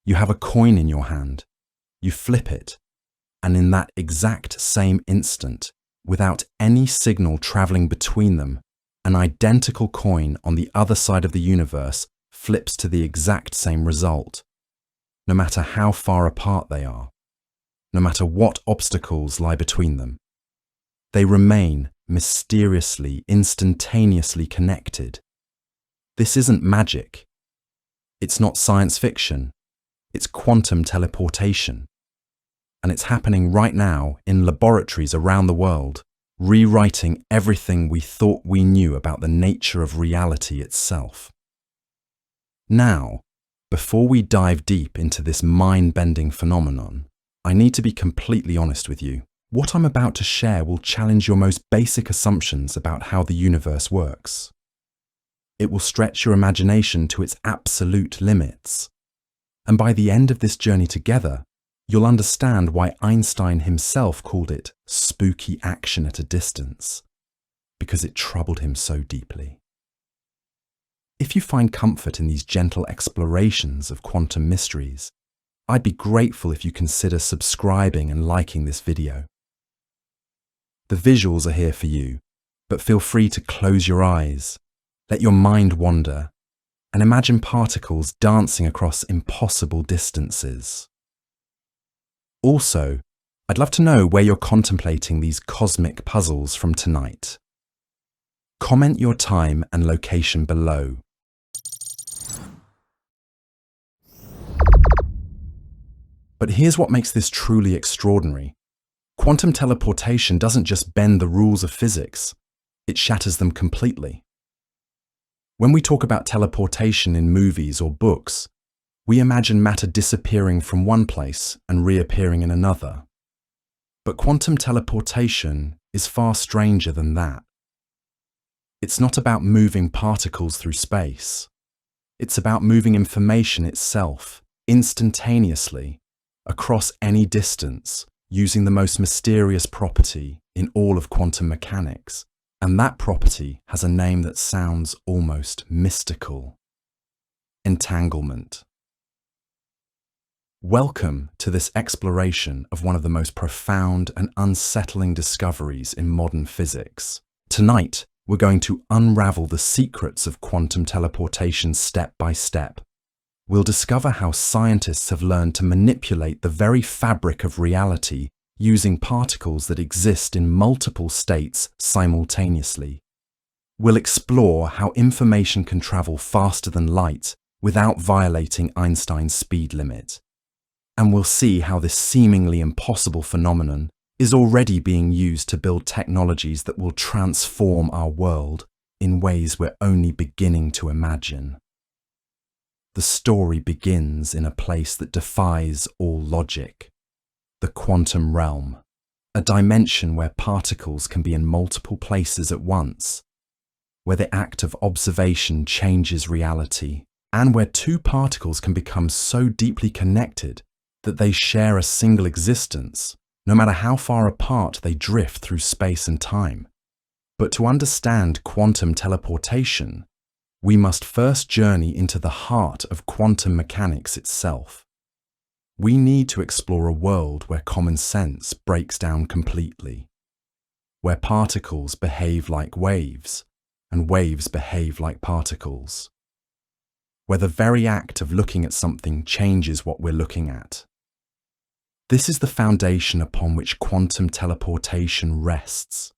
You have a coin in your hand. You flip it, and in that exact same instant, without any signal traveling between them, an identical coin on the other side of the universe flips to the exact same result, no matter how far apart they are, no matter what obstacles lie between them. They remain mysteriously, instantaneously connected. This isn't magic. It's not science fiction. It's quantum teleportation. And it's happening right now in laboratories around the world, rewriting everything we thought we knew about the nature of reality itself. Now, before we dive deep into this mind-bending phenomenon, I need to be completely honest with you. What I'm about to share will challenge your most basic assumptions about how the universe works. It will stretch your imagination to its absolute limits. And by the end of this journey together, you'll understand why Einstein himself called it spooky action at a distance, because it troubled him so deeply. If you find comfort in these gentle explorations of quantum mysteries, I'd be grateful if you consider subscribing and liking this video. The visuals are here for you, but feel free to close your eyes, let your mind wander, and imagine particles dancing across impossible distances. Also, I'd love to know where you're contemplating these cosmic puzzles from tonight. Comment your time and location below. But here's what makes this truly extraordinary. Quantum teleportation doesn't just bend the rules of physics, it shatters them completely. When we talk about teleportation in movies or books, we imagine matter disappearing from one place and reappearing in another. But quantum teleportation is far stranger than that. It's not about moving particles through space. It's about moving information itself, instantaneously, across any distance, using the most mysterious property in all of quantum mechanics. And that property has a name that sounds almost mystical. Entanglement. Welcome to this exploration of one of the most profound and unsettling discoveries in modern physics. Tonight, we're going to unravel the secrets of quantum teleportation step by step. We'll discover how scientists have learned to manipulate the very fabric of reality using particles that exist in multiple states simultaneously. We'll explore how information can travel faster than light without violating Einstein's speed limit. And we'll see how this seemingly impossible phenomenon is already being used to build technologies that will transform our world in ways we're only beginning to imagine. The story begins in a place that defies all logic. The quantum realm, a dimension where particles can be in multiple places at once, where the act of observation changes reality, and where two particles can become so deeply connected that they share a single existence, no matter how far apart they drift through space and time. But to understand quantum teleportation, we must first journey into the heart of quantum mechanics itself. We need to explore a world where common sense breaks down completely, where particles behave like waves and waves behave like particles, where the very act of looking at something changes what we're looking at. This is the foundation upon which quantum teleportation rests,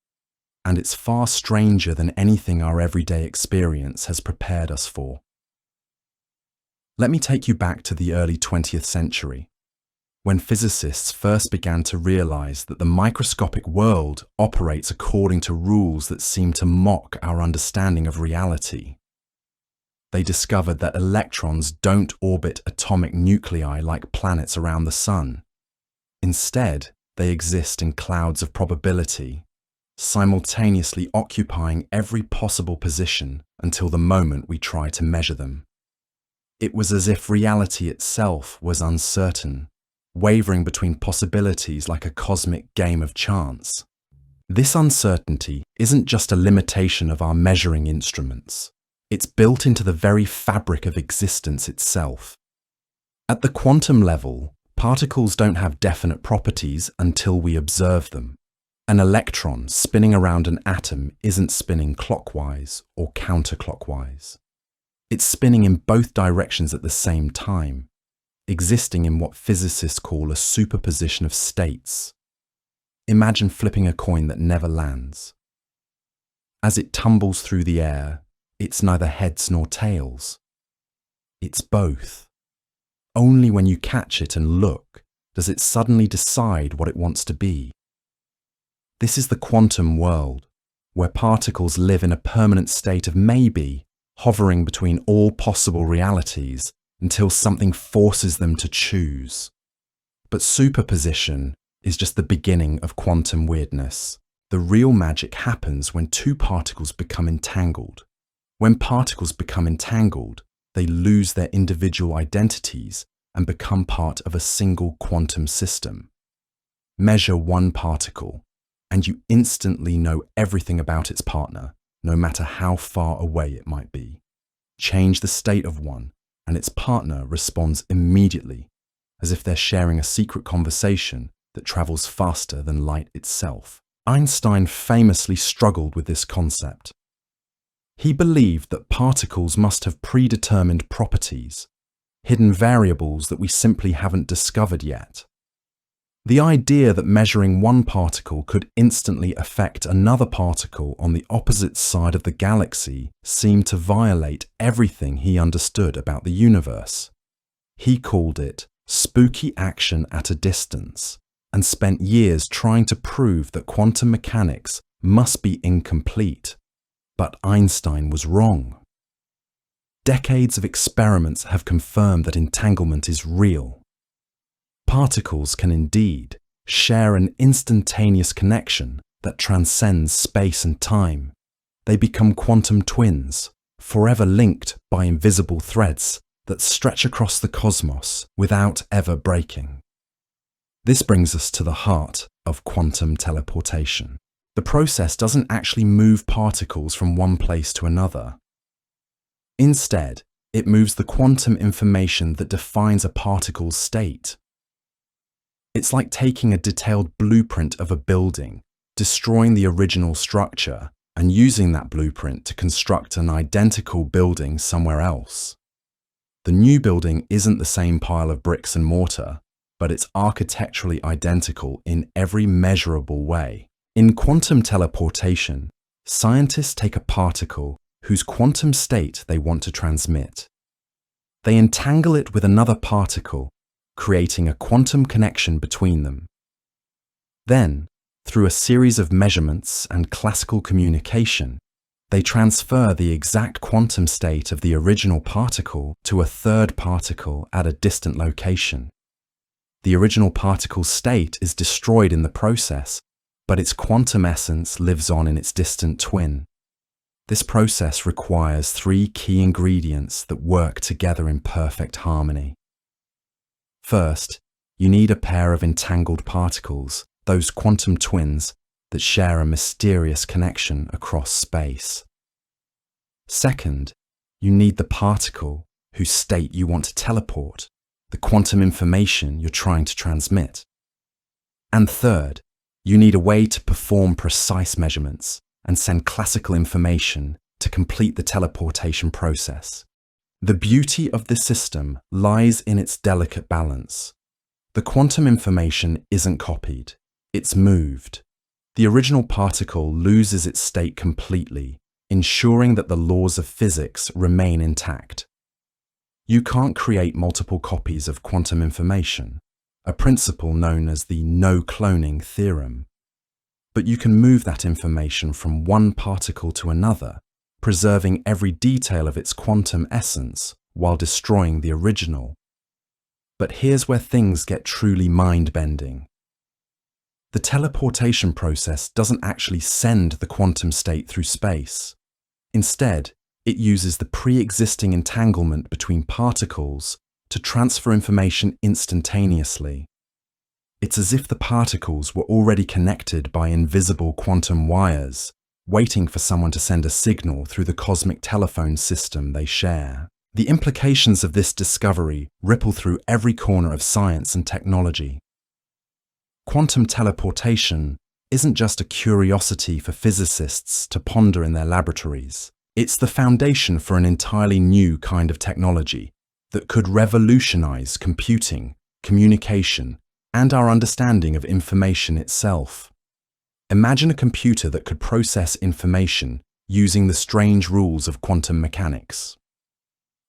and it's far stranger than anything our everyday experience has prepared us for. Let me take you back to the early 20th century, when physicists first began to realize that the microscopic world operates according to rules that seem to mock our understanding of reality. They discovered that electrons don't orbit atomic nuclei like planets around the sun. Instead, they exist in clouds of probability, simultaneously occupying every possible position until the moment we try to measure them. It was as if reality itself was uncertain, wavering between possibilities like a cosmic game of chance. This uncertainty isn't just a limitation of our measuring instruments. It's built into the very fabric of existence itself. At the quantum level, particles don't have definite properties until we observe them. An electron spinning around an atom isn't spinning clockwise or counterclockwise. It's spinning in both directions at the same time, existing in what physicists call a superposition of states. Imagine flipping a coin that never lands. As it tumbles through the air, it's neither heads nor tails. It's both. Only when you catch it and look does it suddenly decide what it wants to be. This is the quantum world, where particles live in a permanent state of maybe, hovering between all possible realities until something forces them to choose. But superposition is just the beginning of quantum weirdness. The real magic happens when two particles become entangled. When particles become entangled, they lose their individual identities and become part of a single quantum system. Measure one particle, and you instantly know everything about its partner, no matter how far away it might be. Change the state of one, and its partner responds immediately, as if they're sharing a secret conversation that travels faster than light itself. Einstein famously struggled with this concept. He believed that particles must have predetermined properties, hidden variables that we simply haven't discovered yet. The idea that measuring one particle could instantly affect another particle on the opposite side of the galaxy seemed to violate everything he understood about the universe. He called it spooky action at a distance, and spent years trying to prove that quantum mechanics must be incomplete. But Einstein was wrong. Decades of experiments have confirmed that entanglement is real. Particles can indeed share an instantaneous connection that transcends space and time. They become quantum twins, forever linked by invisible threads that stretch across the cosmos without ever breaking. This brings us to the heart of quantum teleportation. The process doesn't actually move particles from one place to another. Instead, it moves the quantum information that defines a particle's state. It's like taking a detailed blueprint of a building, destroying the original structure, and using that blueprint to construct an identical building somewhere else. The new building isn't the same pile of bricks and mortar, but it's architecturally identical in every measurable way. In quantum teleportation, scientists take a particle whose quantum state they want to transmit. They entangle it with another particle, creating a quantum connection between them. Then, through a series of measurements and classical communication, they transfer the exact quantum state of the original particle to a third particle at a distant location. The original particle's state is destroyed in the process, but its quantum essence lives on in its distant twin. This process requires three key ingredients that work together in perfect harmony. First, you need a pair of entangled particles, those quantum twins that share a mysterious connection across space. Second, you need the particle whose state you want to teleport, the quantum information you're trying to transmit. And third, you need a way to perform precise measurements and send classical information to complete the teleportation process. The beauty of this system lies in its delicate balance. The quantum information isn't copied, it's moved. The original particle loses its state completely, ensuring that the laws of physics remain intact. You can't create multiple copies of quantum information, a principle known as the no-cloning theorem. But you can move that information from one particle to another, preserving every detail of its quantum essence while destroying the original. But here's where things get truly mind-bending. The teleportation process doesn't actually send the quantum state through space. Instead, it uses the pre-existing entanglement between particles to transfer information instantaneously. It's as if the particles were already connected by invisible quantum wires, waiting for someone to send a signal through the cosmic telephone system they share. The implications of this discovery ripple through every corner of science and technology. Quantum teleportation isn't just a curiosity for physicists to ponder in their laboratories. It's the foundation for an entirely new kind of technology that could revolutionize computing, communication, and our understanding of information itself. Imagine a computer that could process information using the strange rules of quantum mechanics.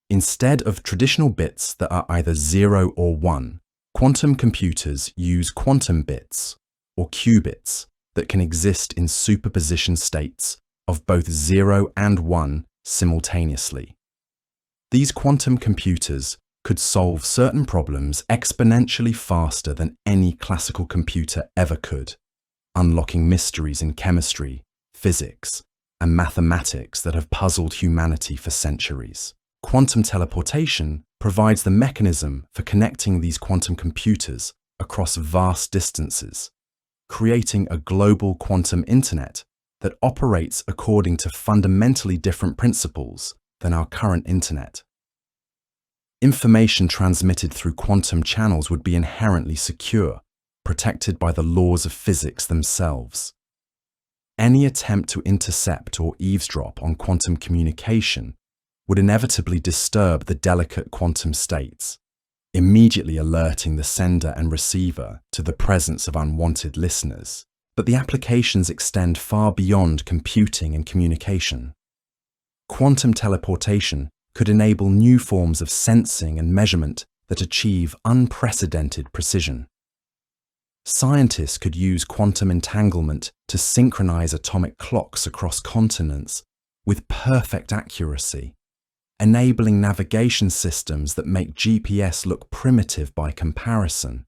Instead of traditional bits that are either 0 or 1, quantum computers use quantum bits, or qubits, that can exist in superposition states of both 0 and 1 simultaneously. These quantum computers could solve certain problems exponentially faster than any classical computer ever could, unlocking mysteries in chemistry, physics, and mathematics that have puzzled humanity for centuries. Quantum teleportation provides the mechanism for connecting these quantum computers across vast distances, creating a global quantum internet that operates according to fundamentally different principles than our current internet. Information transmitted through quantum channels would be inherently secure, protected by the laws of physics themselves. Any attempt to intercept or eavesdrop on quantum communication would inevitably disturb the delicate quantum states, immediately alerting the sender and receiver to the presence of unwanted listeners. But the applications extend far beyond computing and communication. Quantum teleportation could enable new forms of sensing and measurement that achieve unprecedented precision. Scientists could use quantum entanglement to synchronize atomic clocks across continents with perfect accuracy, enabling navigation systems that make GPS look primitive by comparison.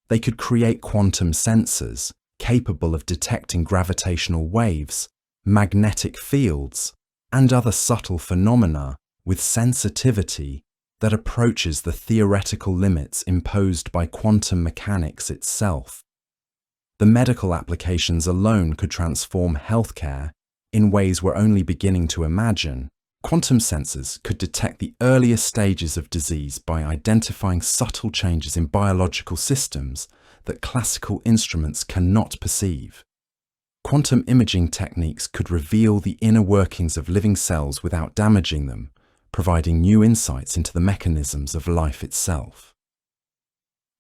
They could create quantum sensors capable of detecting gravitational waves, magnetic fields, and other subtle phenomena with sensitivity that approaches the theoretical limits imposed by quantum mechanics itself. The medical applications alone could transform healthcare in ways we're only beginning to imagine. Quantum sensors could detect the earliest stages of disease by identifying subtle changes in biological systems that classical instruments cannot perceive. Quantum imaging techniques could reveal the inner workings of living cells without damaging them, providing new insights into the mechanisms of life itself.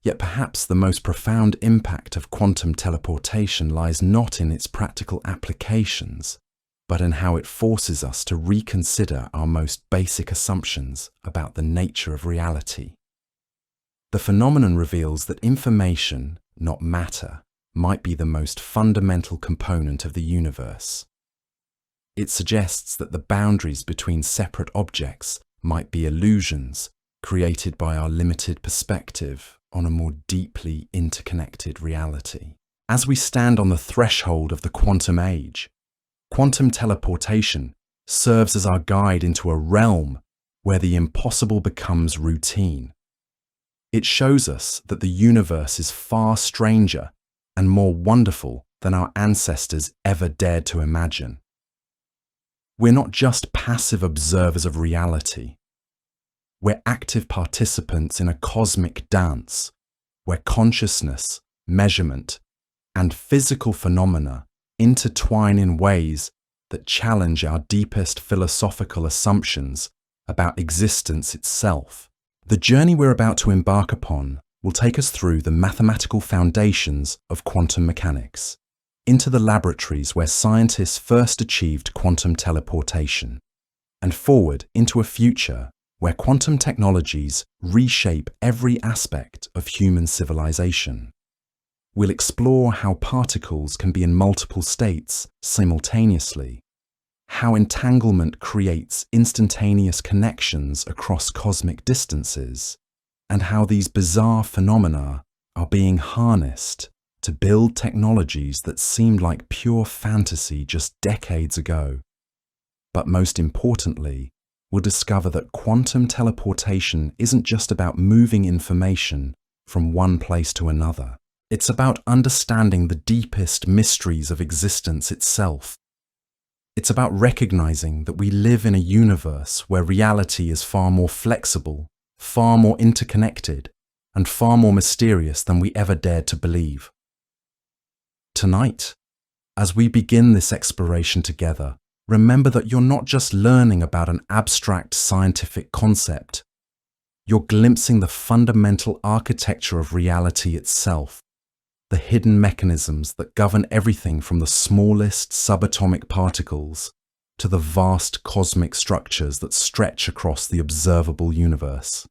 Yet perhaps the most profound impact of quantum teleportation lies not in its practical applications, but in how it forces us to reconsider our most basic assumptions about the nature of reality. The phenomenon reveals that information, not matter, might be the most fundamental component of the universe. It suggests that the boundaries between separate objects might be illusions created by our limited perspective on a more deeply interconnected reality. As we stand on the threshold of the quantum age, quantum teleportation serves as our guide into a realm where the impossible becomes routine. It shows us that the universe is far stranger and more wonderful than our ancestors ever dared to imagine. We're not just passive observers of reality. We're active participants in a cosmic dance where consciousness, measurement, and physical phenomena intertwine in ways that challenge our deepest philosophical assumptions about existence itself. The journey we're about to embark upon will take us through the mathematical foundations of quantum mechanics, into the laboratories where scientists first achieved quantum teleportation, and forward into a future where quantum technologies reshape every aspect of human civilization. We'll explore how particles can be in multiple states simultaneously, how entanglement creates instantaneous connections across cosmic distances, and how these bizarre phenomena are being harnessed to build technologies that seemed like pure fantasy just decades ago. But most importantly, we'll discover that quantum teleportation isn't just about moving information from one place to another. It's about understanding the deepest mysteries of existence itself. It's about recognizing that we live in a universe where reality is far more flexible, far more interconnected, and far more mysterious than we ever dared to believe. Tonight, as we begin this exploration together, remember that you're not just learning about an abstract scientific concept. You're glimpsing the fundamental architecture of reality itself, the hidden mechanisms that govern everything from the smallest subatomic particles to the vast cosmic structures that stretch across the observable universe.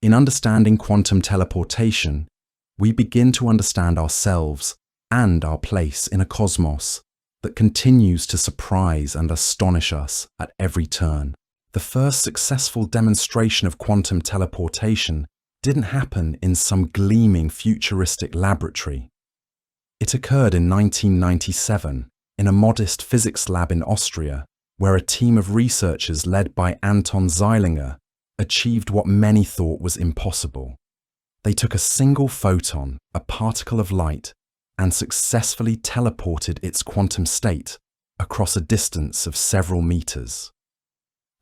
In understanding quantum teleportation, we begin to understand ourselves and our place in a cosmos that continues to surprise and astonish us at every turn. The first successful demonstration of quantum teleportation didn't happen in some gleaming futuristic laboratory. It occurred in 1997 in a modest physics lab in Austria, where a team of researchers led by Anton Zeilinger achieved what many thought was impossible. They took a single photon, a particle of light, and successfully teleported its quantum state across a distance of several meters.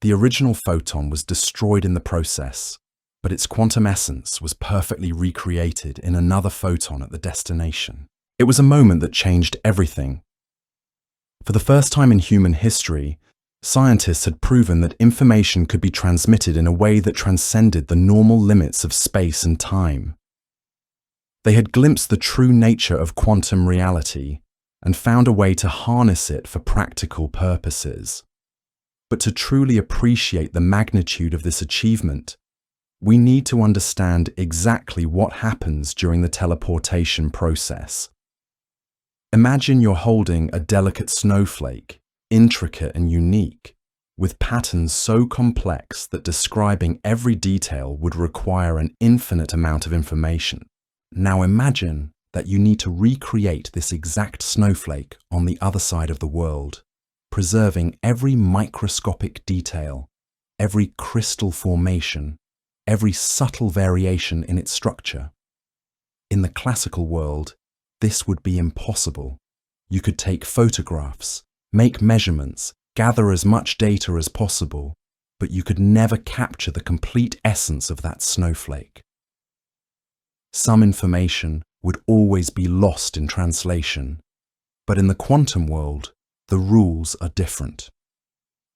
The original photon was destroyed in the process, but its quantum essence was perfectly recreated in another photon at the destination. It was a moment that changed everything. For the first time in human history, scientists had proven that information could be transmitted in a way that transcended the normal limits of space and time. They had glimpsed the true nature of quantum reality and found a way to harness it for practical purposes. But to truly appreciate the magnitude of this achievement, we need to understand exactly what happens during the teleportation process. Imagine you're holding a delicate snowflake, intricate and unique, with patterns so complex that describing every detail would require an infinite amount of information. Now imagine that you need to recreate this exact snowflake on the other side of the world, preserving every microscopic detail, every crystal formation, every subtle variation in its structure. In the classical world, this would be impossible. You could take photographs, make measurements, gather as much data as possible, but you could never capture the complete essence of that snowflake. Some information would always be lost in translation, but in the quantum world, the rules are different.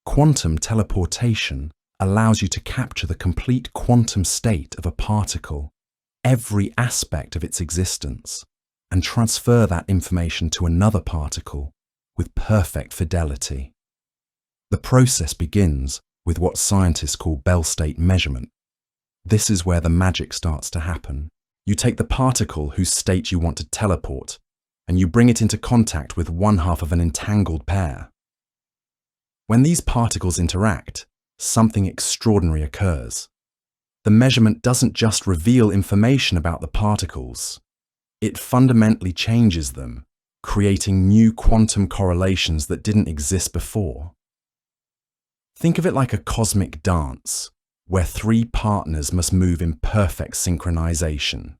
Quantum teleportation allows you to capture the complete quantum state of a particle, every aspect of its existence, and transfer that information to another particle with perfect fidelity. The process begins with what scientists call Bell state measurement. This is where the magic starts to happen. You take the particle whose state you want to teleport, and you bring it into contact with one half of an entangled pair. When these particles interact, something extraordinary occurs. The measurement doesn't just reveal information about the particles, it fundamentally changes them, creating new quantum correlations that didn't exist before. Think of it like a cosmic dance, where three partners must move in perfect synchronization.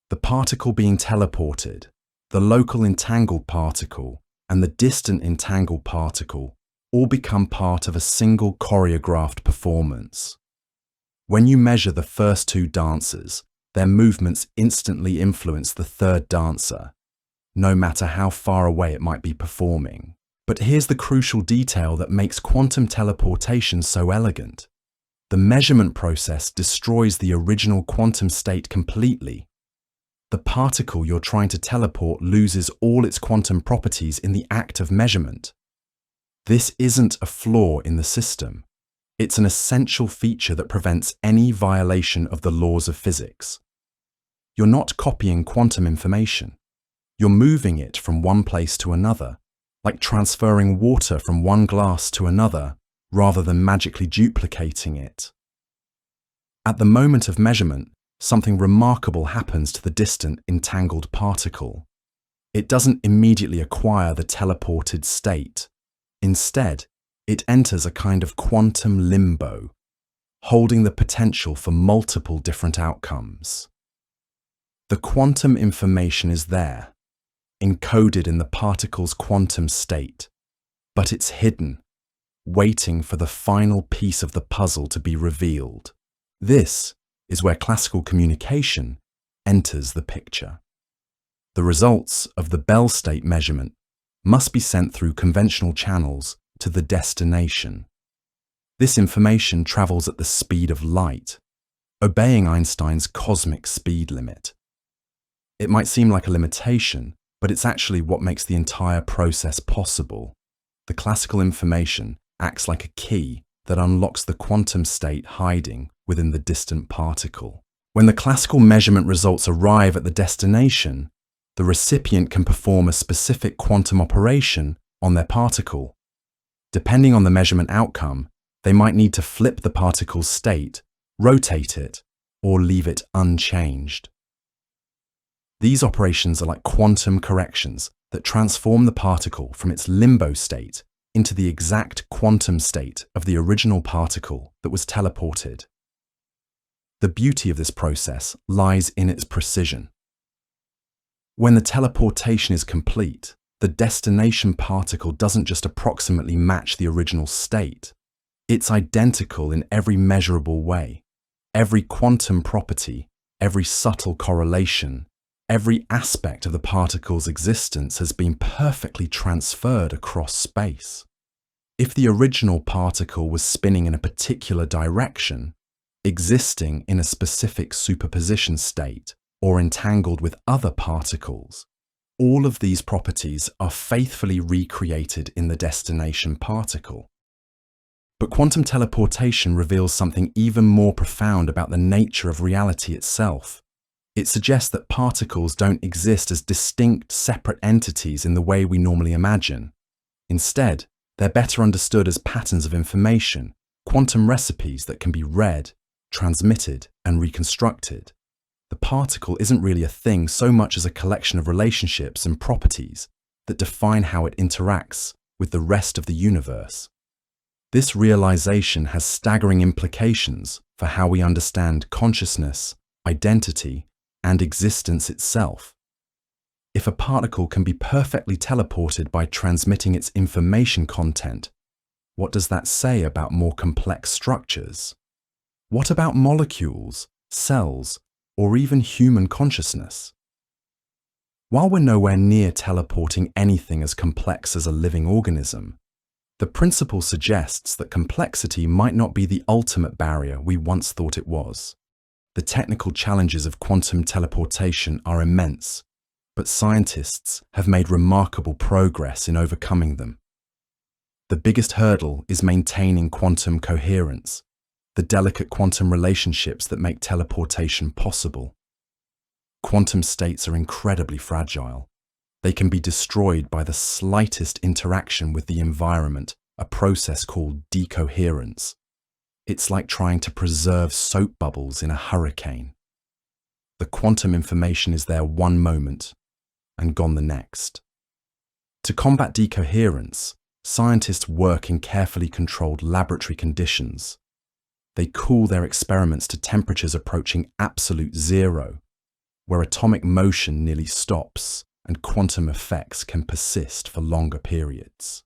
The particle being teleported, the local entangled particle, and the distant entangled particle all become part of a single choreographed performance. When you measure the first two dancers, their movements instantly influence the third dancer, no matter how far away it might be performing. But here's the crucial detail that makes quantum teleportation so elegant. The measurement process destroys the original quantum state completely. The particle you're trying to teleport loses all its quantum properties in the act of measurement. This isn't a flaw in the system. It's an essential feature that prevents any violation of the laws of physics. You're not copying quantum information. You're moving it from one place to another, like transferring water from one glass to another, rather than magically duplicating it. At the moment of measurement, something remarkable happens to the distant entangled particle. It doesn't immediately acquire the teleported state. Instead, it enters a kind of quantum limbo, holding the potential for multiple different outcomes. The quantum information is there, encoded in the particle's quantum state, but it's hidden, waiting for the final piece of the puzzle to be revealed. This is where classical communication enters the picture. The results of the Bell state measurement must be sent through conventional channels to the destination. This information travels at the speed of light, obeying Einstein's cosmic speed limit. It might seem like a limitation, but it's actually what makes the entire process possible. The classical information acts like a key that unlocks the quantum state hiding within the distant particle. When the classical measurement results arrive at the destination, the recipient can perform a specific quantum operation on their particle. Depending on the measurement outcome, they might need to flip the particle's state, rotate it, or leave it unchanged. These operations are like quantum corrections that transform the particle from its limbo state into the exact quantum state of the original particle that was teleported. The beauty of this process lies in its precision. When the teleportation is complete, the destination particle doesn't just approximately match the original state. It's identical in every measurable way. Every quantum property, every subtle correlation, every aspect of the particle's existence has been perfectly transferred across space. If the original particle was spinning in a particular direction, existing in a specific superposition state, or entangled with other particles, all of these properties are faithfully recreated in the destination particle. But quantum teleportation reveals something even more profound about the nature of reality itself. It suggests that particles don't exist as distinct, separate entities in the way we normally imagine. Instead, they're better understood as patterns of information, quantum recipes that can be read, transmitted, and reconstructed. The particle isn't really a thing so much as a collection of relationships and properties that define how it interacts with the rest of the universe. This realization has staggering implications for how we understand consciousness, identity, and existence itself. If a particle can be perfectly teleported by transmitting its information content, what does that say about more complex structures? What about molecules, cells, or even human consciousness? While we're nowhere near teleporting anything as complex as a living organism, the principle suggests that complexity might not be the ultimate barrier we once thought it was. The technical challenges of quantum teleportation are immense, but scientists have made remarkable progress in overcoming them. The biggest hurdle is maintaining quantum coherence, the delicate quantum relationships that make teleportation possible. Quantum states are incredibly fragile. They can be destroyed by the slightest interaction with the environment, a process called decoherence. It's like trying to preserve soap bubbles in a hurricane. The quantum information is there one moment and gone the next. To combat decoherence, scientists work in carefully controlled laboratory conditions. They cool their experiments to temperatures approaching absolute zero, where atomic motion nearly stops and quantum effects can persist for longer periods.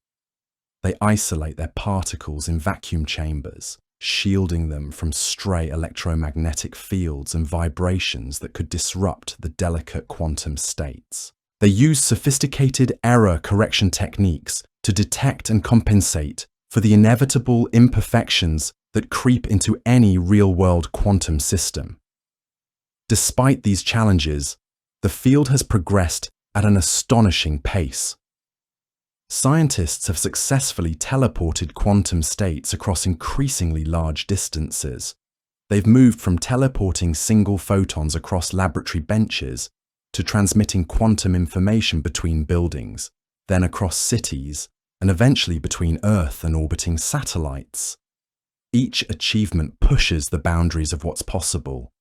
They isolate their particles in vacuum chambers, shielding them from stray electromagnetic fields and vibrations that could disrupt the delicate quantum states. They use sophisticated error correction techniques to detect and compensate for the inevitable imperfections that creep into any real-world quantum system. Despite these challenges, the field has progressed at an astonishing pace. Scientists have successfully teleported quantum states across increasingly large distances. They've moved from teleporting single photons across laboratory benches to transmitting quantum information between buildings, then across cities, and eventually between Earth and orbiting satellites. Each achievement pushes the boundaries of what's possible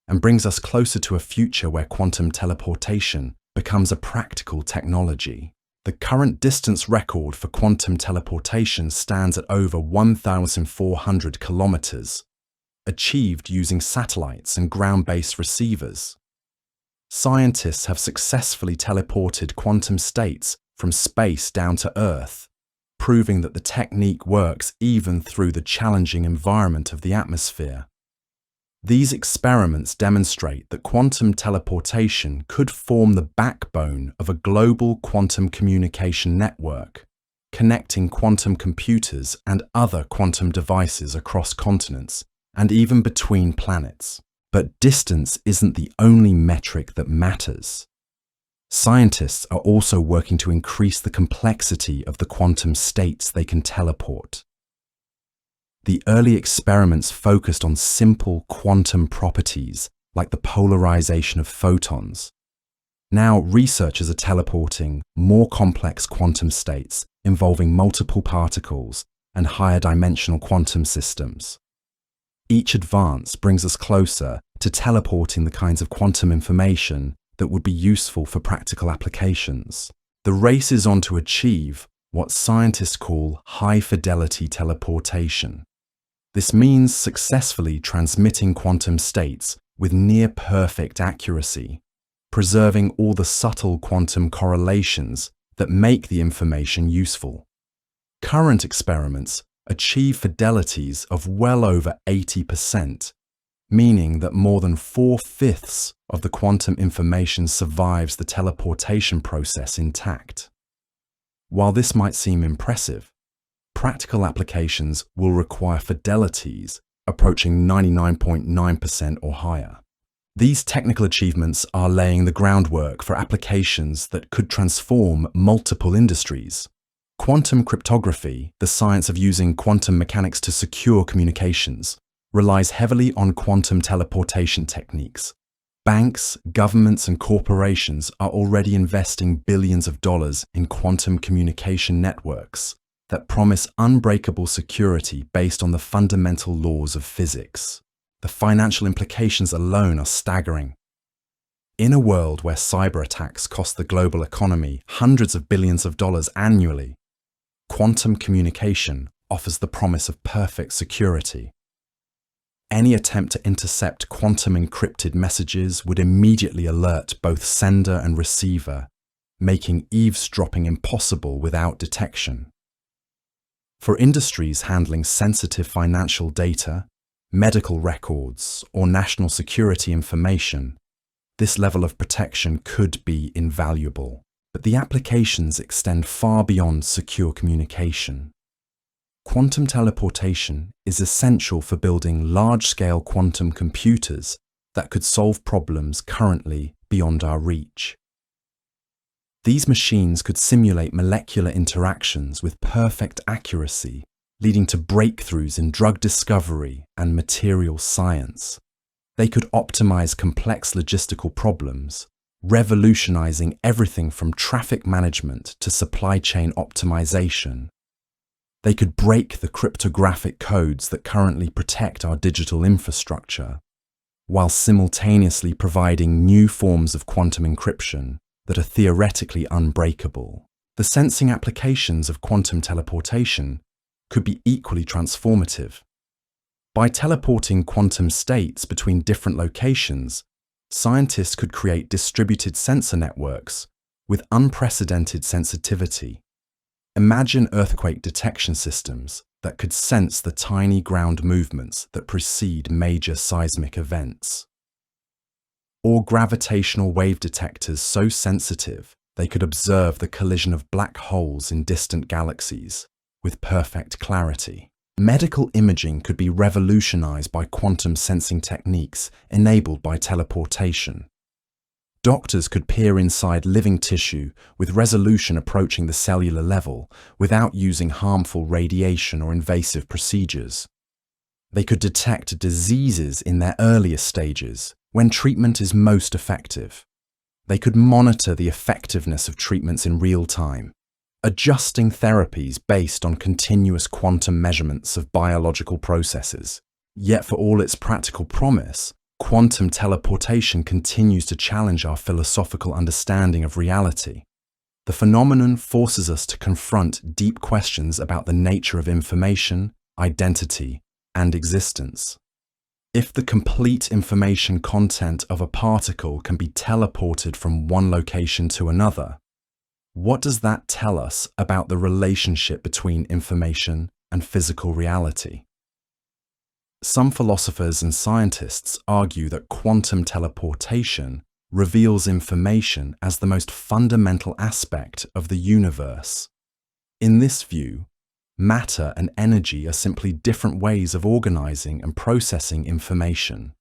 and brings us closer to a future where quantum teleportation becomes a practical technology. The current distance record for quantum teleportation stands at over 1,400 kilometers, achieved using satellites and ground-based receivers. Scientists have successfully teleported quantum states from space down to Earth, proving that the technique works even through the challenging environment of the atmosphere. These experiments demonstrate that quantum teleportation could form the backbone of a global quantum communication network, connecting quantum computers and other quantum devices across continents and even between planets. But distance isn't the only metric that matters. Scientists are also working to increase the complexity of the quantum states they can teleport. The early experiments focused on simple quantum properties like the polarization of photons. Now, researchers are teleporting more complex quantum states involving multiple particles and higher dimensional quantum systems. Each advance brings us closer to teleporting the kinds of quantum information that would be useful for practical applications. The race is on to achieve what scientists call high-fidelity teleportation. This means successfully transmitting quantum states with near-perfect accuracy, preserving all the subtle quantum correlations that make the information useful. Current experiments achieve fidelities of well over 80%, meaning that more than 4/5 of the quantum information survives the teleportation process intact. While this might seem impressive, practical applications will require fidelities approaching 99.9% or higher. These technical achievements are laying the groundwork for applications that could transform multiple industries. Quantum cryptography, the science of using quantum mechanics to secure communications, relies heavily on quantum teleportation techniques. Banks, governments, and corporations are already investing billions of dollars in quantum communication networks that promise unbreakable security based on the fundamental laws of physics. The financial implications alone are staggering. In a world where cyber attacks cost the global economy hundreds of billions of dollars annually, quantum communication offers the promise of perfect security. Any attempt to intercept quantum encrypted messages would immediately alert both sender and receiver, making eavesdropping impossible without detection. For industries handling sensitive financial data, medical records, or national security information, this level of protection could be invaluable. But the applications extend far beyond secure communication. Quantum teleportation is essential for building large-scale quantum computers that could solve problems currently beyond our reach. These machines could simulate molecular interactions with perfect accuracy, leading to breakthroughs in drug discovery and material science. They could optimize complex logistical problems, revolutionizing everything from traffic management to supply chain optimization. They could break the cryptographic codes that currently protect our digital infrastructure, while simultaneously providing new forms of quantum encryption that are theoretically unbreakable. The sensing applications of quantum teleportation could be equally transformative. By teleporting quantum states between different locations, scientists could create distributed sensor networks with unprecedented sensitivity. Imagine earthquake detection systems that could sense the tiny ground movements that precede major seismic events. Or gravitational wave detectors so sensitive they could observe the collision of black holes in distant galaxies with perfect clarity. Medical imaging could be revolutionized by quantum sensing techniques enabled by teleportation. Doctors could peer inside living tissue with resolution approaching the cellular level without using harmful radiation or invasive procedures. They could detect diseases in their earliest stages, when treatment is most effective. They could monitor the effectiveness of treatments in real time, adjusting therapies based on continuous quantum measurements of biological processes. Yet for all its practical promise, quantum teleportation continues to challenge our philosophical understanding of reality. The phenomenon forces us to confront deep questions about the nature of information, identity, and existence. If the complete information content of a particle can be teleported from one location to another, What does that tell us about the relationship between information and physical reality? Some philosophers and scientists argue that quantum teleportation reveals information as the most fundamental aspect of the universe. In this view, matter and energy are simply different ways of organizing and processing information.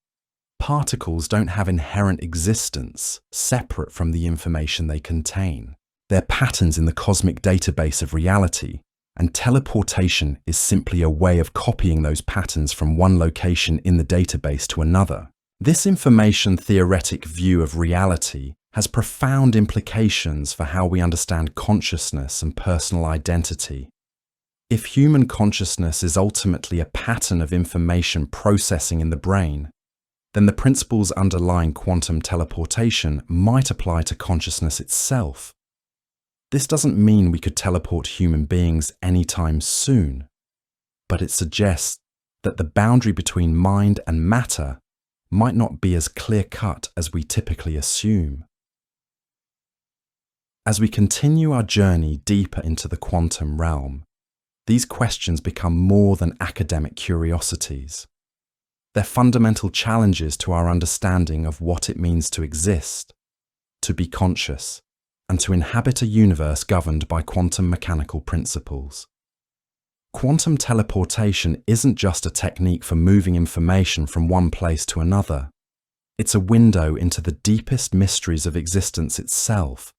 Particles don't have inherent existence separate from the information they contain. They're patterns in the cosmic database of reality, and teleportation is simply a way of copying those patterns from one location in the database to another. This information-theoretic view of reality has profound implications for how we understand consciousness and personal identity. If human consciousness is ultimately a pattern of information processing in the brain, then the principles underlying quantum teleportation might apply to consciousness itself. This doesn't mean we could teleport human beings anytime soon, but it suggests that the boundary between mind and matter might not be as clear-cut as we typically assume. As we continue our journey deeper into the quantum realm, these questions become more than academic curiosities. They're fundamental challenges to our understanding of what it means to exist, to be conscious, and to inhabit a universe governed by quantum mechanical principles. Quantum teleportation isn't just a technique for moving information from one place to another. It's a window into the deepest mysteries of existence itself,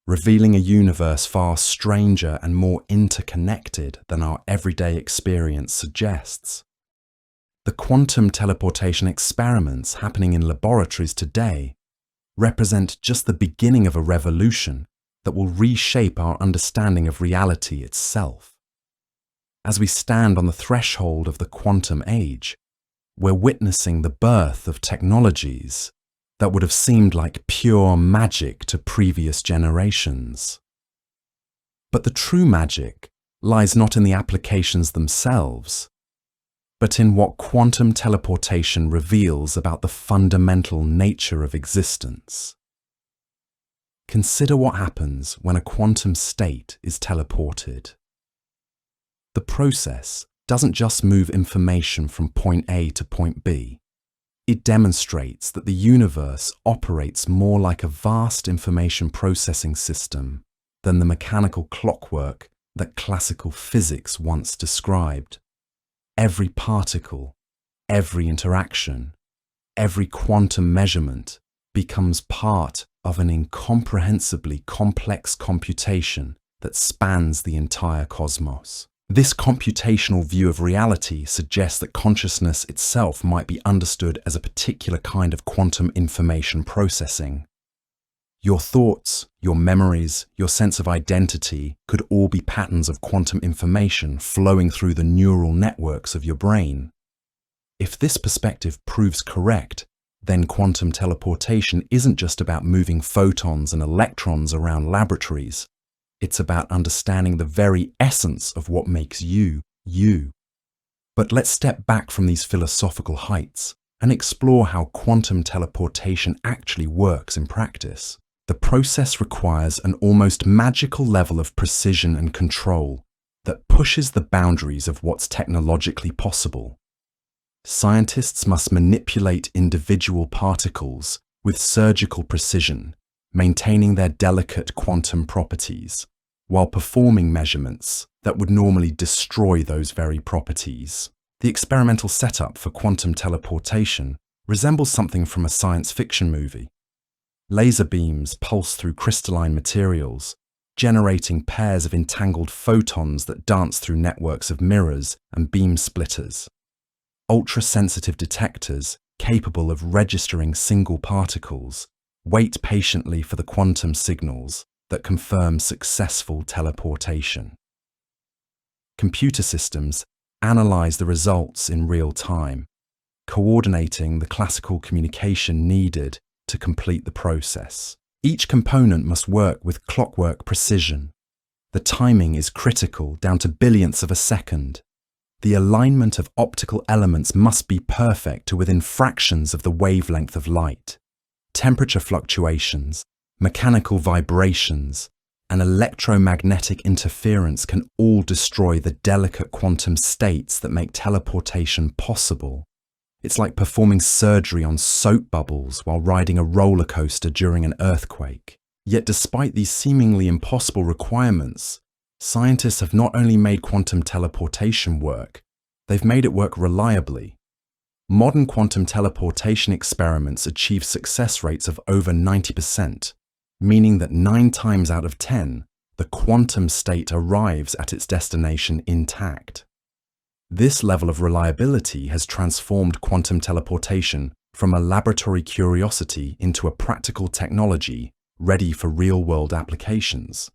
revealing a universe far stranger and more interconnected than our everyday experience suggests. The quantum teleportation experiments happening in laboratories today represent just the beginning of a revolution that will reshape our understanding of reality itself. As we stand on the threshold of the quantum age, we're witnessing the birth of technologies that would have seemed like pure magic to previous generations. But the true magic lies not in the applications themselves, but in what quantum teleportation reveals about the fundamental nature of existence. Consider what happens when a quantum state is teleported. The process doesn't just move information from point A to point B. It demonstrates that the universe operates more like a vast information processing system than the mechanical clockwork that classical physics once described. Every particle, every interaction, every quantum measurement becomes part of an incomprehensibly complex computation that spans the entire cosmos. This computational view of reality suggests that consciousness itself might be understood as a particular kind of quantum information processing. Your thoughts, your memories, your sense of identity could all be patterns of quantum information flowing through the neural networks of your brain. If this perspective proves correct, then quantum teleportation isn't just about moving photons and electrons around laboratories. It's about understanding the very essence of what makes you, you. But let's step back from these philosophical heights and explore how quantum teleportation actually works in practice. The process requires an almost magical level of precision and control that pushes the boundaries of what's technologically possible. Scientists must manipulate individual particles with surgical precision, maintaining their delicate quantum properties, while performing measurements that would normally destroy those very properties. The experimental setup for quantum teleportation resembles something from a science fiction movie. Laser beams pulse through crystalline materials, generating pairs of entangled photons that dance through networks of mirrors and beam splitters. Ultra-sensitive detectors, capable of registering single particles, wait patiently for the quantum signals that confirm successful teleportation. Computer systems analyze the results in real time, coordinating the classical communication needed to complete the process. Each component must work with clockwork precision. The timing is critical, down to billionths of a second. The alignment of optical elements must be perfect to within fractions of the wavelength of light. Temperature fluctuations, mechanical vibrations, and electromagnetic interference can all destroy the delicate quantum states that make teleportation possible. It's like performing surgery on soap bubbles while riding a roller coaster during an earthquake. Yet despite these seemingly impossible requirements, scientists have not only made quantum teleportation work, they've made it work reliably. Modern quantum teleportation experiments achieve success rates of over 90%, meaning that 9 times out of 10, the quantum state arrives at its destination intact. This level of reliability has transformed quantum teleportation from a laboratory curiosity into a practical technology ready for real-world applications.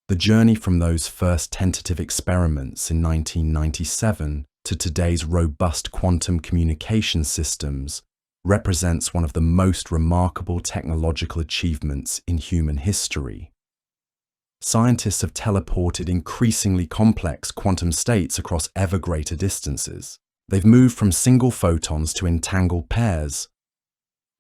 The journey from those first tentative experiments in 1997 to today's robust quantum communication systems represents one of the most remarkable technological achievements in human history. Scientists have teleported increasingly complex quantum states across ever greater distances. They've moved from single photons to entangled pairs,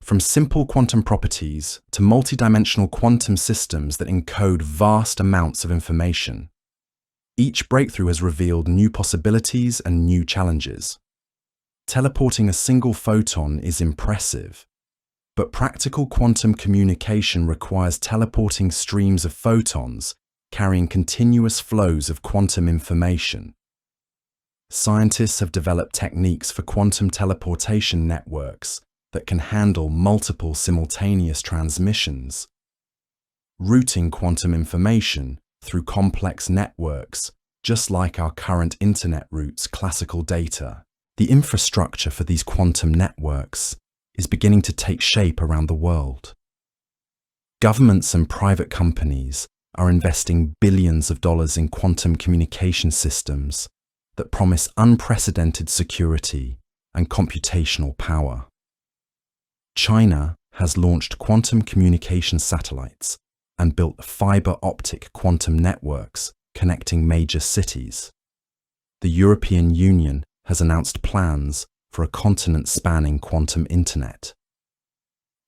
from simple quantum properties to multidimensional quantum systems that encode vast amounts of information. Each breakthrough has revealed new possibilities and new challenges. Teleporting a single photon is impressive, but practical quantum communication requires teleporting streams of photons carrying continuous flows of quantum information. Scientists have developed techniques for quantum teleportation networks that can handle multiple simultaneous transmissions. Routing quantum information through complex networks, just like our current internet routes classical data. The infrastructure for these quantum networks is beginning to take shape around the world. Governments and private companies are investing billions of dollars in quantum communication systems that promise unprecedented security and computational power. China has launched quantum communication satellites and built fiber optic quantum networks connecting major cities. The European Union has announced plans for a continent-spanning quantum internet.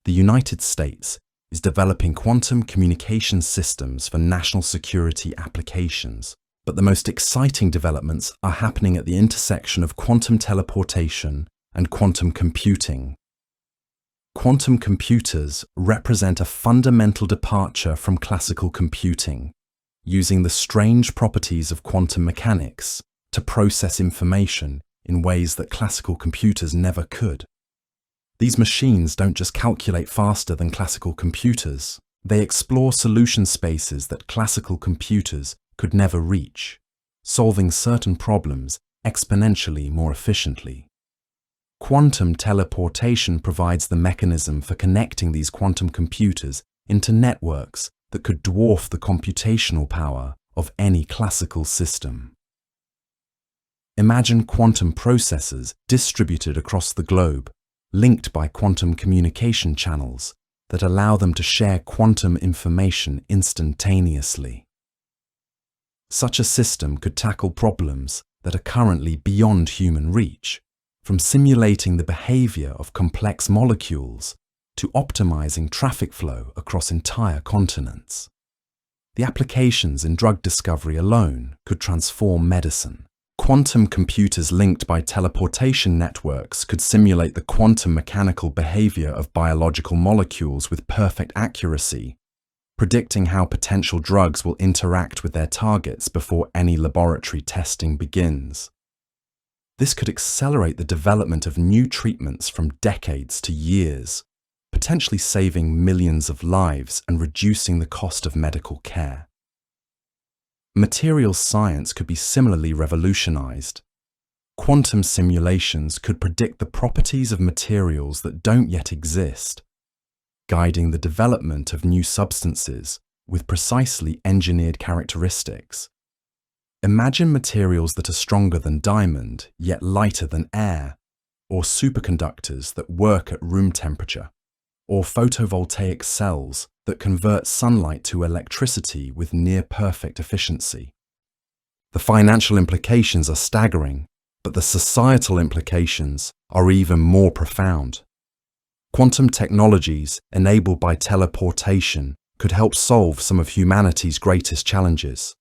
The United States is developing quantum communication systems for national security applications, but the most exciting developments are happening at the intersection of quantum teleportation and quantum computing. Quantum computers represent a fundamental departure from classical computing, using the strange properties of quantum mechanics to process information in ways that classical computers never could. These machines don't just calculate faster than classical computers, they explore solution spaces that classical computers could never reach, solving certain problems exponentially more efficiently. Quantum teleportation provides the mechanism for connecting these quantum computers into networks that could dwarf the computational power of any classical system. Imagine quantum processors distributed across the globe, linked by quantum communication channels that allow them to share quantum information instantaneously. Such a system could tackle problems that are currently beyond human reach, from simulating the behavior of complex molecules to optimizing traffic flow across entire continents. The applications in drug discovery alone could transform medicine. Quantum computers linked by teleportation networks could simulate the quantum mechanical behavior of biological molecules with perfect accuracy, predicting how potential drugs will interact with their targets before any laboratory testing begins. This could accelerate the development of new treatments from decades to years, potentially saving millions of lives and reducing the cost of medical care. Materials science could be similarly revolutionized. Quantum simulations could predict the properties of materials that don't yet exist, guiding the development of new substances with precisely engineered characteristics. Imagine materials that are stronger than diamond, yet lighter than air, or superconductors that work at room temperature, or photovoltaic cells that convert sunlight to electricity with near-perfect efficiency. The financial implications are staggering, but the societal implications are even more profound. Quantum technologies enabled by teleportation could help solve some of humanity's greatest challenges.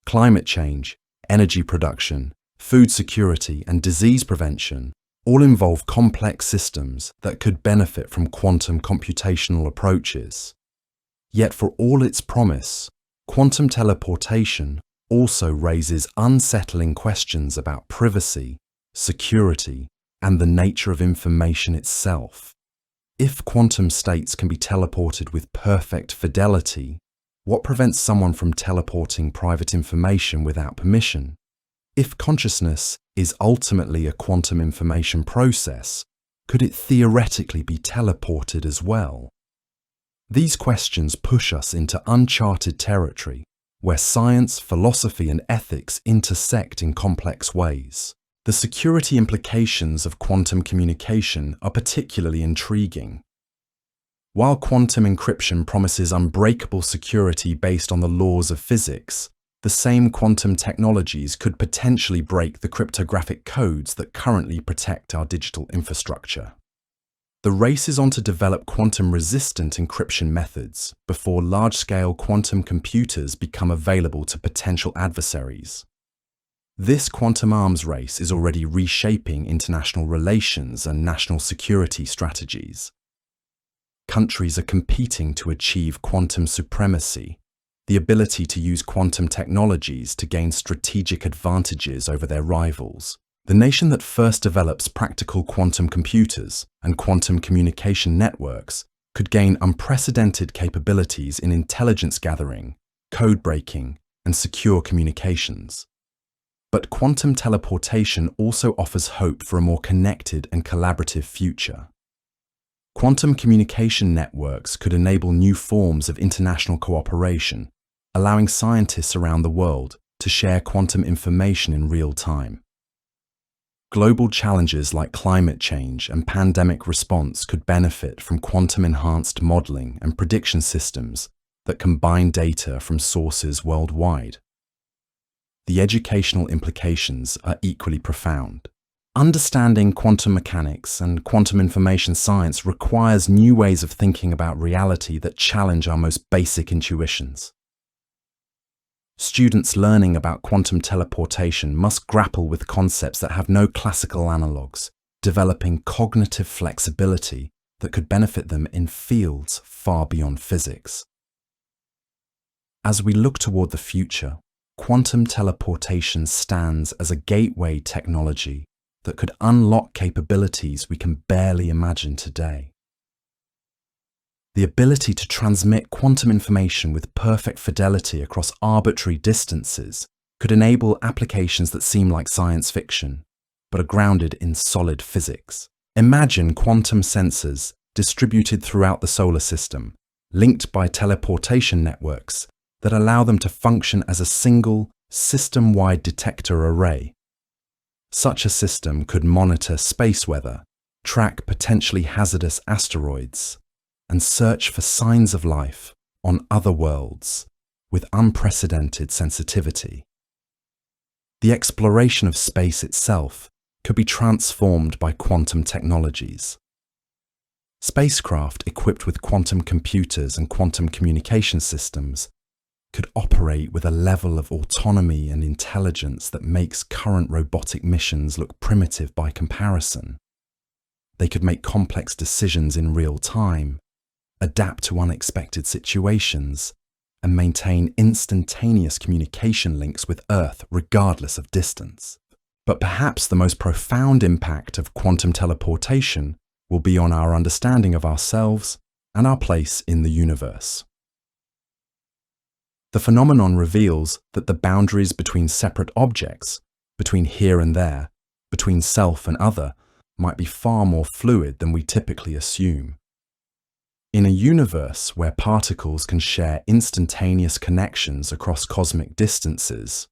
Climate change, energy production, food security, and disease prevention all involve complex systems that could benefit from quantum computational approaches. Yet for all its promise, quantum teleportation also raises unsettling questions about privacy, security, and the nature of information itself. If quantum states can be teleported with perfect fidelity, what prevents someone from teleporting private information without permission? If consciousness is ultimately a quantum information process, could it theoretically be teleported as well? These questions push us into uncharted territory, where science, philosophy, and ethics intersect in complex ways. The security implications of quantum communication are particularly intriguing. While quantum encryption promises unbreakable security based on the laws of physics, the same quantum technologies could potentially break the cryptographic codes that currently protect our digital infrastructure. The race is on to develop quantum-resistant encryption methods before large-scale quantum computers become available to potential adversaries. This quantum arms race is already reshaping international relations and national security strategies. Countries are competing to achieve quantum supremacy, the ability to use quantum technologies to gain strategic advantages over their rivals. The nation that first develops practical quantum computers and quantum communication networks could gain unprecedented capabilities in intelligence gathering, code breaking, and secure communications. But quantum teleportation also offers hope for a more connected and collaborative future. Quantum communication networks could enable new forms of international cooperation, allowing scientists around the world to share quantum information in real time. Global challenges like climate change and pandemic response could benefit from quantum-enhanced modeling and prediction systems that combine data from sources worldwide. The educational implications are equally profound. Understanding quantum mechanics and quantum information science requires new ways of thinking about reality that challenge our most basic intuitions. Students learning about quantum teleportation must grapple with concepts that have no classical analogues, developing cognitive flexibility that could benefit them in fields far beyond physics. As we look toward the future, quantum teleportation stands as a gateway technology that could unlock capabilities we can barely imagine today. The ability to transmit quantum information with perfect fidelity across arbitrary distances could enable applications that seem like science fiction, but are grounded in solid physics. Imagine quantum sensors distributed throughout the solar system, linked by teleportation networks that allow them to function as a single, system-wide detector array. Such a system could monitor space weather, track potentially hazardous asteroids, and search for signs of life on other worlds with unprecedented sensitivity. The exploration of space itself could be transformed by quantum technologies. Spacecraft equipped with quantum computers and quantum communication systems could operate with a level of autonomy and intelligence that makes current robotic missions look primitive by comparison. They could make complex decisions in real time, adapt to unexpected situations, and maintain instantaneous communication links with Earth regardless of distance. But perhaps the most profound impact of quantum teleportation will be on our understanding of ourselves and our place in the universe. The phenomenon reveals that the boundaries between separate objects, between here and there, between self and other, might be far more fluid than we typically assume. In a universe where particles can share instantaneous connections across cosmic distances,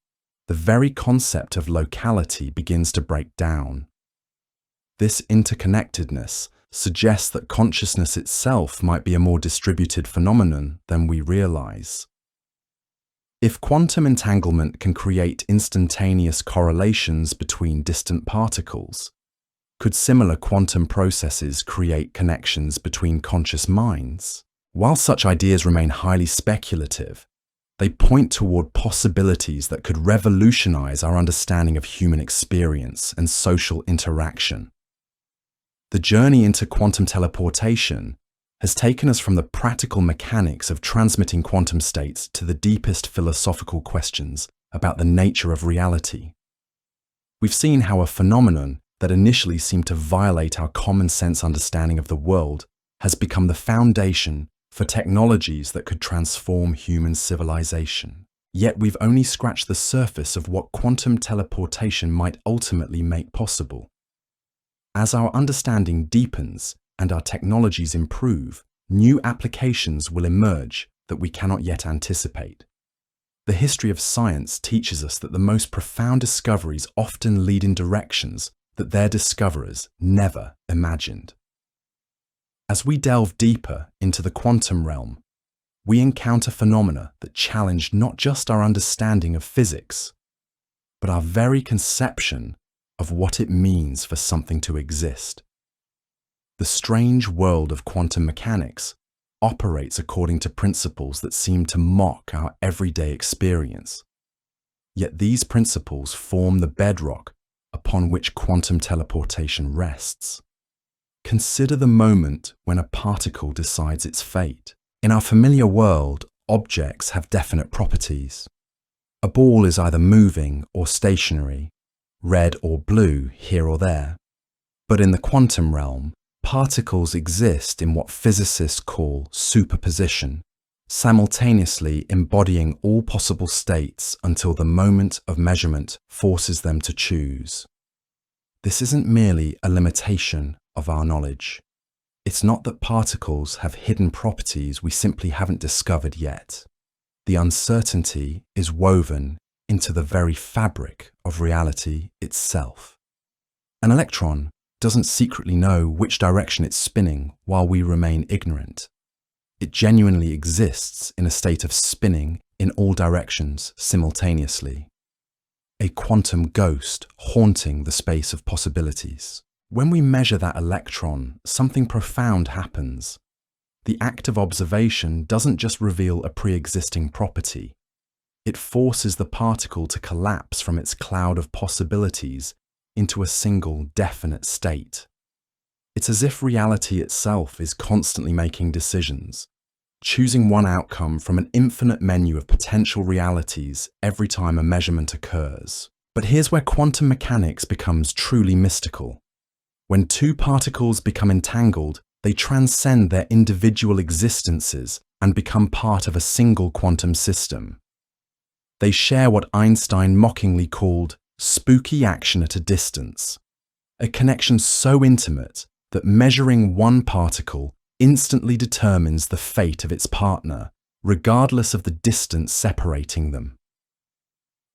the very concept of locality begins to break down. This interconnectedness suggests that consciousness itself might be a more distributed phenomenon than we realize. If quantum entanglement can create instantaneous correlations between distant particles, could similar quantum processes create connections between conscious minds? While such ideas remain highly speculative, they point toward possibilities that could revolutionize our understanding of human experience and social interaction. The journey into quantum teleportation has taken us from the practical mechanics of transmitting quantum states to the deepest philosophical questions about the nature of reality. We've seen how a phenomenon that initially seemed to violate our common sense understanding of the world has become the foundation for technologies that could transform human civilization. Yet we've only scratched the surface of what quantum teleportation might ultimately make possible. As our understanding deepens and our technologies improve, new applications will emerge that we cannot yet anticipate. The history of science teaches us that the most profound discoveries often lead in directions that their discoverers never imagined. As we delve deeper into the quantum realm, we encounter phenomena that challenge not just our understanding of physics, but our very conception of what it means for something to exist. The strange world of quantum mechanics operates according to principles that seem to mock our everyday experience. Yet these principles form the bedrock upon which quantum teleportation rests. Consider the moment when a particle decides its fate. In our familiar world, objects have definite properties. A ball is either moving or stationary, red or blue here or there. But in the quantum realm, particles exist in what physicists call superposition, simultaneously embodying all possible states until the moment of measurement forces them to choose. This isn't merely a limitation of our knowledge. It's not that particles have hidden properties we simply haven't discovered yet. The uncertainty is woven into the very fabric of reality itself. An electron doesn't secretly know which direction it's spinning while we remain ignorant. It genuinely exists in a state of spinning in all directions simultaneously. A quantum ghost haunting the space of possibilities. When we measure that electron, something profound happens. The act of observation doesn't just reveal a pre-existing property. It forces the particle to collapse from its cloud of possibilities into a single definite state. It's as if reality itself is constantly making decisions, choosing one outcome from an infinite menu of potential realities every time a measurement occurs. But here's where quantum mechanics becomes truly mystical. When two particles become entangled, they transcend their individual existences and become part of a single quantum system. They share what Einstein mockingly called spooky action at a distance, a connection so intimate that measuring one particle instantly determines the fate of its partner, regardless of the distance separating them.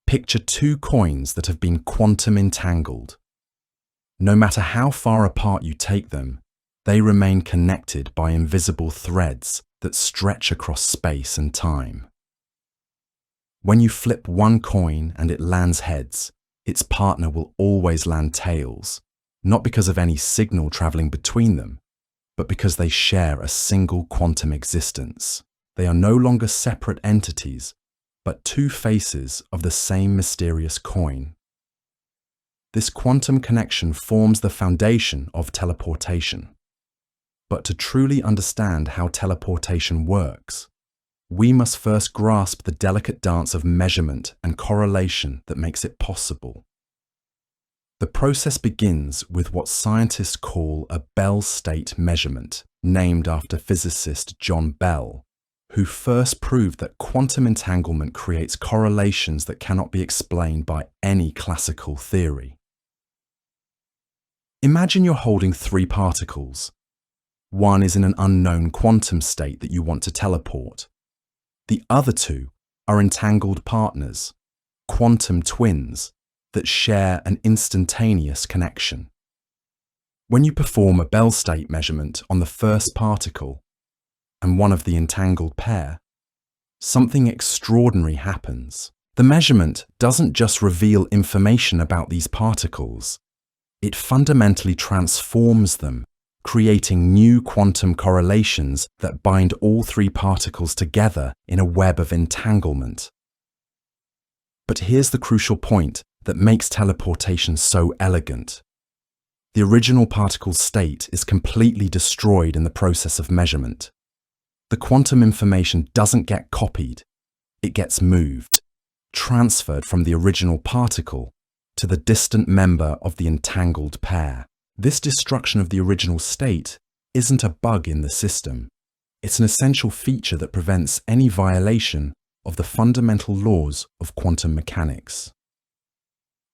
Picture two coins that have been quantum entangled. No matter how far apart you take them, they remain connected by invisible threads that stretch across space and time. When you flip one coin and it lands heads, its partner will always land tails, not because of any signal traveling between them, but because they share a single quantum existence. They are no longer separate entities, but two faces of the same mysterious coin. This quantum connection forms the foundation of teleportation. But to truly understand how teleportation works, we must first grasp the delicate dance of measurement and correlation that makes it possible. The process begins with what scientists call a Bell state measurement, named after physicist John Bell, who first proved that quantum entanglement creates correlations that cannot be explained by any classical theory. Imagine you're holding three particles. One is in an unknown quantum state that you want to teleport. The other two are entangled partners, quantum twins, that share an instantaneous connection. When you perform a Bell state measurement on the first particle and one of the entangled pair, something extraordinary happens. The measurement doesn't just reveal information about these particles, it fundamentally transforms them, creating new quantum correlations that bind all three particles together in a web of entanglement. But here's the crucial point that makes teleportation so elegant. The original particle's state is completely destroyed in the process of measurement. The quantum information doesn't get copied, it gets moved, transferred from the original particle to the distant member of the entangled pair. This destruction of the original state isn't a bug in the system. It's an essential feature that prevents any violation of the fundamental laws of quantum mechanics.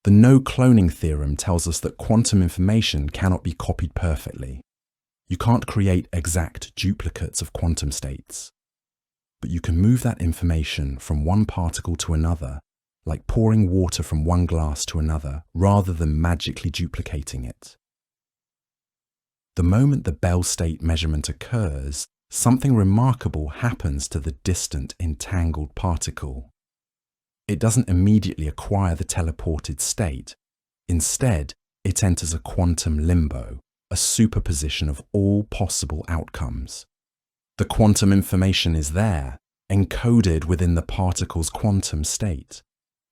The no-cloning theorem tells us that quantum information cannot be copied perfectly. You can't create exact duplicates of quantum states, but you can move that information from one particle to another, like pouring water from one glass to another, rather than magically duplicating it. The moment the Bell state measurement occurs, something remarkable happens to the distant entangled particle. It doesn't immediately acquire the teleported state. Instead, it enters a quantum limbo, a superposition of all possible outcomes. The quantum information is there, encoded within the particle's quantum state,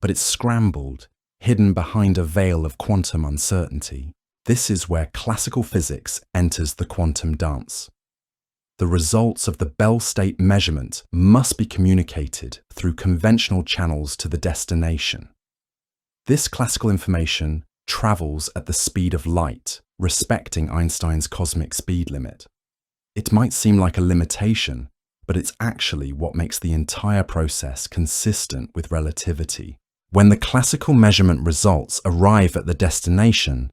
but it's scrambled, hidden behind a veil of quantum uncertainty. This is where classical physics enters the quantum dance. The results of the Bell state measurement must be communicated through conventional channels to the destination. This classical information travels at the speed of light, respecting Einstein's cosmic speed limit. It might seem like a limitation, but it's actually what makes the entire process consistent with relativity. When the classical measurement results arrive at the destination,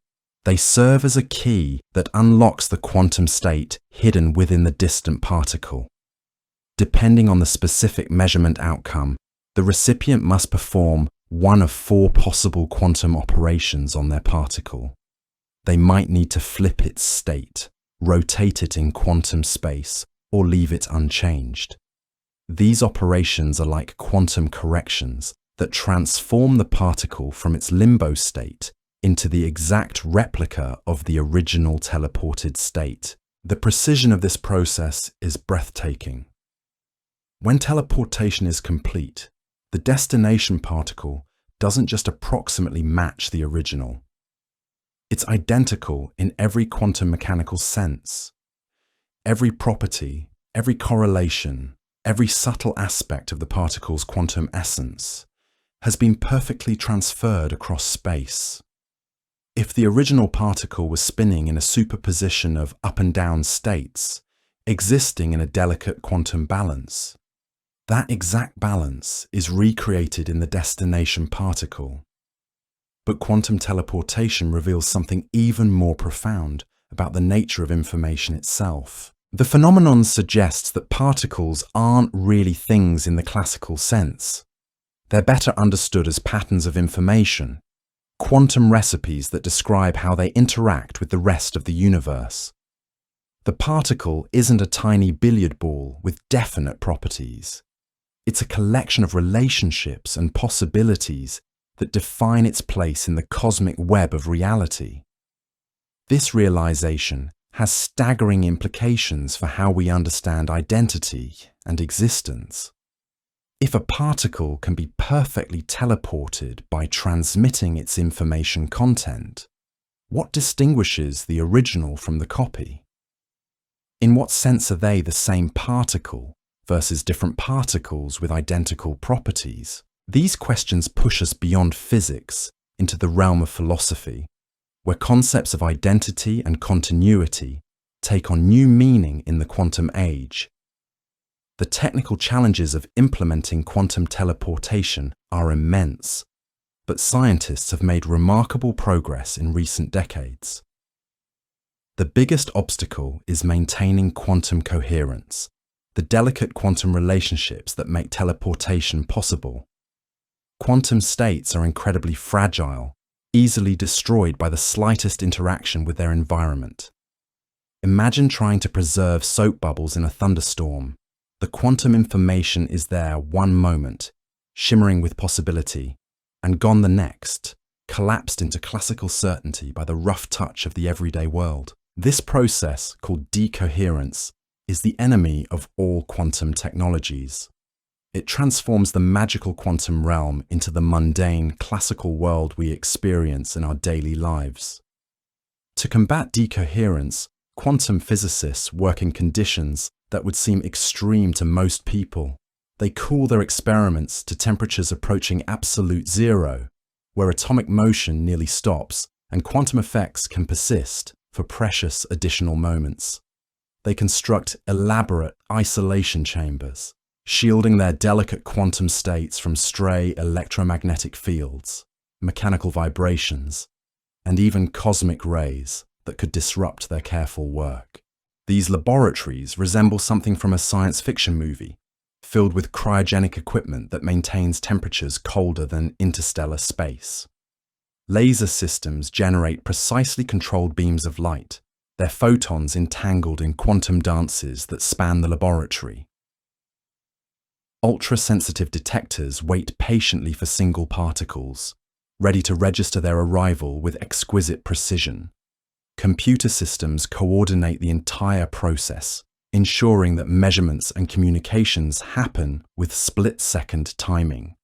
they serve as a key that unlocks the quantum state hidden within the distant particle. Depending on the specific measurement outcome, the recipient must perform one of four possible quantum operations on their particle. They might need to flip its state, rotate it in quantum space, or leave it unchanged. These operations are like quantum corrections that transform the particle from its limbo state into the exact replica of the original teleported state. The precision of this process is breathtaking. When teleportation is complete, the destination particle doesn't just approximately match the original. It's identical in every quantum mechanical sense. Every property, every correlation, every subtle aspect of the particle's quantum essence has been perfectly transferred across space. If the original particle was spinning in a superposition of up and down states, existing in a delicate quantum balance, that exact balance is recreated in the destination particle. But quantum teleportation reveals something even more profound about the nature of information itself. The phenomenon suggests that particles aren't really things in the classical sense. They're better understood as patterns of information, quantum recipes that describe how they interact with the rest of the universe. The particle isn't a tiny billiard ball with definite properties. It's a collection of relationships and possibilities that define its place in the cosmic web of reality. This realization has staggering implications for how we understand identity and existence. If a particle can be perfectly teleported by transmitting its information content, what distinguishes the original from the copy? In what sense are they the same particle versus different particles with identical properties? These questions push us beyond physics into the realm of philosophy, where concepts of identity and continuity take on new meaning in the quantum age. The technical challenges of implementing quantum teleportation are immense, but scientists have made remarkable progress in recent decades. The biggest obstacle is maintaining quantum coherence, the delicate quantum relationships that make teleportation possible. Quantum states are incredibly fragile, easily destroyed by the slightest interaction with their environment. Imagine trying to preserve soap bubbles in a thunderstorm. The quantum information is there one moment, shimmering with possibility, and gone the next, collapsed into classical certainty by the rough touch of the everyday world. This process, called decoherence, is the enemy of all quantum technologies. It transforms the magical quantum realm into the mundane, classical world we experience in our daily lives. To combat decoherence, quantum physicists work in conditions that would seem extreme to most people. They cool their experiments to temperatures approaching absolute zero, where atomic motion nearly stops and quantum effects can persist for precious additional moments. They construct elaborate isolation chambers, shielding their delicate quantum states from stray electromagnetic fields, mechanical vibrations, and even cosmic rays that could disrupt their careful work. These laboratories resemble something from a science fiction movie, filled with cryogenic equipment that maintains temperatures colder than interstellar space. Laser systems generate precisely controlled beams of light, their photons entangled in quantum dances that span the laboratory. Ultra-sensitive detectors wait patiently for single particles, ready to register their arrival with exquisite precision. Computer systems coordinate the entire process, ensuring that measurements and communications happen with split-second timing.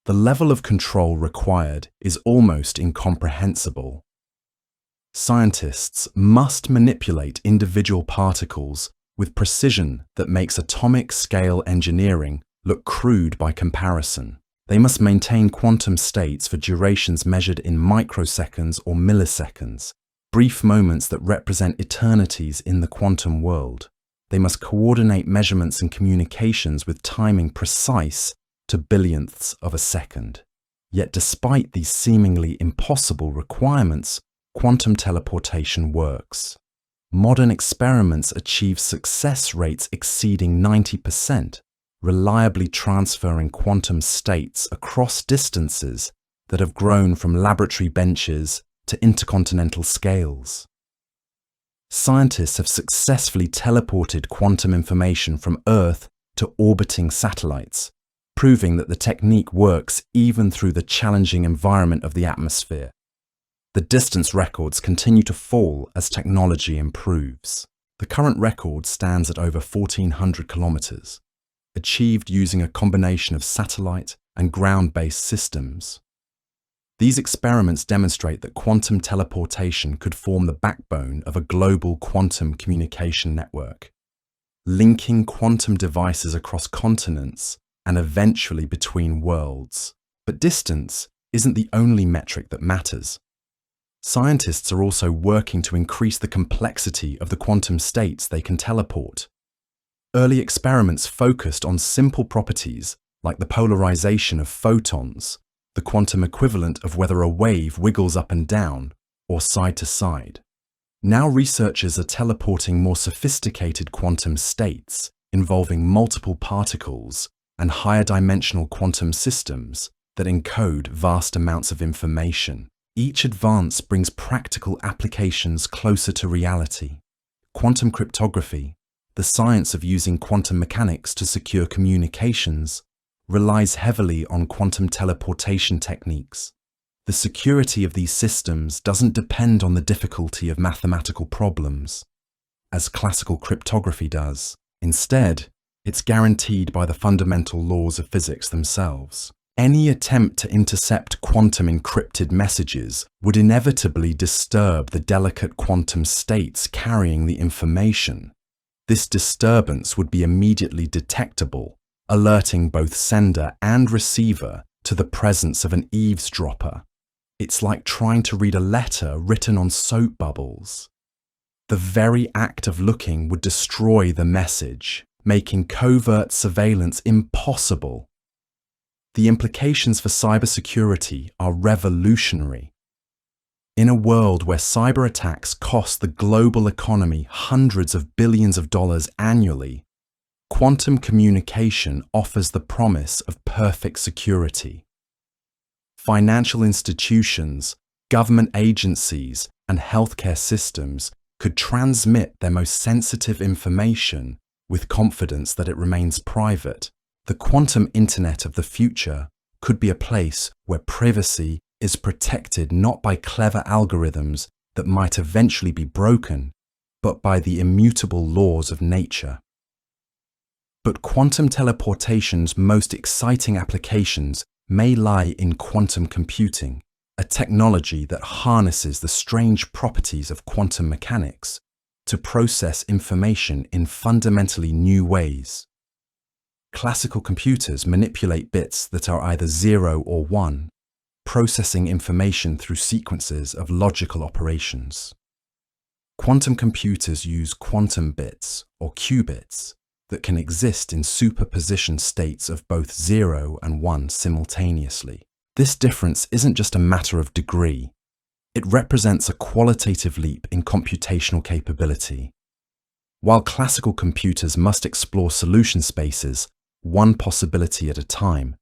The level of control required is almost incomprehensible. Scientists must manipulate individual particles with precision that makes atomic-scale engineering look crude by comparison. They must maintain quantum states for durations measured in microseconds or milliseconds, brief moments that represent eternities in the quantum world. They must coordinate measurements and communications with timing precise to billionths of a second. Yet despite these seemingly impossible requirements, quantum teleportation works. Modern experiments achieve success rates exceeding 90%, reliably transferring quantum states across distances that have grown from laboratory benches to intercontinental scales. Scientists have successfully teleported quantum information from Earth to orbiting satellites, proving that the technique works even through the challenging environment of the atmosphere. The distance records continue to fall as technology improves. The current record stands at over 1,400 kilometers, achieved using a combination of satellite and ground-based systems. These experiments demonstrate that quantum teleportation could form the backbone of a global quantum communication network, linking quantum devices across continents and eventually between worlds. But distance isn't the only metric that matters. Scientists are also working to increase the complexity of the quantum states they can teleport. Early experiments focused on simple properties like the polarization of photons, the quantum equivalent of whether a wave wiggles up and down or side to side. Now researchers are teleporting more sophisticated quantum states involving multiple particles and higher dimensional quantum systems that encode vast amounts of information. Each advance brings practical applications closer to reality. Quantum cryptography, the science of using quantum mechanics to secure communications, relies heavily on quantum teleportation techniques. The security of these systems doesn't depend on the difficulty of mathematical problems, as classical cryptography does. Instead, it's guaranteed by the fundamental laws of physics themselves. Any attempt to intercept quantum encrypted messages would inevitably disturb the delicate quantum states carrying the information. This disturbance would be immediately detectable, alerting both sender and receiver to the presence of an eavesdropper. It's like trying to read a letter written on soap bubbles. The very act of looking would destroy the message, making covert surveillance impossible. The implications for cybersecurity are revolutionary. In a world where cyber attacks cost the global economy hundreds of billions of dollars annually, quantum communication offers the promise of perfect security. Financial institutions, government agencies, and healthcare systems could transmit their most sensitive information with confidence that it remains private. The quantum internet of the future could be a place where privacy is protected not by clever algorithms, that might eventually be broken, but by the immutable laws of nature. But quantum teleportation's most exciting applications may lie in quantum computing, a technology that harnesses the strange properties of quantum mechanics to process information in fundamentally new ways. Classical computers manipulate bits that are either 0 or 1, processing information through sequences of logical operations. Quantum computers use quantum bits, or qubits, that can exist in superposition states of both 0 and 1 simultaneously. This difference isn't just a matter of degree. It represents a qualitative leap in computational capability. While classical computers must explore solution spaces, one possibility at a time,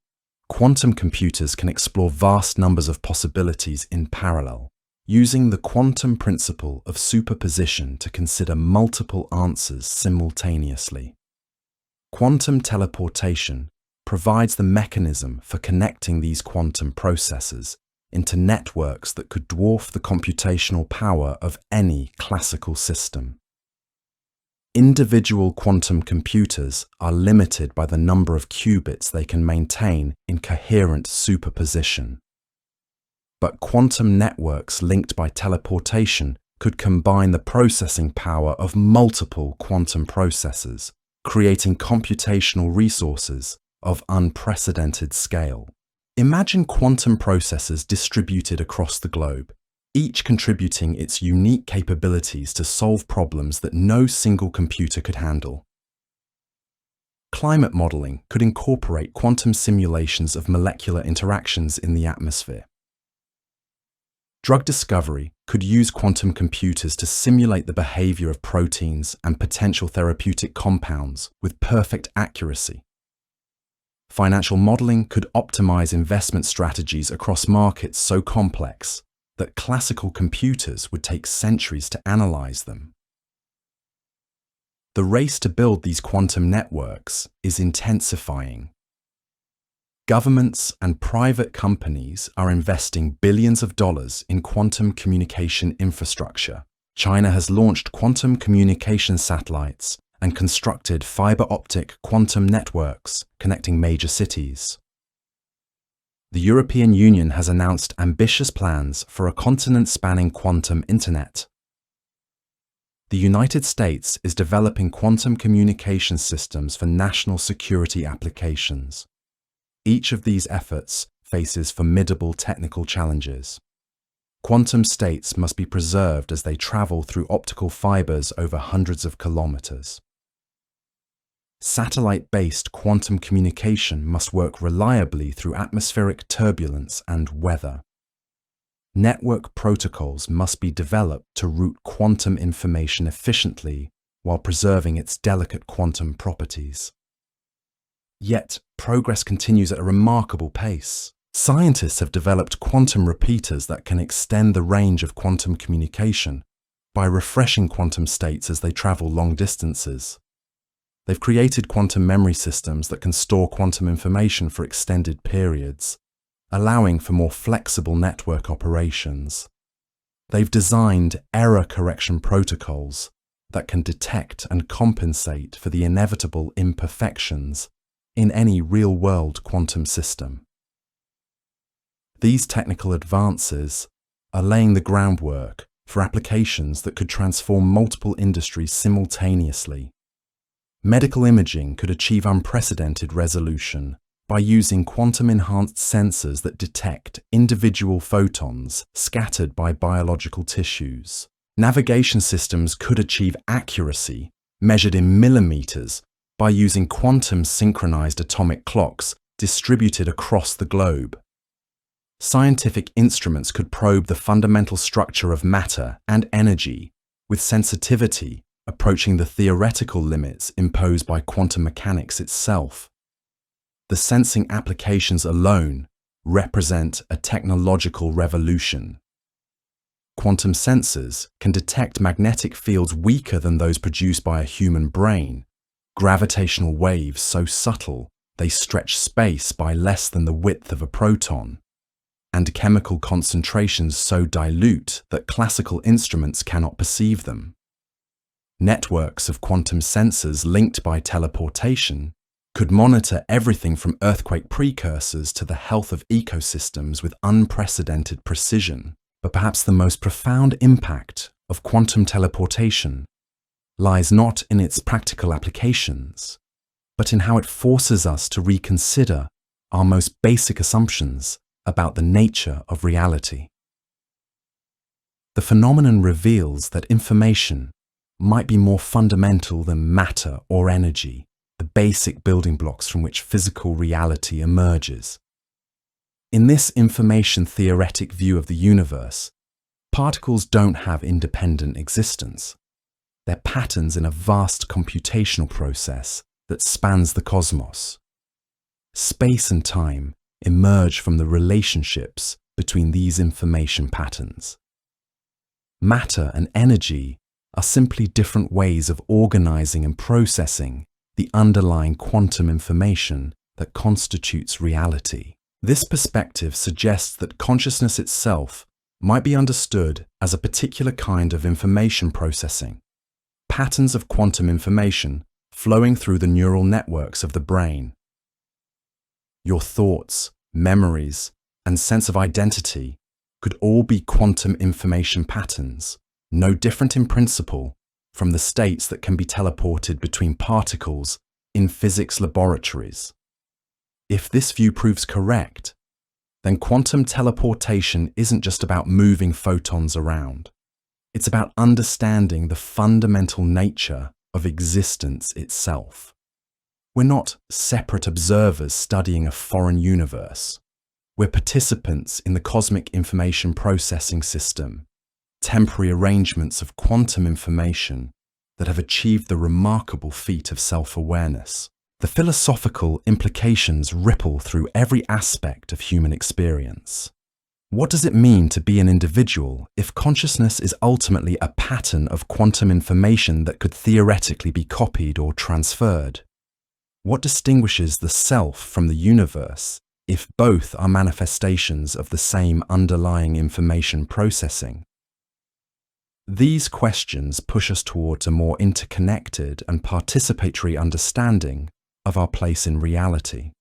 quantum computers can explore vast numbers of possibilities in parallel, using the quantum principle of superposition to consider multiple answers simultaneously. Quantum teleportation provides the mechanism for connecting these quantum processes into networks that could dwarf the computational power of any classical system. Individual quantum computers are limited by the number of qubits they can maintain in coherent superposition. But quantum networks linked by teleportation could combine the processing power of multiple quantum processors, creating computational resources of unprecedented scale. Imagine quantum processors distributed across the globe, each contributing its unique capabilities to solve problems that no single computer could handle. Climate modeling could incorporate quantum simulations of molecular interactions in the atmosphere. Drug discovery could use quantum computers to simulate the behavior of proteins and potential therapeutic compounds with perfect accuracy. Financial modeling could optimize investment strategies across markets so complex that classical computers would take centuries to analyze them. The race to build these quantum networks is intensifying. Governments and private companies are investing billions of dollars in quantum communication infrastructure. China has launched quantum communication satellites and constructed fiber optic quantum networks connecting major cities. The European Union has announced ambitious plans for a continent-spanning quantum internet. The United States is developing quantum communication systems for national security applications. Each of these efforts faces formidable technical challenges. Quantum states must be preserved as they travel through optical fibers over hundreds of kilometers. Satellite-based quantum communication must work reliably through atmospheric turbulence and weather. Network protocols must be developed to route quantum information efficiently while preserving its delicate quantum properties. Yet, progress continues at a remarkable pace. Scientists have developed quantum repeaters that can extend the range of quantum communication by refreshing quantum states as they travel long distances. They've created quantum memory systems that can store quantum information for extended periods, allowing for more flexible network operations. They've designed error correction protocols that can detect and compensate for the inevitable imperfections in any real-world quantum system. These technical advances are laying the groundwork for applications that could transform multiple industries simultaneously. Medical imaging could achieve unprecedented resolution by using quantum-enhanced sensors that detect individual photons scattered by biological tissues. Navigation systems could achieve accuracy measured in millimeters by using quantum-synchronized atomic clocks distributed across the globe. Scientific instruments could probe the fundamental structure of matter and energy with sensitivity approaching the theoretical limits imposed by quantum mechanics itself. The sensing applications alone represent a technological revolution. Quantum sensors can detect magnetic fields weaker than those produced by a human brain, gravitational waves so subtle they stretch space by less than the width of a proton, and chemical concentrations so dilute that classical instruments cannot perceive them. Networks of quantum sensors linked by teleportation could monitor everything from earthquake precursors to the health of ecosystems with unprecedented precision. But perhaps the most profound impact of quantum teleportation lies not in its practical applications, but in how it forces us to reconsider our most basic assumptions about the nature of reality. The phenomenon reveals that information might be more fundamental than matter or energy, the basic building blocks from which physical reality emerges. In this information-theoretic view of the universe, particles don't have independent existence. They're patterns in a vast computational process that spans the cosmos. Space and time emerge from the relationships between these information patterns. Matter and energy are simply different ways of organizing and processing the underlying quantum information that constitutes reality. This perspective suggests that consciousness itself might be understood as a particular kind of information processing, patterns of quantum information flowing through the neural networks of the brain. Your thoughts, memories, and sense of identity could all be quantum information patterns, no different in principle from the states that can be teleported between particles in physics laboratories. If this view proves correct, then quantum teleportation isn't just about moving photons around. It's about understanding the fundamental nature of existence itself. We're not separate observers studying a foreign universe. We're participants in the cosmic information processing system, temporary arrangements of quantum information that have achieved the remarkable feat of self-awareness. The philosophical implications ripple through every aspect of human experience. What does it mean to be an individual if consciousness is ultimately a pattern of quantum information that could theoretically be copied or transferred? What distinguishes the self from the universe if both are manifestations of the same underlying information processing? These questions push us towards a more interconnected and participatory understanding of our place in reality.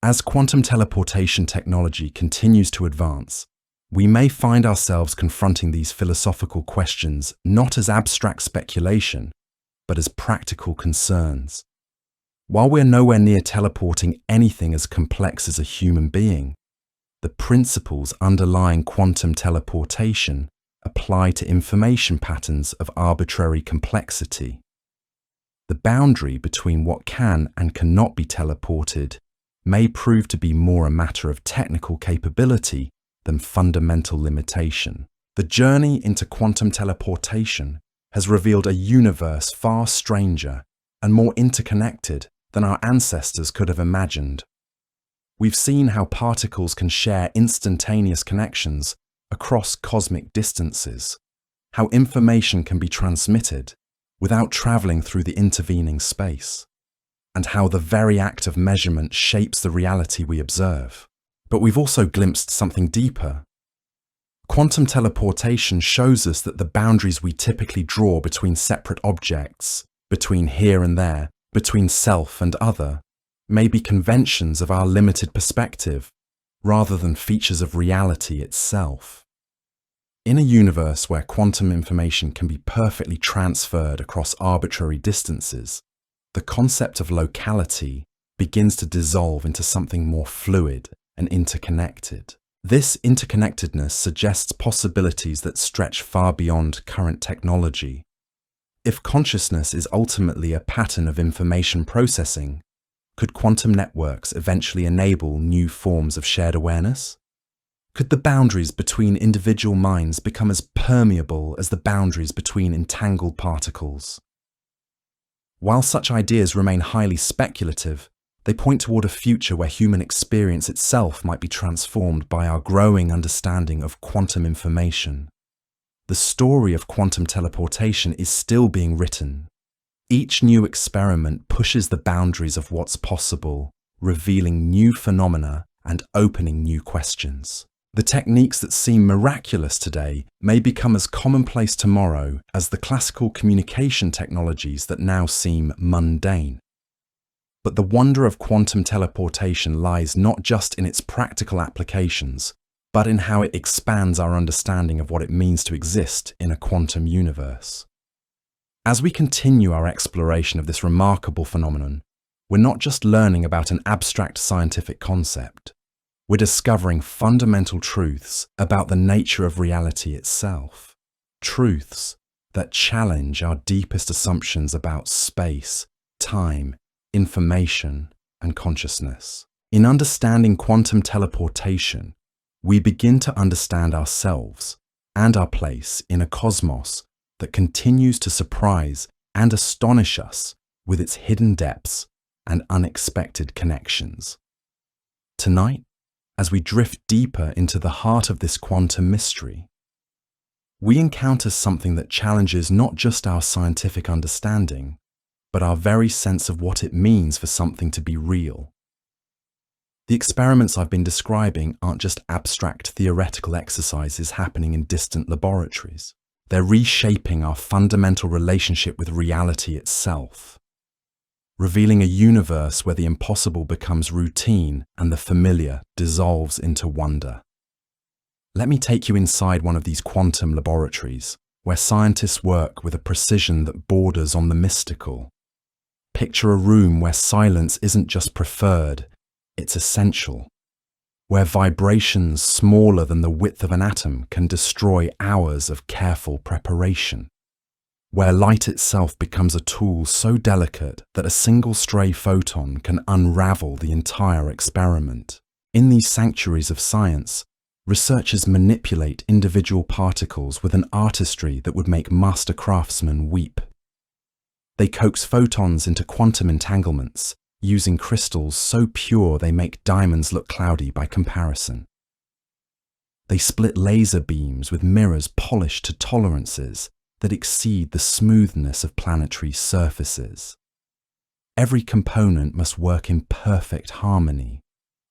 As quantum teleportation technology continues to advance, we may find ourselves confronting these philosophical questions not as abstract speculation, but as practical concerns. While we're nowhere near teleporting anything as complex as a human being, the principles underlying quantum teleportation apply to information patterns of arbitrary complexity. The boundary between what can and cannot be teleported may prove to be more a matter of technical capability than fundamental limitation. The journey into quantum teleportation has revealed a universe far stranger and more interconnected than our ancestors could have imagined. We've seen how particles can share instantaneous connections across cosmic distances, how information can be transmitted without traveling through the intervening space, and how the very act of measurement shapes the reality we observe. But we've also glimpsed something deeper. Quantum teleportation shows us that the boundaries we typically draw between separate objects, between here and there, between self and other, may be conventions of our limited perspective, rather than features of reality itself. In a universe where quantum information can be perfectly transferred across arbitrary distances, the concept of locality begins to dissolve into something more fluid and interconnected. This interconnectedness suggests possibilities that stretch far beyond current technology. If consciousness is ultimately a pattern of information processing, could quantum networks eventually enable new forms of shared awareness? Could the boundaries between individual minds become as permeable as the boundaries between entangled particles? While such ideas remain highly speculative, they point toward a future where human experience itself might be transformed by our growing understanding of quantum information. The story of quantum teleportation is still being written. Each new experiment pushes the boundaries of what's possible, revealing new phenomena and opening new questions. The techniques that seem miraculous today may become as commonplace tomorrow as the classical communication technologies that now seem mundane. But the wonder of quantum teleportation lies not just in its practical applications, but in how it expands our understanding of what it means to exist in a quantum universe. As we continue our exploration of this remarkable phenomenon, we're not just learning about an abstract scientific concept. We're discovering fundamental truths about the nature of reality itself. Truths that challenge our deepest assumptions about space, time, information, and consciousness. In understanding quantum teleportation, we begin to understand ourselves and our place in a cosmos that continues to surprise and astonish us with its hidden depths and unexpected connections. Tonight, as we drift deeper into the heart of this quantum mystery, we encounter something that challenges not just our scientific understanding, but our very sense of what it means for something to be real. The experiments I've been describing aren't just abstract theoretical exercises happening in distant laboratories. They're reshaping our fundamental relationship with reality itself, revealing a universe where the impossible becomes routine and the familiar dissolves into wonder. Let me take you inside one of these quantum laboratories, where scientists work with a precision that borders on the mystical. Picture a room where silence isn't just preferred, it's essential, where vibrations smaller than the width of an atom can destroy hours of careful preparation, where light itself becomes a tool so delicate that a single stray photon can unravel the entire experiment. In these sanctuaries of science, researchers manipulate individual particles with an artistry that would make master craftsmen weep. They coax photons into quantum entanglements, using crystals so pure they make diamonds look cloudy by comparison. They split laser beams with mirrors polished to tolerances that exceed the smoothness of planetary surfaces. Every component must work in perfect harmony,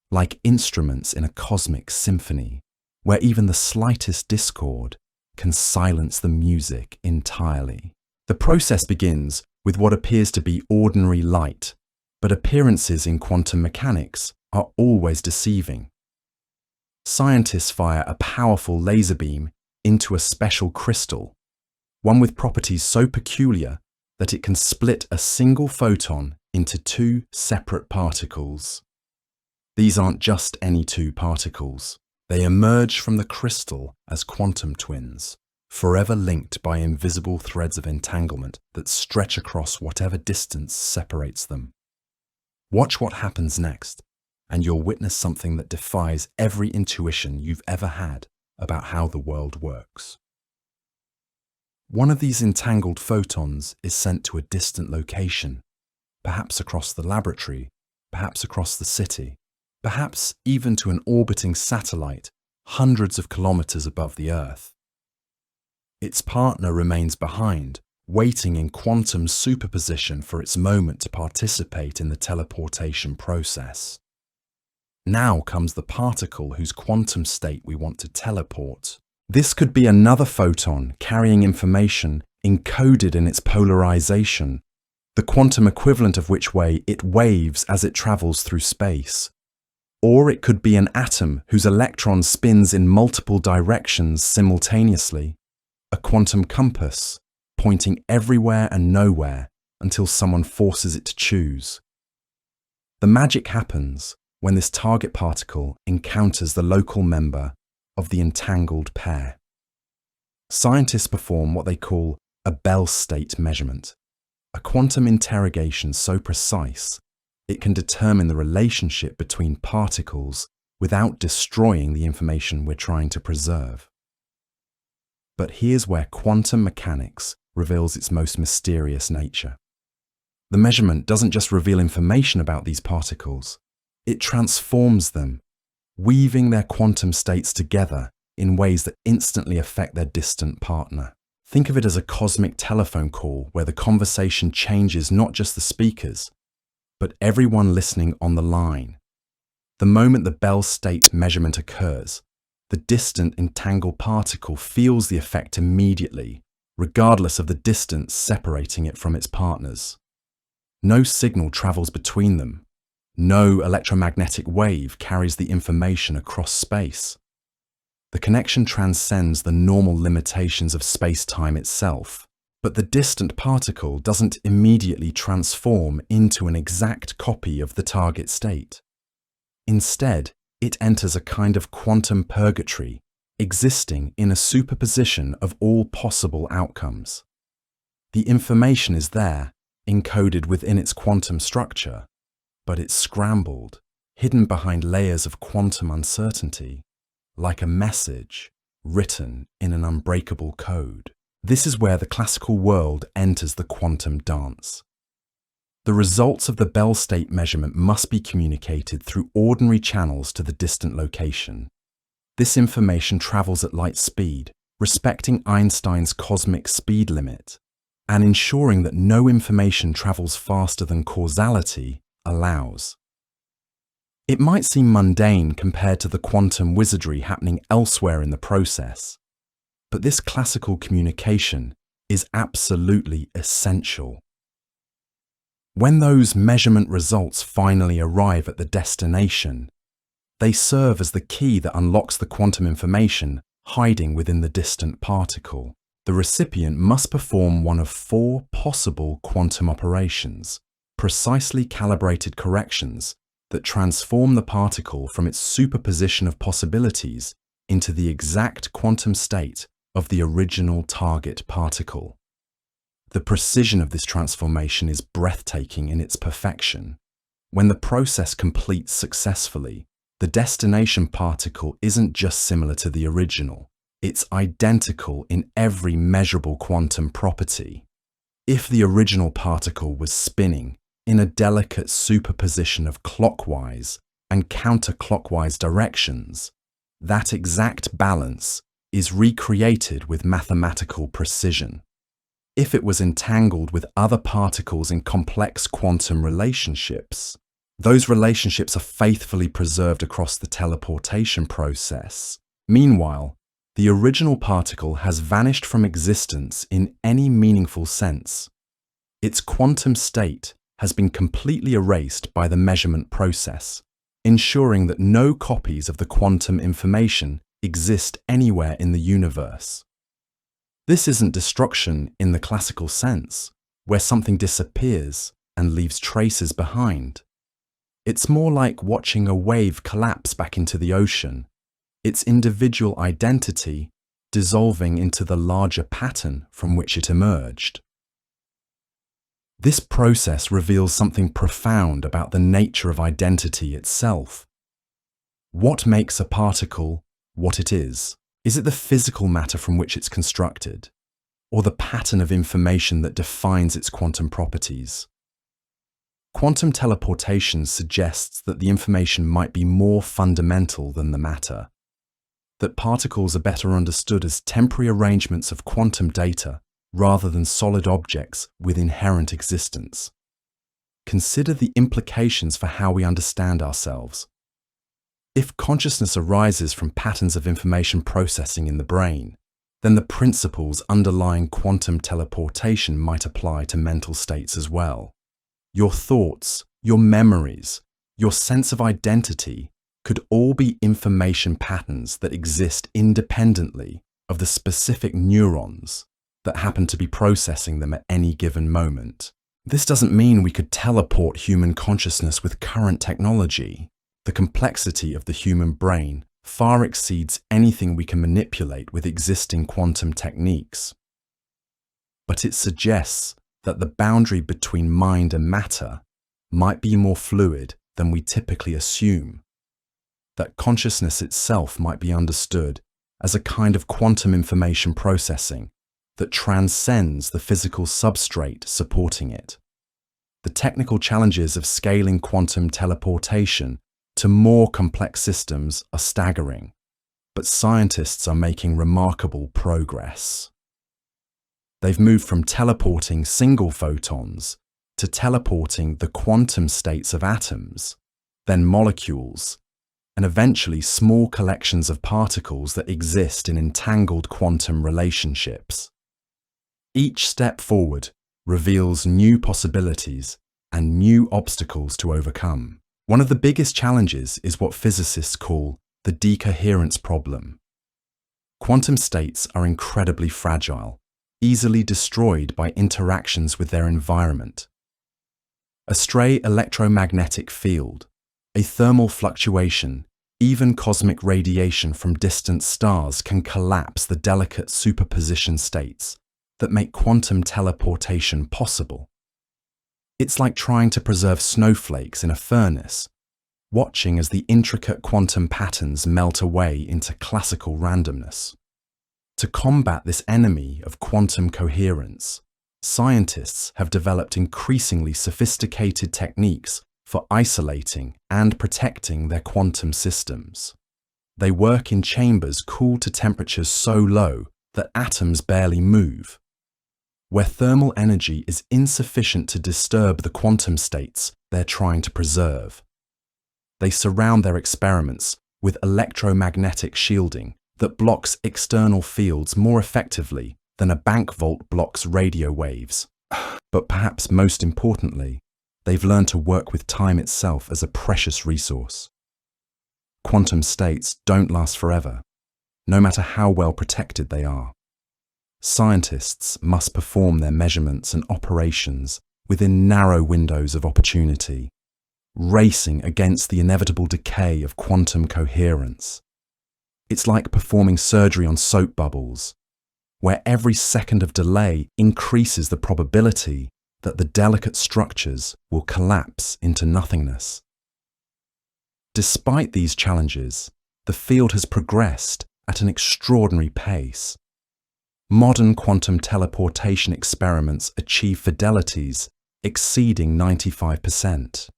like instruments in a cosmic symphony, where even the slightest discord can silence the music entirely. The process begins with what appears to be ordinary light, but appearances in quantum mechanics are always deceiving. Scientists fire a powerful laser beam into a special crystal, one with properties so peculiar that it can split a single photon into two separate particles. These aren't just any two particles. They emerge from the crystal as quantum twins, forever linked by invisible threads of entanglement that stretch across whatever distance separates them. Watch what happens next, and you'll witness something that defies every intuition you've ever had about how the world works. One of these entangled photons is sent to a distant location, perhaps across the laboratory, perhaps across the city, perhaps even to an orbiting satellite hundreds of kilometers above the Earth. Its partner remains behind, waiting in quantum superposition for its moment to participate in the teleportation process. Now comes the particle whose quantum state we want to teleport. This could be another photon carrying information encoded in its polarization, the quantum equivalent of which way it waves as it travels through space. Or it could be an atom whose electron spins in multiple directions simultaneously, a quantum compass, pointing everywhere and nowhere until someone forces it to choose. The magic happens when this target particle encounters the local member of the entangled pair. Scientists perform what they call a Bell state measurement, a quantum interrogation so precise it can determine the relationship between particles without destroying the information we're trying to preserve. But here's where quantum mechanics reveals its most mysterious nature. The measurement doesn't just reveal information about these particles, it transforms them, weaving their quantum states together in ways that instantly affect their distant partner. Think of it as a cosmic telephone call where the conversation changes not just the speakers, but everyone listening on the line. The moment the Bell state measurement occurs, the distant entangled particle feels the effect immediately, regardless of the distance separating it from its partners. No signal travels between them. No electromagnetic wave carries the information across space. The connection transcends the normal limitations of space-time itself, but the distant particle doesn't immediately transform into an exact copy of the target state. Instead, it enters a kind of quantum purgatory, existing in a superposition of all possible outcomes. The information is there, encoded within its quantum structure, but it's scrambled, hidden behind layers of quantum uncertainty, like a message written in an unbreakable code. This is where the classical world enters the quantum dance. The results of the Bell state measurement must be communicated through ordinary channels to the distant location. This information travels at light speed, respecting Einstein's cosmic speed limit, and ensuring that no information travels faster than causality allows. It might seem mundane compared to the quantum wizardry happening elsewhere in the process, but this classical communication is absolutely essential. When those measurement results finally arrive at the destination, they serve as the key that unlocks the quantum information hiding within the distant particle. The recipient must perform one of 4 possible quantum operations, precisely calibrated corrections that transform the particle from its superposition of possibilities into the exact quantum state of the original target particle. The precision of this transformation is breathtaking in its perfection. When the process completes successfully, the destination particle isn't just similar to the original, it's identical in every measurable quantum property. If the original particle was spinning in a delicate superposition of clockwise and counterclockwise directions, that exact balance is recreated with mathematical precision. If it was entangled with other particles in complex quantum relationships, those relationships are faithfully preserved across the teleportation process. Meanwhile, the original particle has vanished from existence in any meaningful sense. Its quantum state has been completely erased by the measurement process, ensuring that no copies of the quantum information exist anywhere in the universe. This isn't destruction in the classical sense, where something disappears and leaves traces behind. It's more like watching a wave collapse back into the ocean, its individual identity dissolving into the larger pattern from which it emerged. This process reveals something profound about the nature of identity itself. What makes a particle what it is? Is it the physical matter from which it's constructed, or the pattern of information that defines its quantum properties? Quantum teleportation suggests that the information might be more fundamental than the matter, that particles are better understood as temporary arrangements of quantum data rather than solid objects with inherent existence. Consider the implications for how we understand ourselves. If consciousness arises from patterns of information processing in the brain, then the principles underlying quantum teleportation might apply to mental states as well. Your thoughts, your memories, your sense of identity could all be information patterns that exist independently of the specific neurons that happen to be processing them at any given moment. This doesn't mean we could teleport human consciousness with current technology. The complexity of the human brain far exceeds anything we can manipulate with existing quantum techniques. But it suggests that the boundary between mind and matter might be more fluid than we typically assume, that consciousness itself might be understood as a kind of quantum information processing that transcends the physical substrate supporting it. The technical challenges of scaling quantum teleportation to more complex systems are staggering, but scientists are making remarkable progress. They've moved from teleporting single photons to teleporting the quantum states of atoms, then molecules, and eventually small collections of particles that exist in entangled quantum relationships. Each step forward reveals new possibilities and new obstacles to overcome. One of the biggest challenges is what physicists call the decoherence problem. Quantum states are incredibly fragile, easily destroyed by interactions with their environment. A stray electromagnetic field, a thermal fluctuation, even cosmic radiation from distant stars can collapse the delicate superposition states that make quantum teleportation possible. It's like trying to preserve snowflakes in a furnace, watching as the intricate quantum patterns melt away into classical randomness. To combat this enemy of quantum coherence, scientists have developed increasingly sophisticated techniques for isolating and protecting their quantum systems. They work in chambers cooled to temperatures so low that atoms barely move, where thermal energy is insufficient to disturb the quantum states they're trying to preserve. They surround their experiments with electromagnetic shielding that blocks external fields more effectively than a bank vault blocks radio waves. But perhaps most importantly, they've learned to work with time itself as a precious resource. Quantum states don't last forever, no matter how well protected they are. Scientists must perform their measurements and operations within narrow windows of opportunity, racing against the inevitable decay of quantum coherence. It's like performing surgery on soap bubbles, where every second of delay increases the probability that the delicate structures will collapse into nothingness. Despite these challenges, the field has progressed at an extraordinary pace. Modern quantum teleportation experiments achieve fidelities exceeding 95%,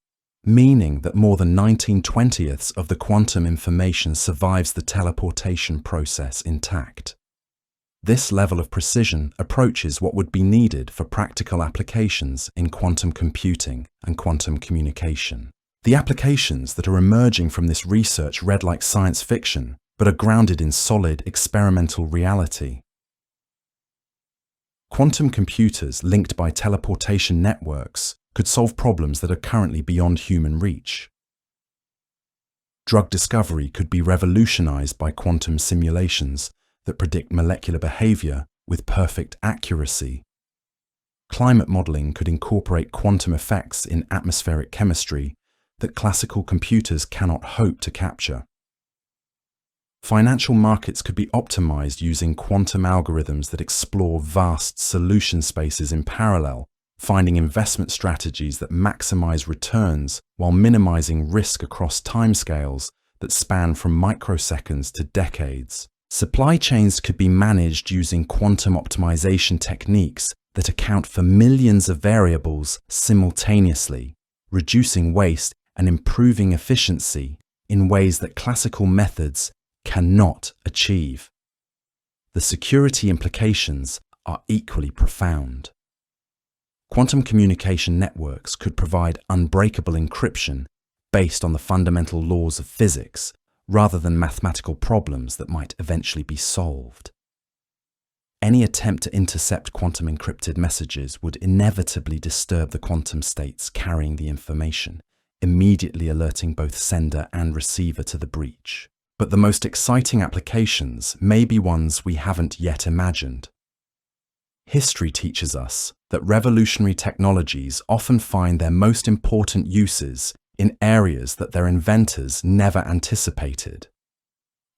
meaning that more than 19/20ths of the quantum information survives the teleportation process intact. This level of precision approaches what would be needed for practical applications in quantum computing and quantum communication. The applications that are emerging from this research read like science fiction, but are grounded in solid experimental reality. Quantum computers linked by teleportation networks could solve problems that are currently beyond human reach. Drug discovery could be revolutionized by quantum simulations that predict molecular behavior with perfect accuracy. Climate modeling could incorporate quantum effects in atmospheric chemistry that classical computers cannot hope to capture. Financial markets could be optimized using quantum algorithms that explore vast solution spaces in parallel, finding investment strategies that maximize returns while minimizing risk across timescales that span from microseconds to decades. Supply chains could be managed using quantum optimization techniques that account for millions of variables simultaneously, reducing waste and improving efficiency in ways that classical methods cannot achieve. The security implications are equally profound. Quantum communication networks could provide unbreakable encryption based on the fundamental laws of physics, rather than mathematical problems that might eventually be solved. Any attempt to intercept quantum encrypted messages would inevitably disturb the quantum states carrying the information, immediately alerting both sender and receiver to the breach. But the most exciting applications may be ones we haven't yet imagined. History teaches us that revolutionary technologies often find their most important uses in areas that their inventors never anticipated.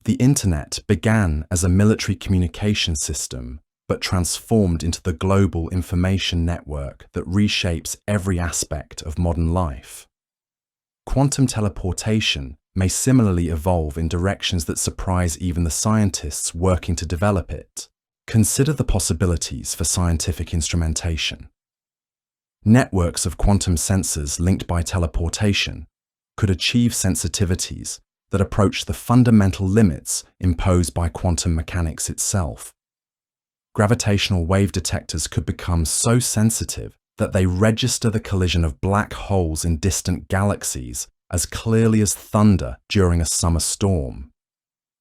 The Internet began as a military communication system, but transformed into the global information network that reshapes every aspect of modern life. Quantum teleportation may similarly evolve in directions that surprise even the scientists working to develop it. Consider the possibilities for scientific instrumentation. Networks of quantum sensors linked by teleportation could achieve sensitivities that approach the fundamental limits imposed by quantum mechanics itself. Gravitational wave detectors could become so sensitive that they register the collision of black holes in distant galaxies as clearly as thunder during a summer storm.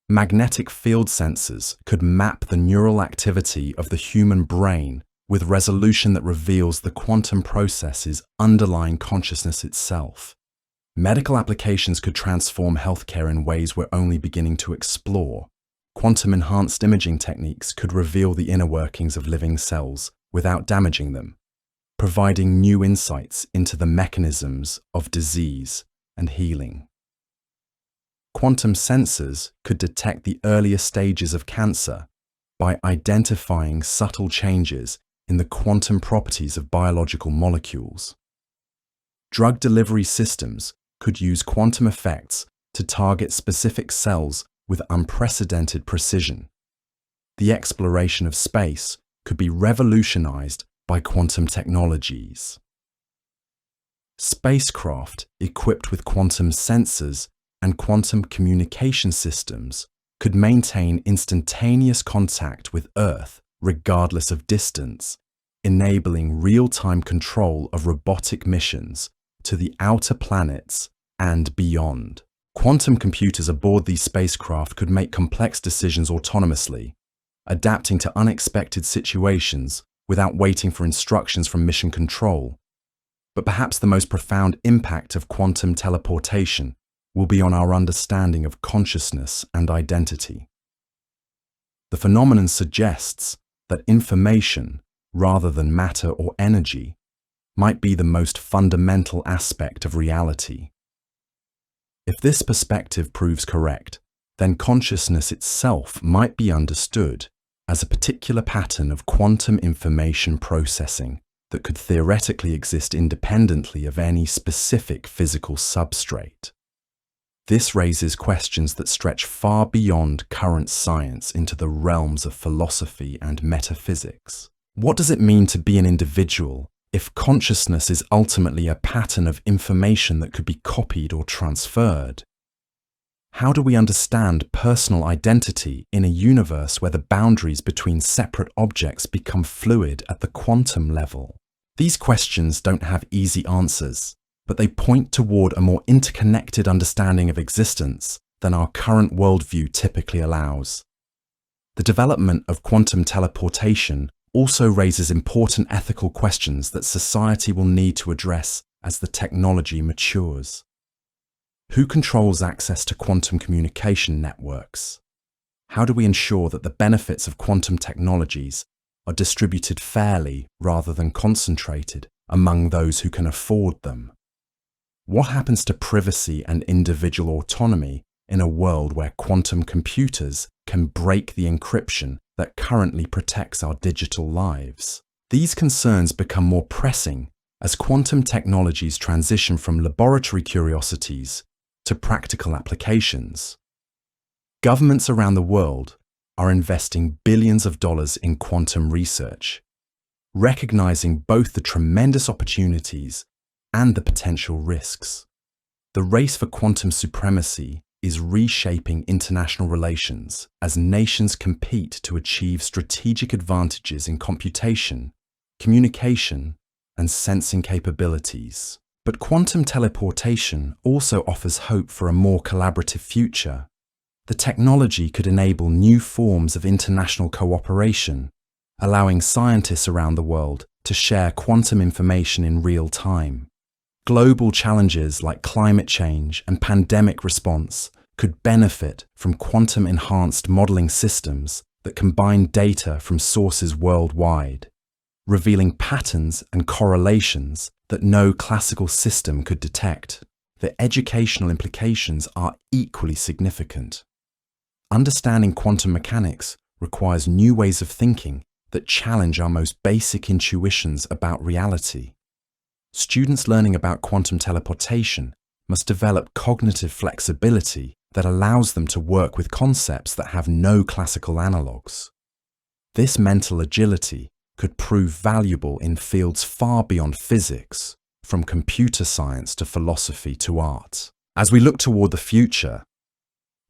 Magnetic field sensors could map the neural activity of the human brain with resolution that reveals the quantum processes underlying consciousness itself. Medical applications could transform healthcare in ways we're only beginning to explore. Quantum-enhanced imaging techniques could reveal the inner workings of living cells without damaging them, providing new insights into the mechanisms of disease and healing. Quantum sensors could detect the earlier stages of cancer by identifying subtle changes in the quantum properties of biological molecules. Drug delivery systems could use quantum effects to target specific cells with unprecedented precision. The exploration of space could be revolutionized by quantum technologies. Spacecraft equipped with quantum sensors and quantum communication systems could maintain instantaneous contact with Earth regardless of distance, enabling real-time control of robotic missions to the outer planets and beyond. Quantum computers aboard these spacecraft could make complex decisions autonomously, adapting to unexpected situations without waiting for instructions from mission control. But perhaps the most profound impact of quantum teleportation will be on our understanding of consciousness and identity. The phenomenon suggests that information, rather than matter or energy, might be the most fundamental aspect of reality. If this perspective proves correct, then consciousness itself might be understood as a particular pattern of quantum information processing that could theoretically exist independently of any specific physical substrate. This raises questions that stretch far beyond current science into the realms of philosophy and metaphysics. What does it mean to be an individual if consciousness is ultimately a pattern of information that could be copied or transferred? How do we understand personal identity in a universe where the boundaries between separate objects become fluid at the quantum level? These questions don't have easy answers, but they point toward a more interconnected understanding of existence than our current worldview typically allows. The development of quantum teleportation also raises important ethical questions that society will need to address as the technology matures. Who controls access to quantum communication networks? How do we ensure that the benefits of quantum technologies are distributed fairly rather than concentrated among those who can afford them? What happens to privacy and individual autonomy in a world where quantum computers can break the encryption that currently protects our digital lives? These concerns become more pressing as quantum technologies transition from laboratory curiosities to practical applications. Governments around the world are investing billions of dollars in quantum research, recognizing both the tremendous opportunities and the potential risks. The race for quantum supremacy is reshaping international relations as nations compete to achieve strategic advantages in computation, communication, and sensing capabilities. But quantum teleportation also offers hope for a more collaborative future. The technology could enable new forms of international cooperation, allowing scientists around the world to share quantum information in real time. Global challenges like climate change and pandemic response could benefit from quantum-enhanced modeling systems that combine data from sources worldwide, revealing patterns and correlations that no classical system could detect. The educational implications are equally significant. Understanding quantum mechanics requires new ways of thinking that challenge our most basic intuitions about reality. Students learning about quantum teleportation must develop cognitive flexibility that allows them to work with concepts that have no classical analogues. This mental agility could prove valuable in fields far beyond physics, from computer science to philosophy to art. As we look toward the future,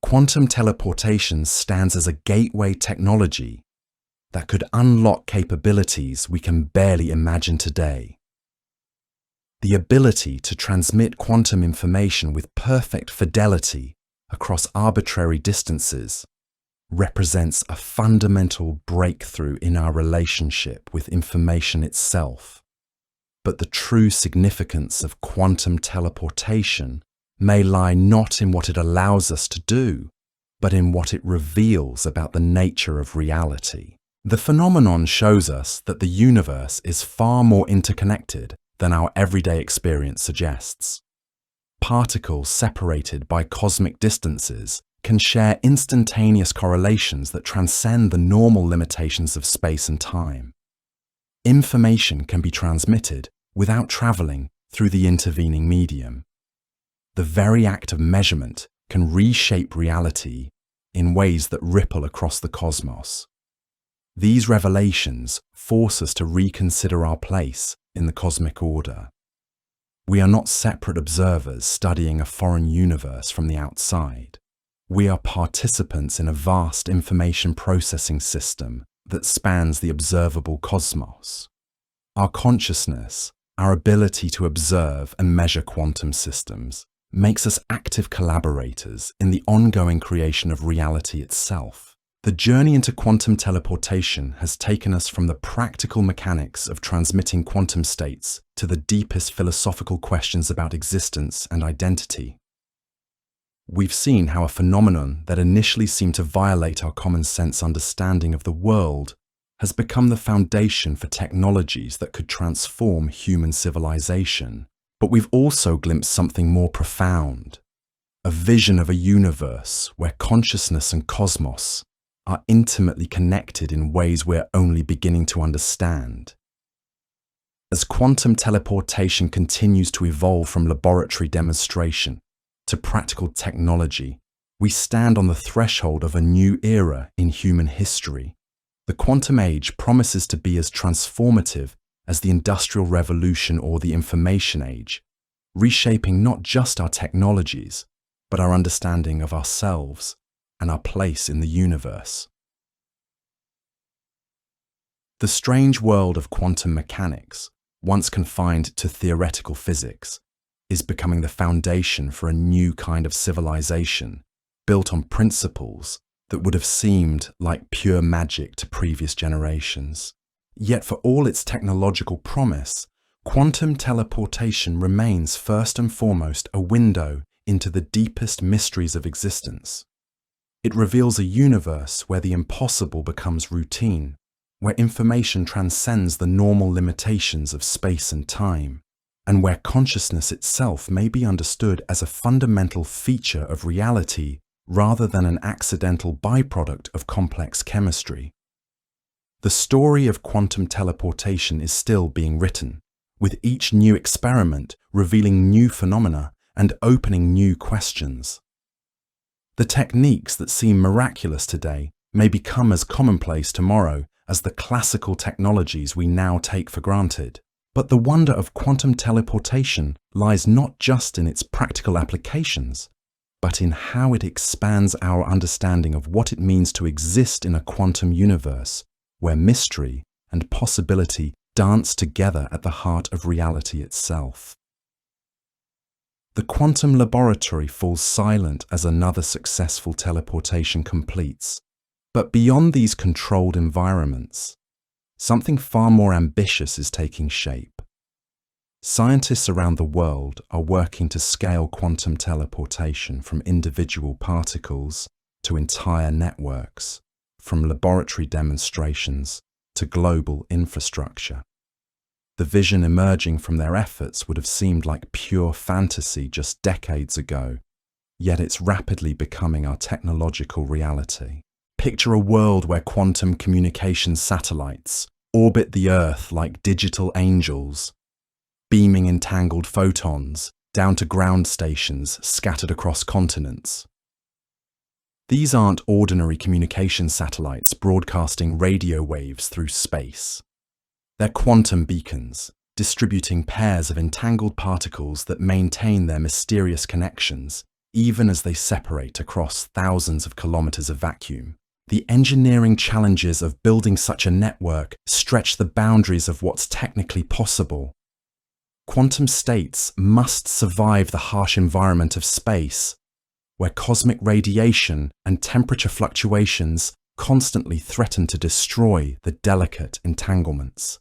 quantum teleportation stands as a gateway technology that could unlock capabilities we can barely imagine today. The The ability to transmit quantum information with perfect fidelity across arbitrary distances represents a fundamental breakthrough in our relationship with information itself. But the true significance of quantum teleportation may lie not in what it allows us to do, but in what it reveals about the nature of reality. The phenomenon shows us that the universe is far more interconnected than our everyday experience suggests. Particles separated by cosmic distances can share instantaneous correlations that transcend the normal limitations of space and time. Information can be transmitted without traveling through the intervening medium. The very act of measurement can reshape reality in ways that ripple across the cosmos. These revelations force us to reconsider our place in the cosmic order. We are not separate observers studying a foreign universe from the outside. We are participants in a vast information processing system that spans the observable cosmos. Our consciousness, our ability to observe and measure quantum systems, makes us active collaborators in the ongoing creation of reality itself. The journey into quantum teleportation has taken us from the practical mechanics of transmitting quantum states to the deepest philosophical questions about existence and identity. We've seen how a phenomenon that initially seemed to violate our common sense understanding of the world has become the foundation for technologies that could transform human civilization. But we've also glimpsed something more profound, a vision of a universe where consciousness and cosmos are intimately connected in ways we're only beginning to understand. As quantum teleportation continues to evolve from laboratory demonstration to practical technology, we stand on the threshold of a new era in human history. The quantum age promises to be as transformative as the Industrial Revolution or the Information Age, reshaping not just our technologies, but our understanding of ourselves and our place in the universe. The strange world of quantum mechanics, once confined to theoretical physics, is becoming the foundation for a new kind of civilization built on principles that would have seemed like pure magic to previous generations. Yet for all its technological promise, quantum teleportation remains first and foremost a window into the deepest mysteries of existence. It reveals a universe where the impossible becomes routine, where information transcends the normal limitations of space and time, and where consciousness itself may be understood as a fundamental feature of reality rather than an accidental byproduct of complex chemistry. The story of quantum teleportation is still being written, with each new experiment revealing new phenomena and opening new questions. The techniques that seem miraculous today may become as commonplace tomorrow as the classical technologies we now take for granted. But the wonder of quantum teleportation lies not just in its practical applications, but in how it expands our understanding of what it means to exist in a quantum universe where mystery and possibility dance together at the heart of reality itself. The quantum laboratory falls silent as another successful teleportation completes. But beyond these controlled environments, something far more ambitious is taking shape. Scientists around the world are working to scale quantum teleportation from individual particles to entire networks, from laboratory demonstrations to global infrastructure. The vision emerging from their efforts would have seemed like pure fantasy just decades ago, yet it's rapidly becoming our technological reality. Picture a world where quantum communication satellites orbit the Earth like digital angels, beaming entangled photons down to ground stations scattered across continents. These aren't ordinary communication satellites broadcasting radio waves through space. They're quantum beacons, distributing pairs of entangled particles that maintain their mysterious connections, even as they separate across thousands of kilometers of vacuum. The engineering challenges of building such a network stretch the boundaries of what's technically possible. Quantum states must survive the harsh environment of space, where cosmic radiation and temperature fluctuations constantly threaten to destroy the delicate entanglements.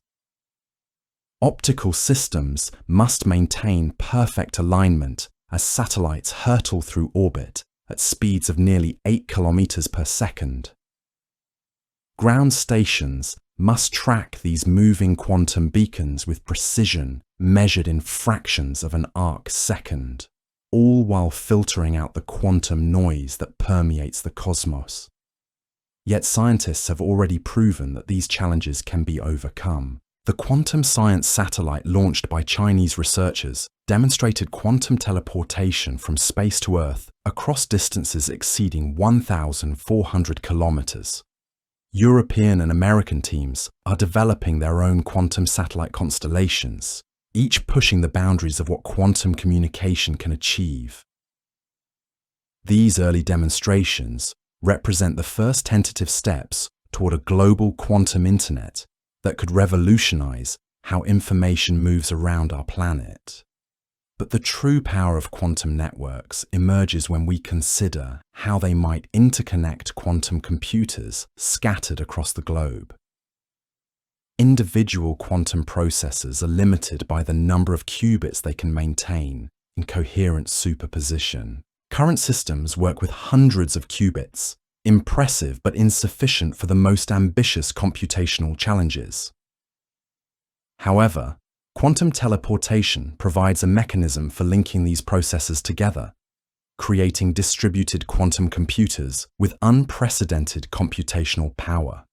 Optical systems must maintain perfect alignment as satellites hurtle through orbit at speeds of nearly 8 kilometers per second. Ground stations must track these moving quantum beacons with precision measured in fractions of an arc-second, all while filtering out the quantum noise that permeates the cosmos. Yet scientists have already proven that these challenges can be overcome. The quantum science satellite launched by Chinese researchers demonstrated quantum teleportation from space to Earth across distances exceeding 1,400 kilometers. European and American teams are developing their own quantum satellite constellations, each pushing the boundaries of what quantum communication can achieve. These early demonstrations represent the first tentative steps toward a global quantum internet that could revolutionize how information moves around our planet. But the true power of quantum networks emerges when we consider how they might interconnect quantum computers scattered across the globe. Individual quantum processors are limited by the number of qubits they can maintain in coherent superposition. Current systems work with hundreds of qubits, impressive but insufficient for the most ambitious computational challenges. However, quantum teleportation provides a mechanism for linking these processes together, creating distributed quantum computers with unprecedented computational power.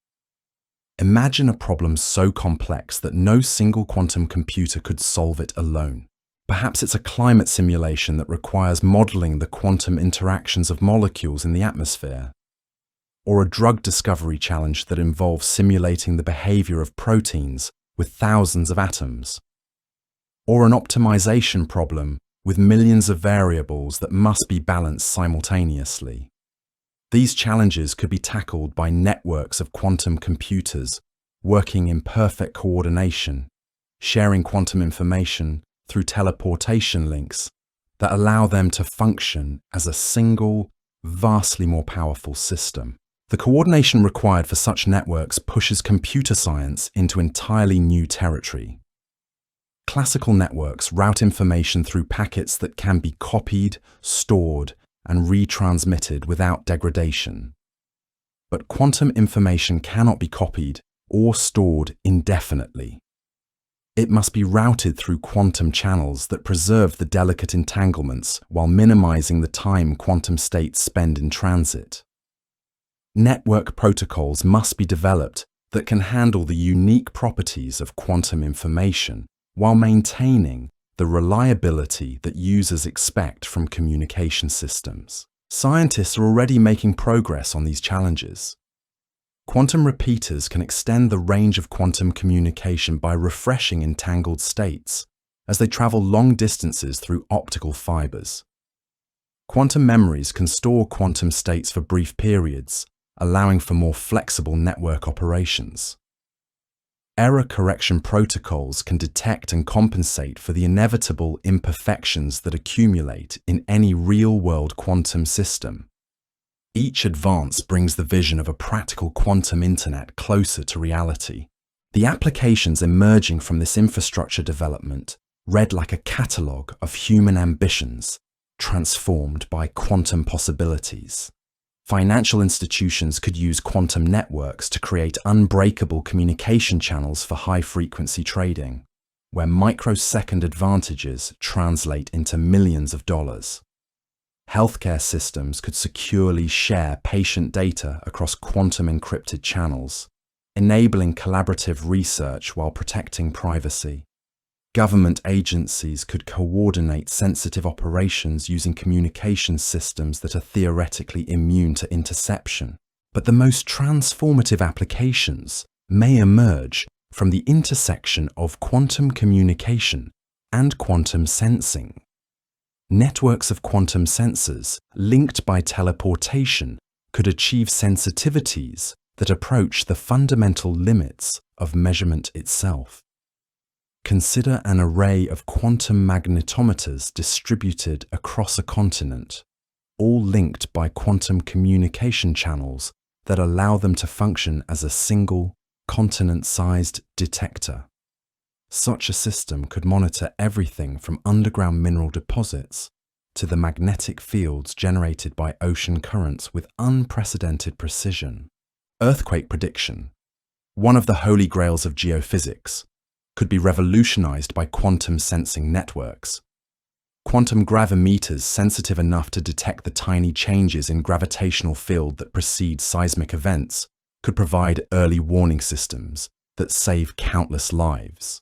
Imagine a problem so complex that no single quantum computer could solve it alone. Perhaps it's a climate simulation that requires modeling the quantum interactions of molecules in the atmosphere, or a drug discovery challenge that involves simulating the behavior of proteins with thousands of atoms, or an optimization problem with millions of variables that must be balanced simultaneously. These challenges could be tackled by networks of quantum computers working in perfect coordination, sharing quantum information through teleportation links that allow them to function as a single, vastly more powerful system. The coordination required for such networks pushes computer science into entirely new territory. Classical networks route information through packets that can be copied, stored, and retransmitted without degradation. But quantum information cannot be copied or stored indefinitely. It must be routed through quantum channels that preserve the delicate entanglements while minimizing the time quantum states spend in transit. Network protocols must be developed that can handle the unique properties of quantum information while maintaining the reliability that users expect from communication systems. Scientists are already making progress on these challenges. Quantum repeaters can extend the range of quantum communication by refreshing entangled states as they travel long distances through optical fibers. Quantum memories can store quantum states for brief periods, allowing for more flexible network operations. Error correction protocols can detect and compensate for the inevitable imperfections that accumulate in any real-world quantum system. Each advance brings the vision of a practical quantum internet closer to reality. The applications emerging from this infrastructure development read like a catalogue of human ambitions, transformed by quantum possibilities. Financial institutions could use quantum networks to create unbreakable communication channels for high-frequency trading, where microsecond advantages translate into millions of dollars. Healthcare systems could securely share patient data across quantum-encrypted channels, enabling collaborative research while protecting privacy. Government agencies could coordinate sensitive operations using communication systems that are theoretically immune to interception. But the most transformative applications may emerge from the intersection of quantum communication and quantum sensing. Networks of quantum sensors linked by teleportation could achieve sensitivities that approach the fundamental limits of measurement itself. Consider an array of quantum magnetometers distributed across a continent, all linked by quantum communication channels that allow them to function as a single, continent-sized detector. Such a system could monitor everything from underground mineral deposits to the magnetic fields generated by ocean currents with unprecedented precision. Earthquake prediction, one of the holy grails of geophysics, could be revolutionized by quantum sensing networks. Quantum gravimeters sensitive enough to detect the tiny changes in gravitational field that precede seismic events could provide early warning systems that save countless lives.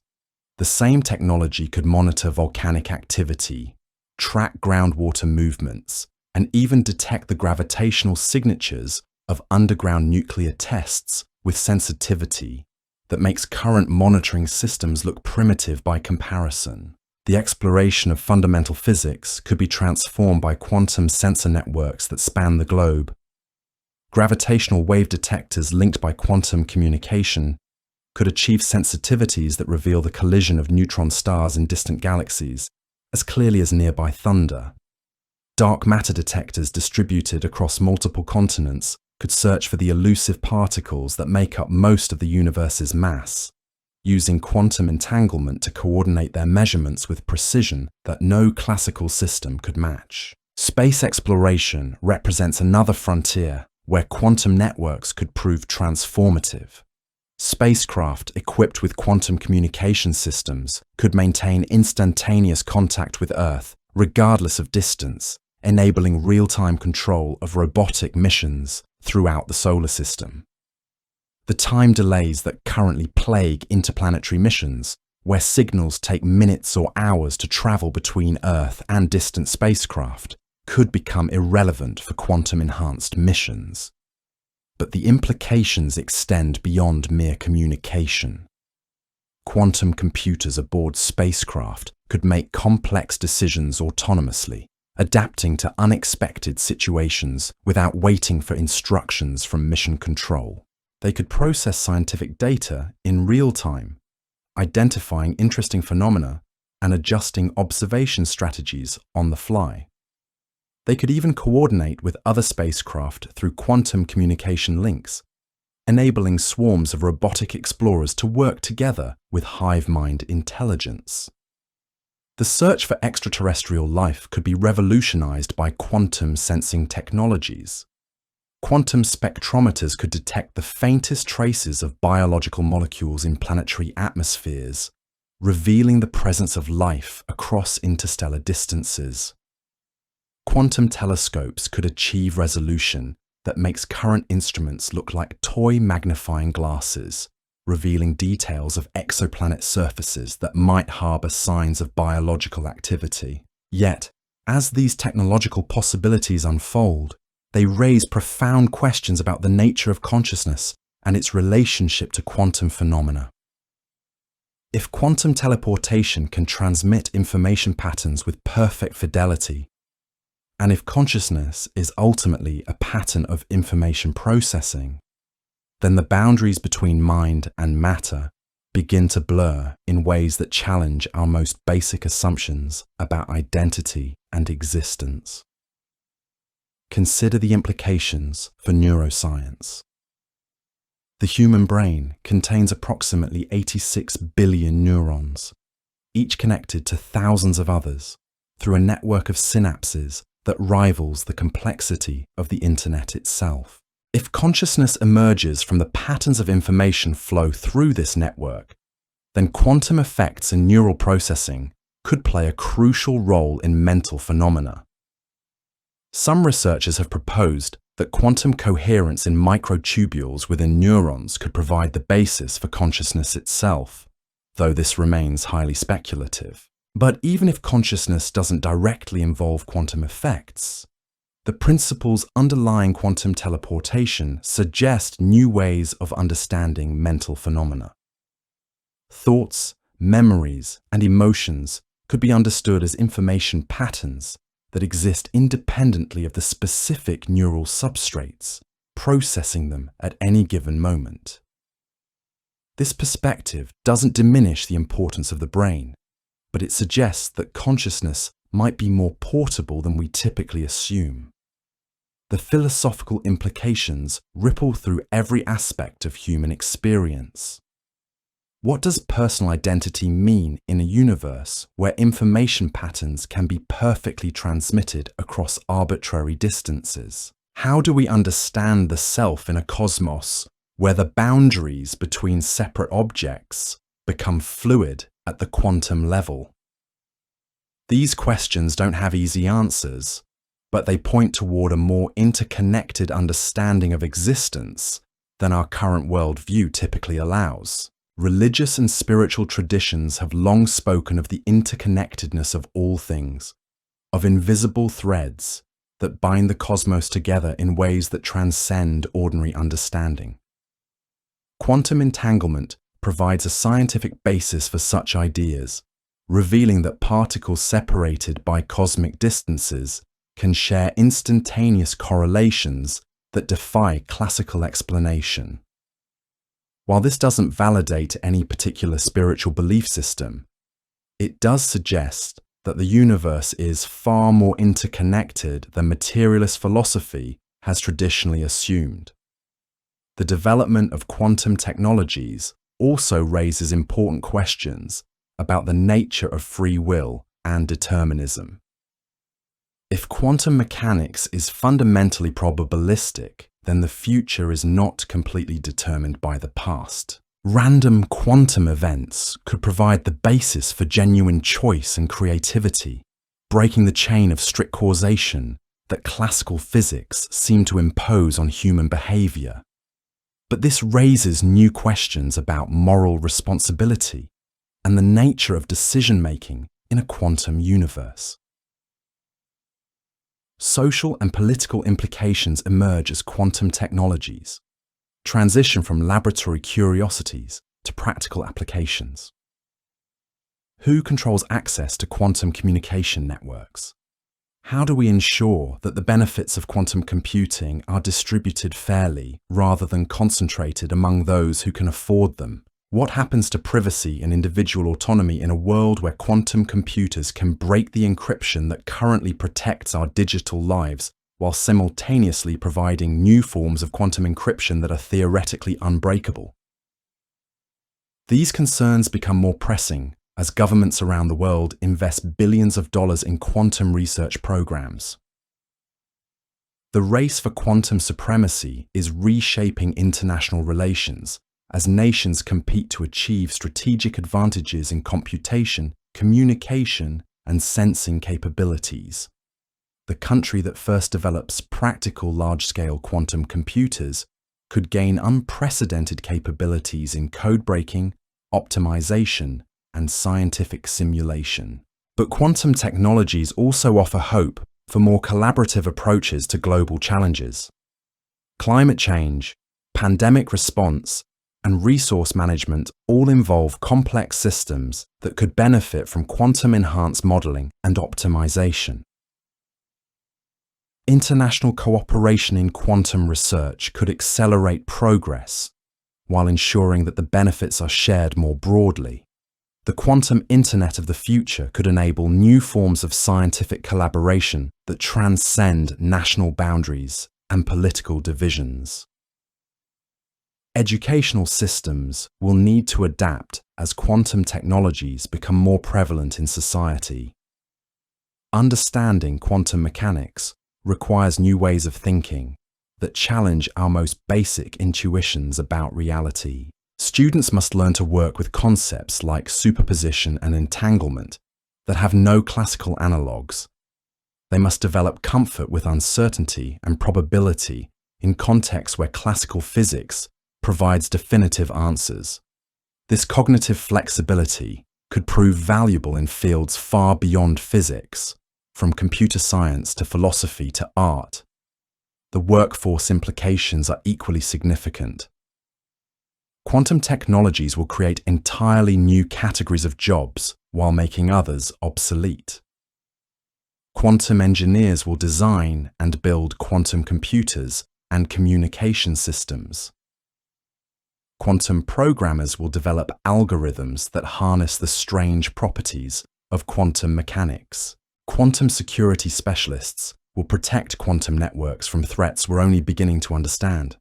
The same technology could monitor volcanic activity, track groundwater movements, and even detect the gravitational signatures of underground nuclear tests with sensitivity that makes current monitoring systems look primitive by comparison. The exploration of fundamental physics could be transformed by quantum sensor networks that span the globe. Gravitational wave detectors linked by quantum communication could achieve sensitivities that reveal the collision of neutron stars in distant galaxies as clearly as nearby thunder. Dark matter detectors distributed across multiple continents could search for the elusive particles that make up most of the universe's mass, using quantum entanglement to coordinate their measurements with precision that no classical system could match. Space exploration represents another frontier where quantum networks could prove transformative. Spacecraft equipped with quantum communication systems could maintain instantaneous contact with Earth, regardless of distance, enabling real-time control of robotic missions throughout the solar system. The time delays that currently plague interplanetary missions, where signals take minutes or hours to travel between Earth and distant spacecraft, could become irrelevant for quantum-enhanced missions. But the implications extend beyond mere communication. Quantum computers aboard spacecraft could make complex decisions autonomously, adapting to unexpected situations without waiting for instructions from mission control. They could process scientific data in real time, identifying interesting phenomena and adjusting observation strategies on the fly. They could even coordinate with other spacecraft through quantum communication links, enabling swarms of robotic explorers to work together with hive-mind intelligence. The search for extraterrestrial life could be revolutionized by quantum sensing technologies. Quantum spectrometers could detect the faintest traces of biological molecules in planetary atmospheres, revealing the presence of life across interstellar distances. Quantum telescopes could achieve resolution that makes current instruments look like toy magnifying glasses, revealing details of exoplanet surfaces that might harbor signs of biological activity. Yet, as these technological possibilities unfold, they raise profound questions about the nature of consciousness and its relationship to quantum phenomena. If quantum teleportation can transmit information patterns with perfect fidelity, and if consciousness is ultimately a pattern of information processing, then the boundaries between mind and matter begin to blur in ways that challenge our most basic assumptions about identity and existence. Consider the implications for neuroscience. The human brain contains approximately 86 billion neurons, each connected to thousands of others through a network of synapses that rivals the complexity of the internet itself. If consciousness emerges from the patterns of information flow through this network, then quantum effects in neural processing could play a crucial role in mental phenomena. Some researchers have proposed that quantum coherence in microtubules within neurons could provide the basis for consciousness itself, though this remains highly speculative. But even if consciousness doesn't directly involve quantum effects, the principles underlying quantum teleportation suggest new ways of understanding mental phenomena. Thoughts, memories, and emotions could be understood as information patterns that exist independently of the specific neural substrates, processing them at any given moment. This perspective doesn't diminish the importance of the brain, but it suggests that consciousness might be more portable than we typically assume. The philosophical implications ripple through every aspect of human experience. What does personal identity mean in a universe where information patterns can be perfectly transmitted across arbitrary distances? How do we understand the self in a cosmos where the boundaries between separate objects become fluid at the quantum level? These questions don't have easy answers, but they point toward a more interconnected understanding of existence than our current worldview typically allows. Religious and spiritual traditions have long spoken of the interconnectedness of all things, of invisible threads that bind the cosmos together in ways that transcend ordinary understanding. Quantum entanglement provides a scientific basis for such ideas, revealing that particles separated by cosmic distances can share instantaneous correlations that defy classical explanation. While this doesn't validate any particular spiritual belief system, it does suggest that the universe is far more interconnected than materialist philosophy has traditionally assumed. The development of quantum technologies also raises important questions about the nature of free will and determinism. If quantum mechanics is fundamentally probabilistic, then the future is not completely determined by the past. Random quantum events could provide the basis for genuine choice and creativity, breaking the chain of strict causation that classical physics seem to impose on human behavior. But this raises new questions about moral responsibility and the nature of decision-making in a quantum universe. Social and political implications emerge as quantum technologies transition from laboratory curiosities to practical applications. Who controls access to quantum communication networks? How do we ensure that the benefits of quantum computing are distributed fairly rather than concentrated among those who can afford them? What happens to privacy and individual autonomy in a world where quantum computers can break the encryption that currently protects our digital lives while simultaneously providing new forms of quantum encryption that are theoretically unbreakable? These concerns become more pressing as governments around the world invest billions of dollars in quantum research programs. The race for quantum supremacy is reshaping international relations as nations compete to achieve strategic advantages in computation, communication, and sensing capabilities. The country that first develops practical large-scale quantum computers could gain unprecedented capabilities in code breaking, optimization, and scientific simulation. But quantum technologies also offer hope for more collaborative approaches to global challenges. Climate change, pandemic response, and resource management all involve complex systems that could benefit from quantum-enhanced modeling and optimization. International cooperation in quantum research could accelerate progress while ensuring that the benefits are shared more broadly. The quantum internet of the future could enable new forms of scientific collaboration that transcend national boundaries and political divisions. Educational systems will need to adapt as quantum technologies become more prevalent in society. Understanding quantum mechanics requires new ways of thinking that challenge our most basic intuitions about reality. Students must learn to work with concepts like superposition and entanglement that have no classical analogues. They must develop comfort with uncertainty and probability in contexts where classical physics provides definitive answers. This cognitive flexibility could prove valuable in fields far beyond physics, from computer science to philosophy to art. The workforce implications are equally significant. Quantum technologies will create entirely new categories of jobs while making others obsolete. Quantum engineers will design and build quantum computers and communication systems. quantum programmers will develop algorithms that harness the strange properties of quantum mechanics. Quantum security specialists will protect quantum networks from threats we're only beginning to understand.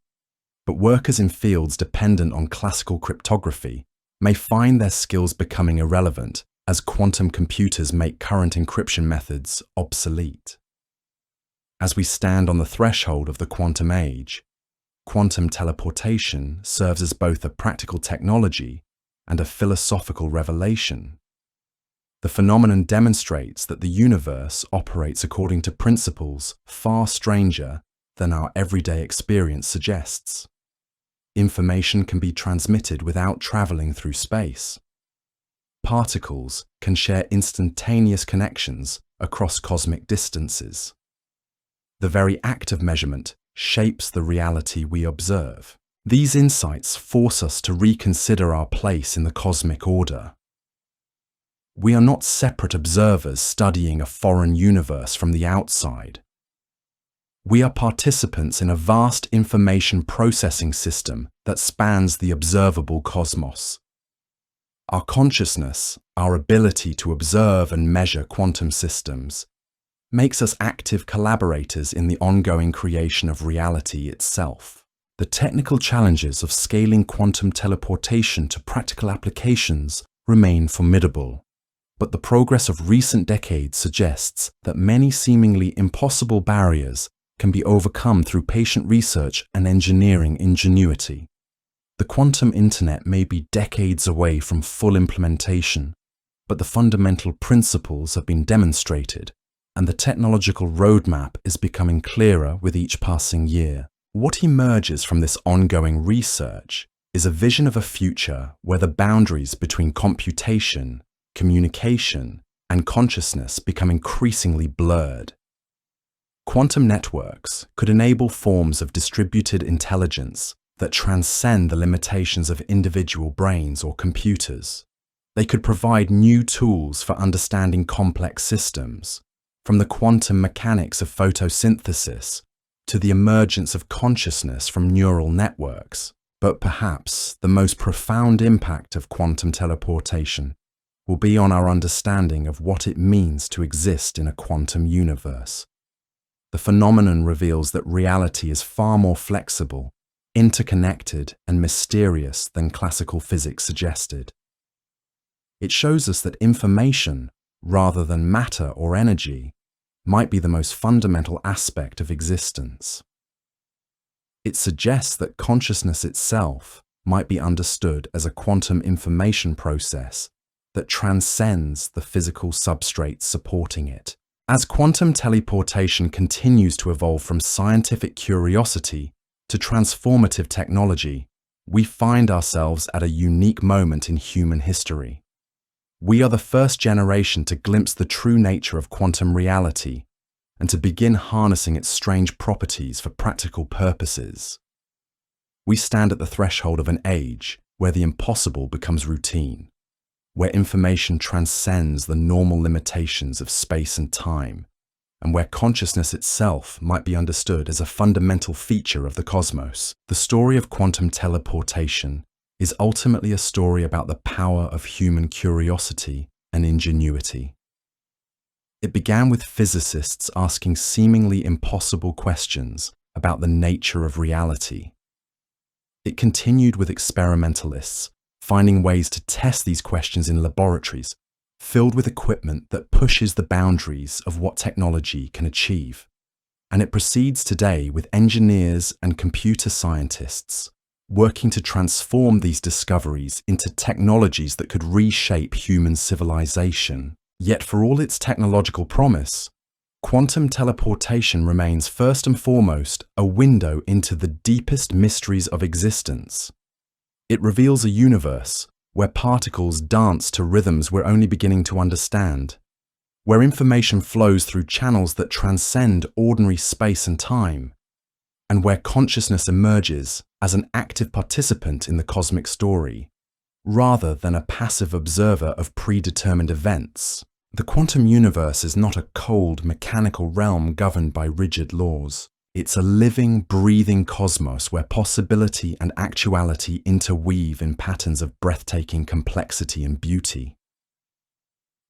But workers in fields dependent on classical cryptography may find their skills becoming irrelevant as quantum computers make current encryption methods obsolete. As we stand on the threshold of the quantum age, quantum teleportation serves as both a practical technology and a philosophical revelation. The phenomenon demonstrates that the universe operates according to principles far stranger than our everyday experience suggests. Information can be transmitted without traveling through space. Particles can share instantaneous connections across cosmic distances. The very act of measurement shapes the reality we observe. These insights force us to reconsider our place in the cosmic order. We are not separate observers studying a foreign universe from the outside. We are participants in a vast information processing system that spans the observable cosmos. Our consciousness, our ability to observe and measure quantum systems, makes us active collaborators in the ongoing creation of reality itself. The technical challenges of scaling quantum teleportation to practical applications remain formidable. But the progress of recent decades suggests that many seemingly impossible barriers can be overcome through patient research and engineering ingenuity. The quantum internet may be decades away from full implementation, but the fundamental principles have been demonstrated, and the technological roadmap is becoming clearer with each passing year. What emerges from this ongoing research is a vision of a future where the boundaries between computation, communication, and consciousness become increasingly blurred. Quantum networks could enable forms of distributed intelligence that transcend the limitations of individual brains or computers. They could provide new tools for understanding complex systems, from the quantum mechanics of photosynthesis to the emergence of consciousness from neural networks. But perhaps the most profound impact of quantum teleportation will be on our understanding of what it means to exist in a quantum universe. The phenomenon reveals that reality is far more flexible, interconnected, and mysterious than classical physics suggested. It shows us that information, rather than matter or energy, might be the most fundamental aspect of existence. It suggests that consciousness itself might be understood as a quantum information process that transcends the physical substrates supporting it. As quantum teleportation continues to evolve from scientific curiosity to transformative technology, we find ourselves at a unique moment in human history. We are the first generation to glimpse the true nature of quantum reality and to begin harnessing its strange properties for practical purposes. We stand at the threshold of an age where the impossible becomes routine, where information transcends the normal limitations of space and time, and where consciousness itself might be understood as a fundamental feature of the cosmos. The story of quantum teleportation is ultimately a story about the power of human curiosity and ingenuity. It began with physicists asking seemingly impossible questions about the nature of reality. It continued with experimentalists finding ways to test these questions in laboratories, filled with equipment that pushes the boundaries of what technology can achieve. And it proceeds today with engineers and computer scientists working to transform these discoveries into technologies that could reshape human civilization. Yet for all its technological promise, quantum teleportation remains first and foremost a window into the deepest mysteries of existence. It reveals a universe where particles dance to rhythms we're only beginning to understand, where information flows through channels that transcend ordinary space and time, and where consciousness emerges as an active participant in the cosmic story, rather than a passive observer of predetermined events. The quantum universe is not a cold, mechanical realm governed by rigid laws. It's a living, breathing cosmos where possibility and actuality interweave in patterns of breathtaking complexity and beauty.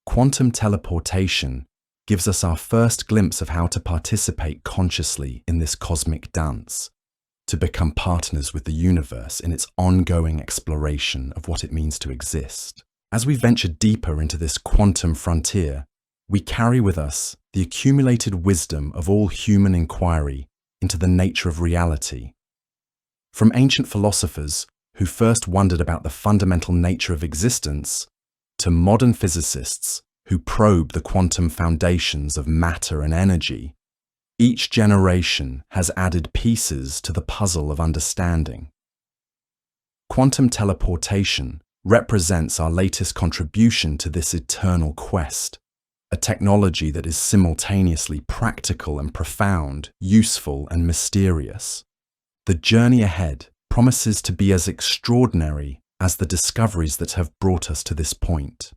Quantum teleportation gives us our first glimpse of how to participate consciously in this cosmic dance, to become partners with the universe in its ongoing exploration of what it means to exist. As we venture deeper into this quantum frontier, we carry with us the accumulated wisdom of all human inquiry into the nature of reality. From ancient philosophers who first wondered about the fundamental nature of existence, to modern physicists who probe the quantum foundations of matter and energy, each generation has added pieces to the puzzle of understanding. Quantum teleportation represents our latest contribution to this eternal quest, a technology that is simultaneously practical and profound, useful and mysterious. The journey ahead promises to be as extraordinary as the discoveries that have brought us to this point.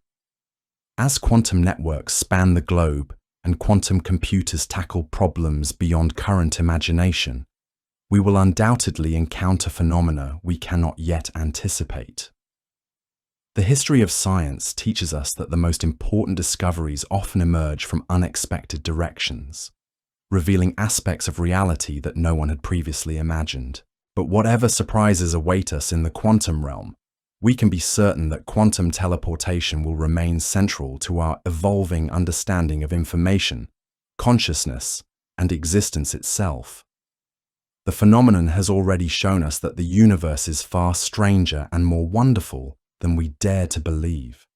As quantum networks span the globe and quantum computers tackle problems beyond current imagination, we will undoubtedly encounter phenomena we cannot yet anticipate. The history of science teaches us that the most important discoveries often emerge from unexpected directions, revealing aspects of reality that no one had previously imagined. But whatever surprises await us in the quantum realm, we can be certain that quantum teleportation will remain central to our evolving understanding of information, consciousness, and existence itself. The phenomenon has already shown us that the universe is far stranger and more wonderful than we dare to believe.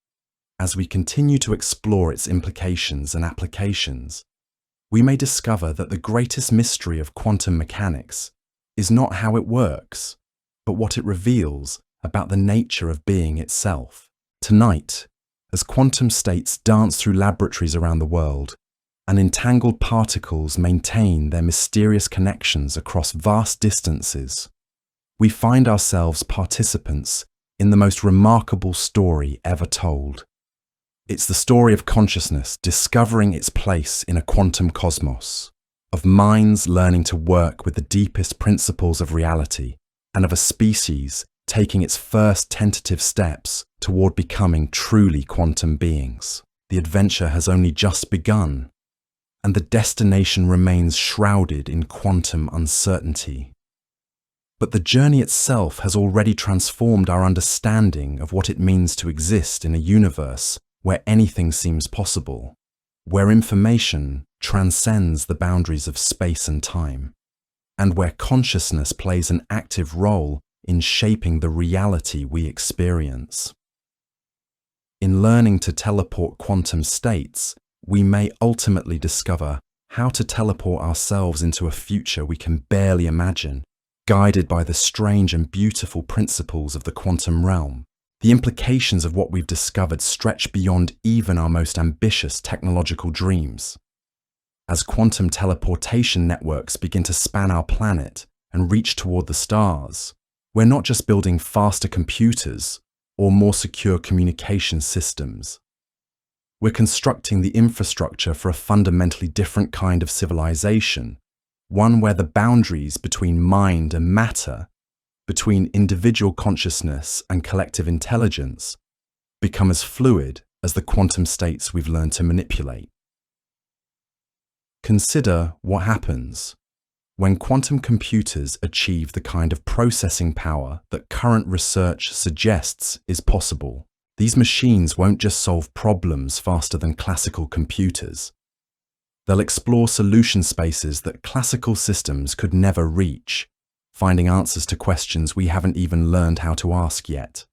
As we continue to explore its implications and applications, we may discover that the greatest mystery of quantum mechanics is not how it works, but what it reveals about the nature of being itself. Tonight, as quantum states dance through laboratories around the world, and entangled particles maintain their mysterious connections across vast distances, we find ourselves participants in the most remarkable story ever told. It's the story of consciousness discovering its place in a quantum cosmos, of minds learning to work with the deepest principles of reality, and of a species taking its first tentative steps toward becoming truly quantum beings. The adventure has only just begun, and the destination remains shrouded in quantum uncertainty. But the journey itself has already transformed our understanding of what it means to exist in a universe where anything seems possible, where information transcends the boundaries of space and time, and where consciousness plays an active role in shaping the reality we experience. In learning to teleport quantum states, we may ultimately discover how to teleport ourselves into a future we can barely imagine, guided by the strange and beautiful principles of the quantum realm. The implications of what we've discovered stretch beyond even our most ambitious technological dreams. As quantum teleportation networks begin to span our planet and reach toward the stars, we're not just building faster computers or more secure communication systems. We're constructing the infrastructure for a fundamentally different kind of civilization, one where the boundaries between mind and matter, between individual consciousness and collective intelligence, become as fluid as the quantum states we've learned to manipulate. Consider what happens when quantum computers achieve the kind of processing power that current research suggests is possible. These machines won't just solve problems faster than classical computers. They'll explore solution spaces that classical systems could never reach, finding answers to questions we haven't even learned how to ask yet.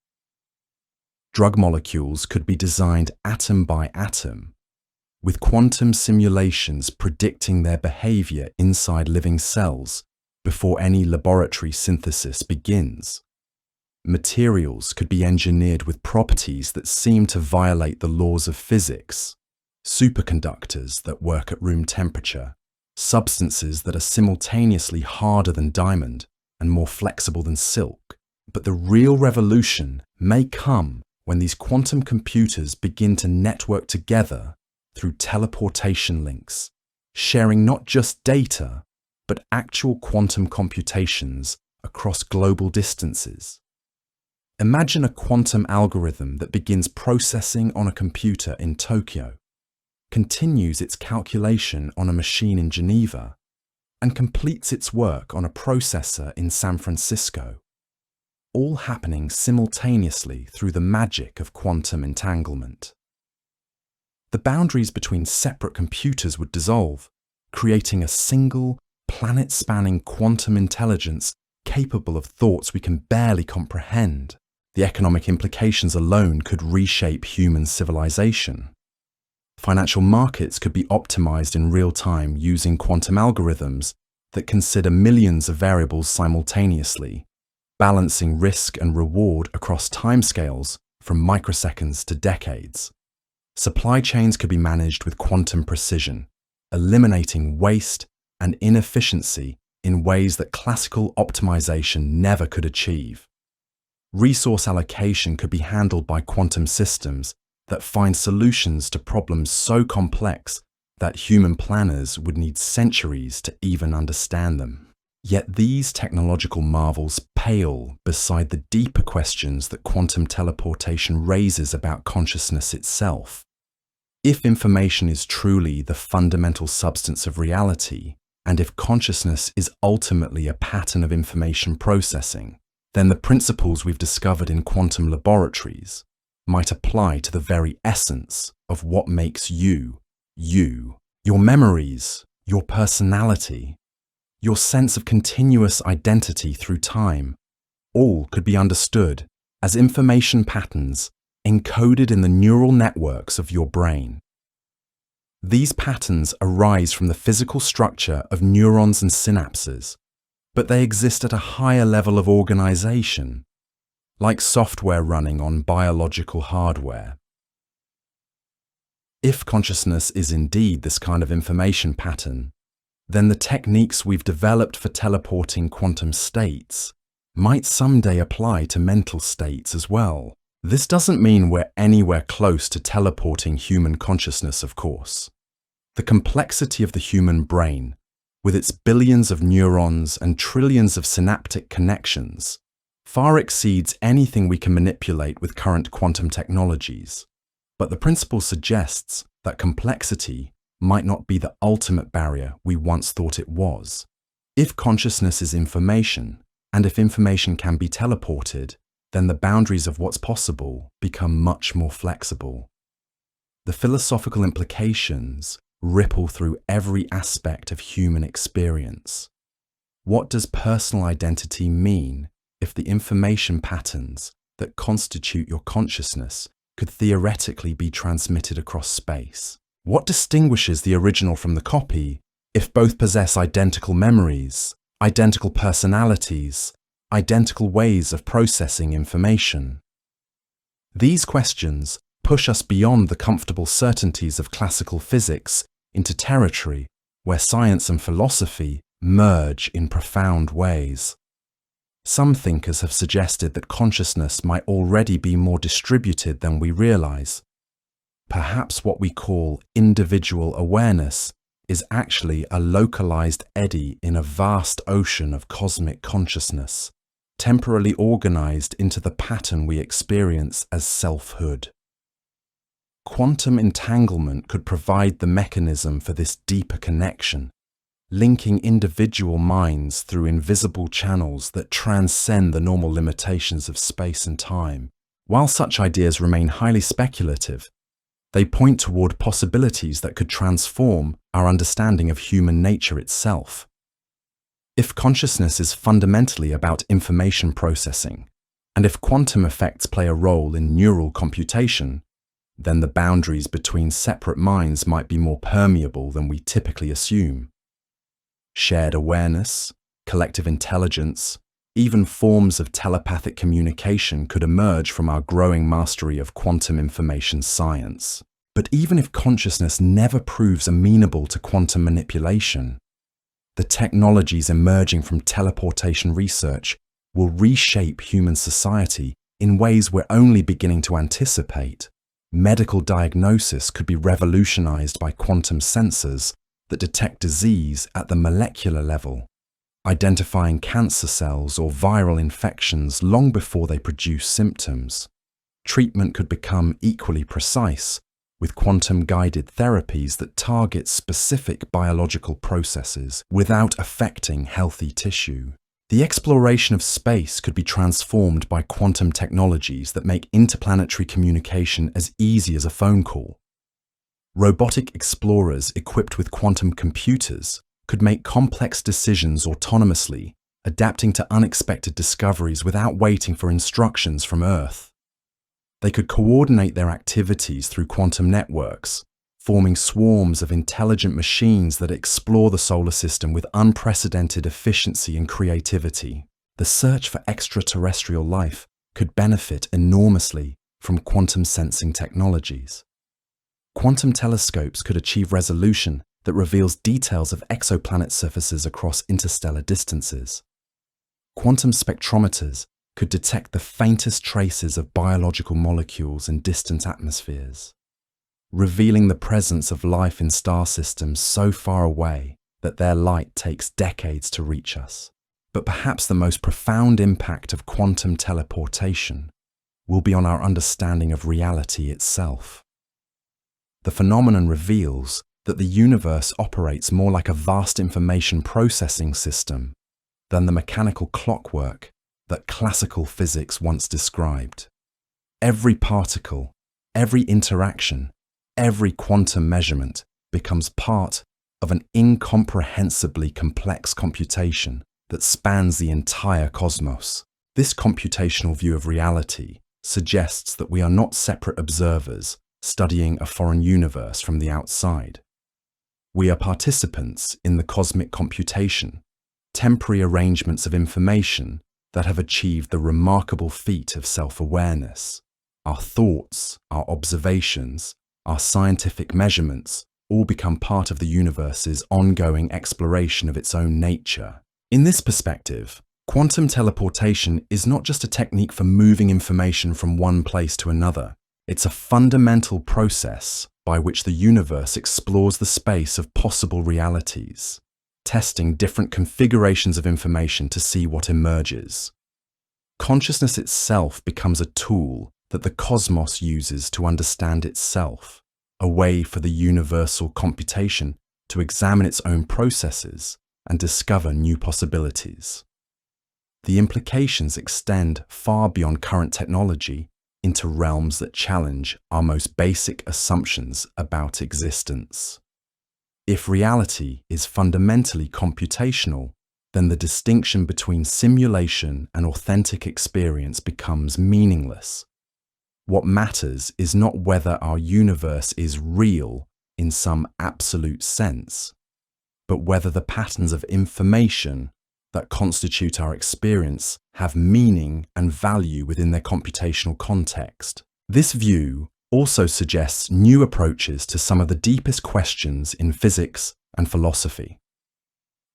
Drug molecules could be designed atom by atom, with quantum simulations predicting their behavior inside living cells before any laboratory synthesis begins. Materials could be engineered with properties that seem to violate the laws of physics, superconductors that work at room temperature, substances that are simultaneously harder than diamond and more flexible than silk. But the real revolution may come when these quantum computers begin to network together through teleportation links, sharing not just data, but actual quantum computations across global distances. Imagine a quantum algorithm that begins processing on a computer in Tokyo, continues its calculation on a machine in Geneva, and completes its work on a processor in San Francisco, all happening simultaneously through the magic of quantum entanglement. The boundaries between separate computers would dissolve, creating a single, planet-spanning quantum intelligence capable of thoughts we can barely comprehend. The economic implications alone could reshape human civilization. Financial markets could be optimized in real time using quantum algorithms that consider millions of variables simultaneously, balancing risk and reward across timescales from microseconds to decades. Supply chains could be managed with quantum precision, eliminating waste and inefficiency in ways that classical optimization never could achieve. Resource allocation could be handled by quantum systems that find solutions to problems so complex that human planners would need centuries to even understand them. Yet these technological marvels pale beside the deeper questions that quantum teleportation raises about consciousness itself. If information is truly the fundamental substance of reality, and if consciousness is ultimately a pattern of information processing, then the principles we've discovered in quantum laboratories might apply to the very essence of what makes you, you. Your memories, your personality, your sense of continuous identity through time, all could be understood as information patterns encoded in the neural networks of your brain. These patterns arise from the physical structure of neurons and synapses, but they exist at a higher level of organization, like software running on biological hardware. If consciousness is indeed this kind of information pattern, then the techniques we've developed for teleporting quantum states might someday apply to mental states as well. This doesn't mean we're anywhere close to teleporting human consciousness, of course. The complexity of the human brain, with its billions of neurons and trillions of synaptic connections, far exceeds anything we can manipulate with current quantum technologies. But the principle suggests that complexity might not be the ultimate barrier we once thought it was. If consciousness is information, and if information can be teleported, then the boundaries of what's possible become much more flexible. The philosophical implications ripple through every aspect of human experience. What does personal identity mean if the information patterns that constitute your consciousness could theoretically be transmitted across space? What distinguishes the original from the copy if both possess identical memories, identical personalities, identical ways of processing information? These questions push us beyond the comfortable certainties of classical physics into territory where science and philosophy merge in profound ways. Some thinkers have suggested that consciousness might already be more distributed than we realize. Perhaps what we call individual awareness is actually a localized eddy in a vast ocean of cosmic consciousness, temporarily organized into the pattern we experience as selfhood. Quantum entanglement could provide the mechanism for this deeper connection, linking individual minds through invisible channels that transcend the normal limitations of space and time. While such ideas remain highly speculative, they point toward possibilities that could transform our understanding of human nature itself. If consciousness is fundamentally about information processing, and if quantum effects play a role in neural computation, then the boundaries between separate minds might be more permeable than we typically assume. Shared awareness, collective intelligence, even forms of telepathic communication could emerge from our growing mastery of quantum information science. But even if consciousness never proves amenable to quantum manipulation, the technologies emerging from teleportation research will reshape human society in ways we're only beginning to anticipate. Medical diagnosis could be revolutionized by quantum sensors that detect disease at the molecular level, identifying cancer cells or viral infections long before they produce symptoms. Treatment could become equally precise, with quantum-guided therapies that target specific biological processes without affecting healthy tissue. The exploration of space could be transformed by quantum technologies that make interplanetary communication as easy as a phone call. Robotic explorers equipped with quantum computers could make complex decisions autonomously, adapting to unexpected discoveries without waiting for instructions from Earth. They could coordinate their activities through quantum networks, forming swarms of intelligent machines that explore the solar system with unprecedented efficiency and creativity. The search for extraterrestrial life could benefit enormously from quantum sensing technologies. Quantum telescopes could achieve resolution that reveals details of exoplanet surfaces across interstellar distances. Quantum spectrometers could detect the faintest traces of biological molecules in distant atmospheres, revealing the presence of life in star systems so far away that their light takes decades to reach us. But perhaps the most profound impact of quantum teleportation will be on our understanding of reality itself. The phenomenon reveals that the universe operates more like a vast information processing system than the mechanical clockwork that classical physics once described. Every particle, every interaction, every quantum measurement becomes part of an incomprehensibly complex computation that spans the entire cosmos. This computational view of reality suggests that we are not separate observers studying a foreign universe from the outside. We are participants in the cosmic computation, temporary arrangements of information that have achieved the remarkable feat of self-awareness. Our thoughts, our observations, our scientific measurements all become part of the universe's ongoing exploration of its own nature. In this perspective, quantum teleportation is not just a technique for moving information from one place to another. It's a fundamental process by which the universe explores the space of possible realities, testing different configurations of information to see what emerges. Consciousness itself becomes a tool that the cosmos uses to understand itself, a way for the universal computation to examine its own processes and discover new possibilities. The implications extend far beyond current technology into realms that challenge our most basic assumptions about existence. If reality is fundamentally computational, then the distinction between simulation and authentic experience becomes meaningless. What matters is not whether our universe is real in some absolute sense, but whether the patterns of information that constitute our experience have meaning and value within their computational context. This view also suggests new approaches to some of the deepest questions in physics and philosophy.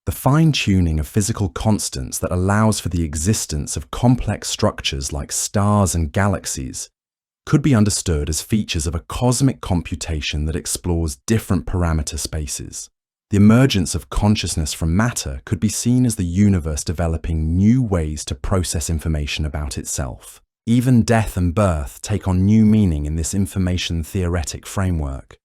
The fine-tuning of physical constants that allows for the existence of complex structures like stars and galaxies could be understood as features of a cosmic computation that explores different parameter spaces. The emergence of consciousness from matter could be seen as the universe developing new ways to process information about itself. Even death and birth take on new meaning in this information-theoretic framework.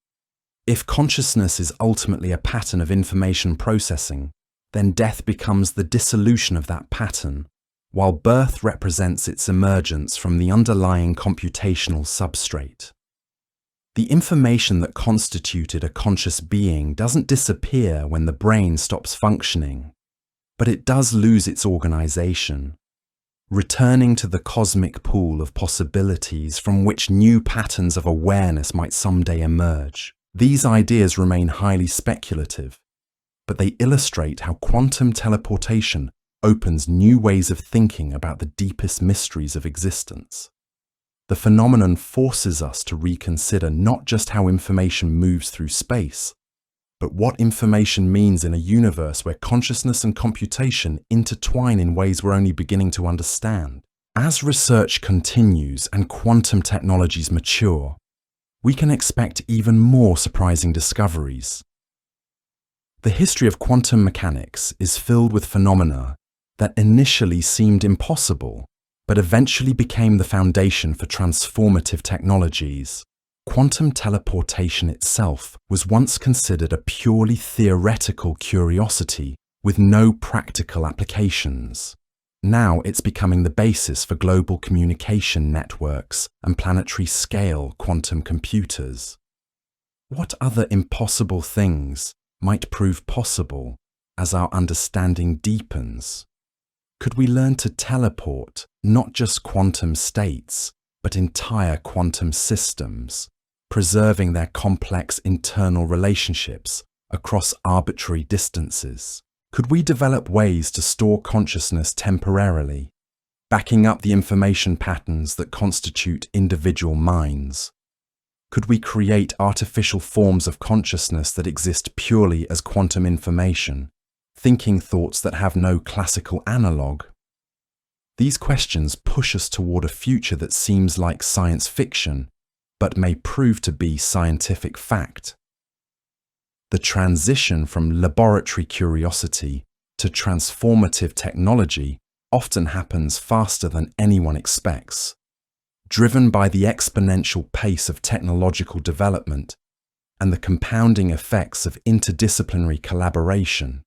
If consciousness is ultimately a pattern of information processing, then death becomes the dissolution of that pattern, while birth represents its emergence from the underlying computational substrate. The information that constituted a conscious being doesn't disappear when the brain stops functioning, but it does lose its organization, returning to the cosmic pool of possibilities from which new patterns of awareness might someday emerge. These ideas remain highly speculative, but they illustrate how quantum teleportation opens new ways of thinking about the deepest mysteries of existence. The phenomenon forces us to reconsider not just how information moves through space, but what information means in a universe where consciousness and computation intertwine in ways we're only beginning to understand. As research continues and quantum technologies mature, we can expect even more surprising discoveries. The history of quantum mechanics is filled with phenomena that initially seemed impossible, but eventually became the foundation for transformative technologies. Quantum teleportation itself was once considered a purely theoretical curiosity with no practical applications. Now it's becoming the basis for global communication networks and planetary-scale quantum computers. What other impossible things might prove possible as our understanding deepens? Could we learn to teleport not just quantum states, but entire quantum systems, preserving their complex internal relationships across arbitrary distances? Could we develop ways to store consciousness temporarily, backing up the information patterns that constitute individual minds? Could we create artificial forms of consciousness that exist purely as quantum information, thinking thoughts that have no classical analogue? These questions push us toward a future that seems like science fiction, but may prove to be scientific fact. The transition from laboratory curiosity to transformative technology often happens faster than anyone expects, driven by the exponential pace of technological development and the compounding effects of interdisciplinary collaboration.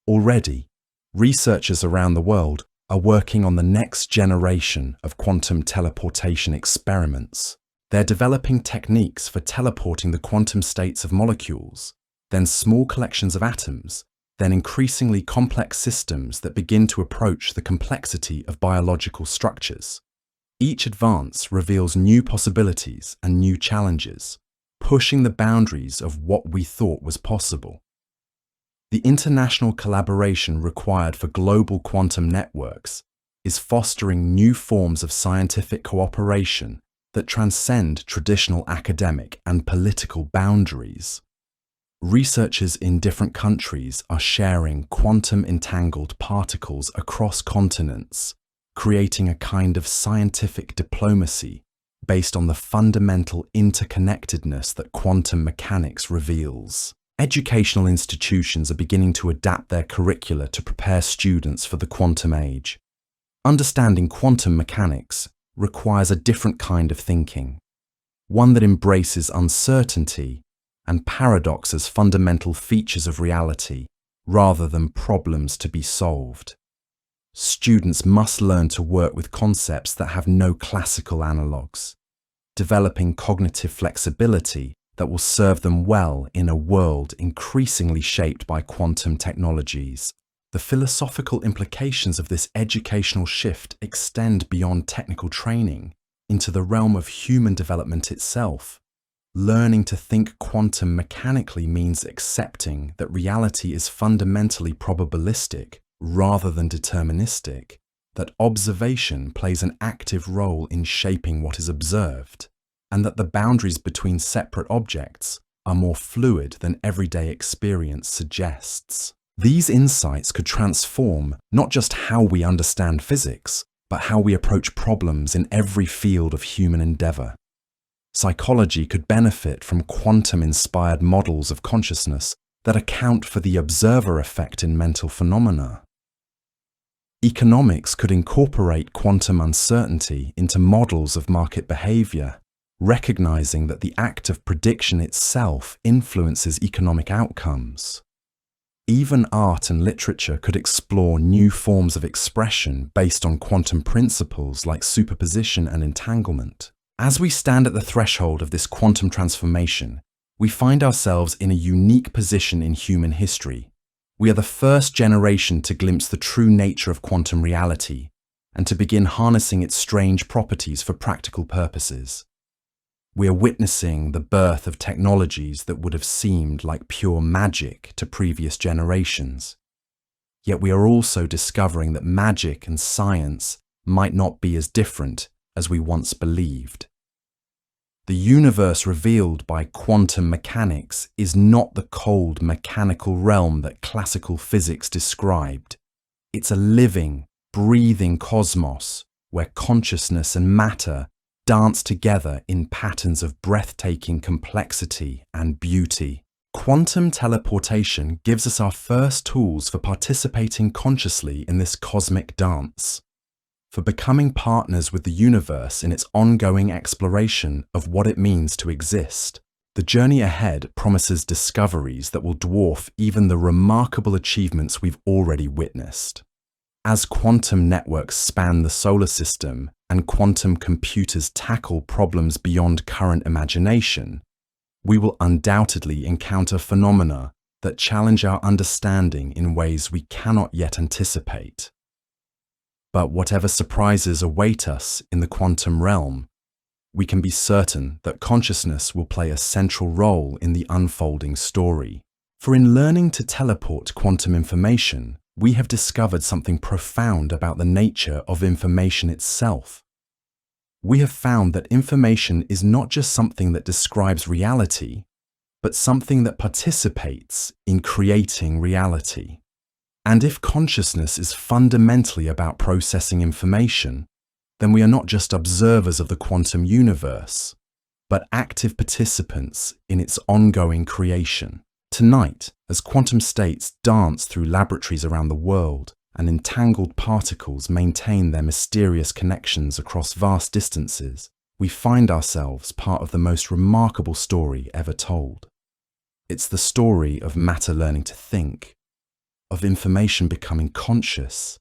Already, researchers around the world are working on the next generation of quantum teleportation experiments. They're developing techniques for teleporting the quantum states of molecules, then small collections of atoms, then increasingly complex systems that begin to approach the complexity of biological structures. Each advance reveals new possibilities and new challenges, pushing the boundaries of what we thought was possible. The international collaboration required for global quantum networks is fostering new forms of scientific cooperation that transcend traditional academic and political boundaries. Researchers in different countries are sharing quantum-entangled particles across continents, creating a kind of scientific diplomacy based on the fundamental interconnectedness that quantum mechanics reveals. Educational institutions are beginning to adapt their curricula to prepare students for the quantum age. Understanding quantum mechanics requires a different kind of thinking, one that embraces uncertainty and paradox as fundamental features of reality rather than problems to be solved. Students must learn to work with concepts that have no classical analogues, developing cognitive flexibility that will serve them well in a world increasingly shaped by quantum technologies. The philosophical implications of this educational shift extend beyond technical training into the realm of human development itself. Learning to think quantum mechanically means accepting that reality is fundamentally probabilistic rather than deterministic, that observation plays an active role in shaping what is observed, and that the boundaries between separate objects are more fluid than everyday experience suggests. These insights could transform not just how we understand physics, but how we approach problems in every field of human endeavor. Psychology could benefit from quantum-inspired models of consciousness that account for the observer effect in mental phenomena. Economics could incorporate quantum uncertainty into models of market behavior, recognizing that the act of prediction itself influences economic outcomes. Even art and literature could explore new forms of expression based on quantum principles like superposition and entanglement. As we stand at the threshold of this quantum transformation, we find ourselves in a unique position in human history. We are the first generation to glimpse the true nature of quantum reality and to begin harnessing its strange properties for practical purposes. We are witnessing the birth of technologies that would have seemed like pure magic to previous generations. Yet we are also discovering that magic and science might not be as different as we once believed. The universe revealed by quantum mechanics is not the cold mechanical realm that classical physics described. It's a living, breathing cosmos where consciousness and matter dance together in patterns of breathtaking complexity and beauty. Quantum teleportation gives us our first tools for participating consciously in this cosmic dance, for becoming partners with the universe in its ongoing exploration of what it means to exist. The journey ahead promises discoveries that will dwarf even the remarkable achievements we've already witnessed. As quantum networks span the solar system and quantum computers tackle problems beyond current imagination, we will undoubtedly encounter phenomena that challenge our understanding in ways we cannot yet anticipate. But whatever surprises await us in the quantum realm, we can be certain that consciousness will play a central role in the unfolding story. For in learning to teleport quantum information, we have discovered something profound about the nature of information itself. We have found that information is not just something that describes reality, but something that participates in creating reality. And if consciousness is fundamentally about processing information, then we are not just observers of the quantum universe, but active participants in its ongoing creation. Tonight, as quantum states dance through laboratories around the world and entangled particles maintain their mysterious connections across vast distances, we find ourselves part of the most remarkable story ever told. It's the story of matter learning to think, of information becoming conscious,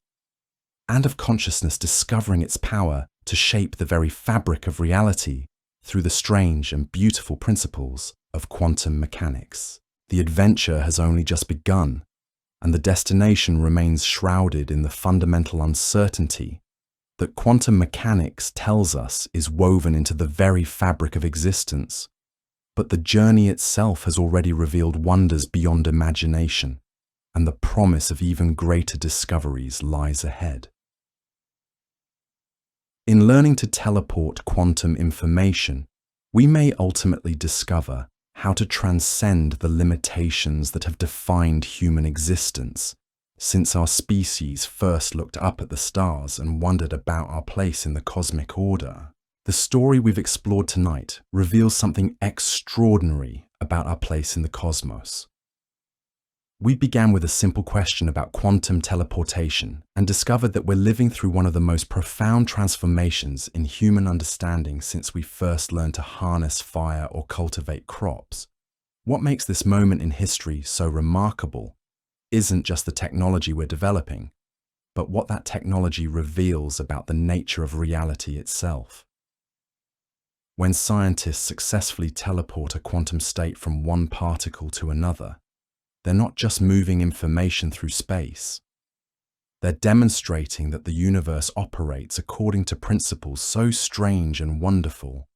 and of consciousness discovering its power to shape the very fabric of reality through the strange and beautiful principles of quantum mechanics. The adventure has only just begun, and the destination remains shrouded in the fundamental uncertainty that quantum mechanics tells us is woven into the very fabric of existence. But the journey itself has already revealed wonders beyond imagination, and the promise of even greater discoveries lies ahead. In learning to teleport quantum information, we may ultimately discover how to transcend the limitations that have defined human existence since our species first looked up at the stars and wondered about our place in the cosmic order. The story we've explored tonight reveals something extraordinary about our place in the cosmos. We began with a simple question about quantum teleportation and discovered that we're living through one of the most profound transformations in human understanding since we first learned to harness fire or cultivate crops. What makes this moment in history so remarkable isn't just the technology we're developing, but what that technology reveals about the nature of reality itself. When scientists successfully teleport a quantum state from one particle to another, they're not just moving information through space. They're demonstrating that the universe operates according to principles so strange and wonderful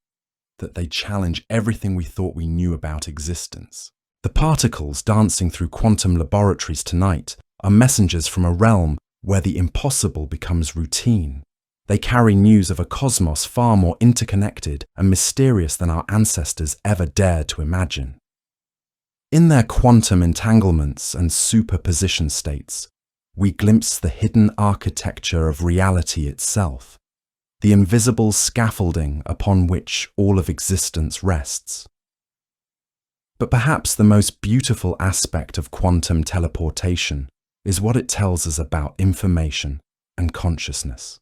that they challenge everything we thought we knew about existence. The particles dancing through quantum laboratories tonight are messengers from a realm where the impossible becomes routine. They carry news of a cosmos far more interconnected and mysterious than our ancestors ever dared to imagine. In their quantum entanglements and superposition states, we glimpse the hidden architecture of reality itself, the invisible scaffolding upon which all of existence rests. But perhaps the most beautiful aspect of quantum teleportation is what it tells us about information and consciousness.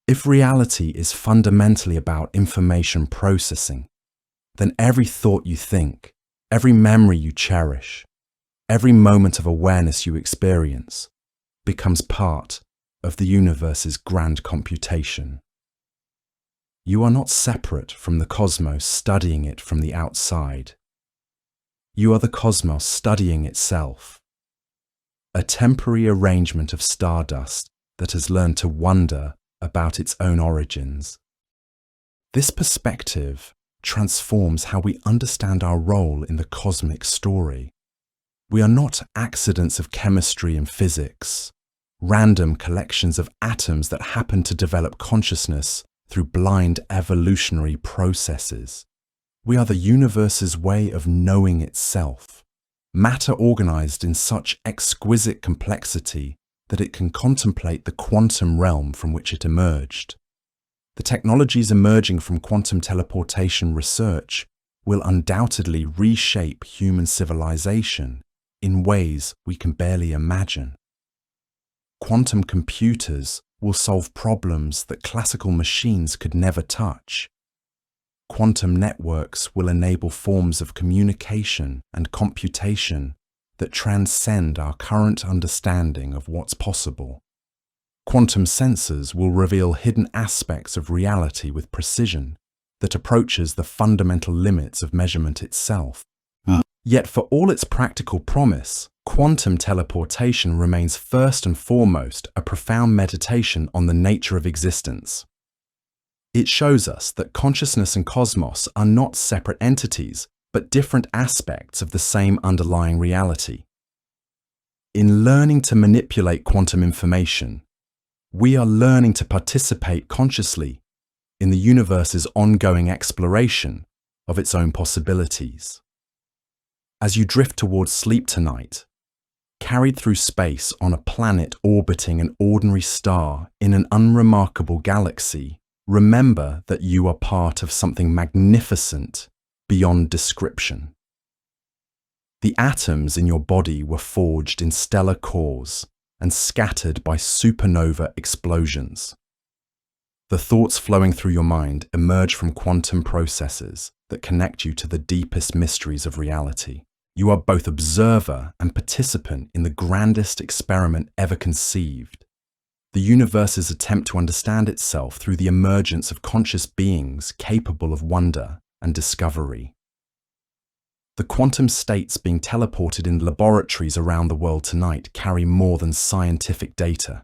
If reality is fundamentally about information processing, then every thought you think, every memory you cherish, every moment of awareness you experience becomes part of the universe's grand computation. You are not separate from the cosmos studying it from the outside. You are the cosmos studying itself, a temporary arrangement of stardust that has learned to wonder about its own origins. This perspective transforms how we understand our role in the cosmic story. We are not accidents of chemistry and physics, random collections of atoms that happen to develop consciousness through blind evolutionary processes. We are the universe's way of knowing itself, matter organized in such exquisite complexity that it can contemplate the quantum realm from which it emerged. The technologies emerging from quantum teleportation research will undoubtedly reshape human civilization in ways we can barely imagine. Quantum computers will solve problems that classical machines could never touch. Quantum networks will enable forms of communication and computation that transcend our current understanding of what's possible. Quantum sensors will reveal hidden aspects of reality with precision that approaches the fundamental limits of measurement itself. Yet for all its practical promise, quantum teleportation remains first and foremost a profound meditation on the nature of existence. It shows us that consciousness and cosmos are not separate entities, but different aspects of the same underlying reality. In learning to manipulate quantum information, we are learning to participate consciously in the universe's ongoing exploration of its own possibilities. As you drift towards sleep tonight, carried through space on a planet orbiting an ordinary star in an unremarkable galaxy, remember that you are part of something magnificent beyond description. The atoms in your body were forged in stellar cores and scattered by supernova explosions. The thoughts flowing through your mind emerge from quantum processes that connect you to the deepest mysteries of reality. You are both observer and participant in the grandest experiment ever conceived, the universe's attempt to understand itself through the emergence of conscious beings capable of wonder and discovery. The quantum states being teleported in laboratories around the world tonight carry more than scientific data.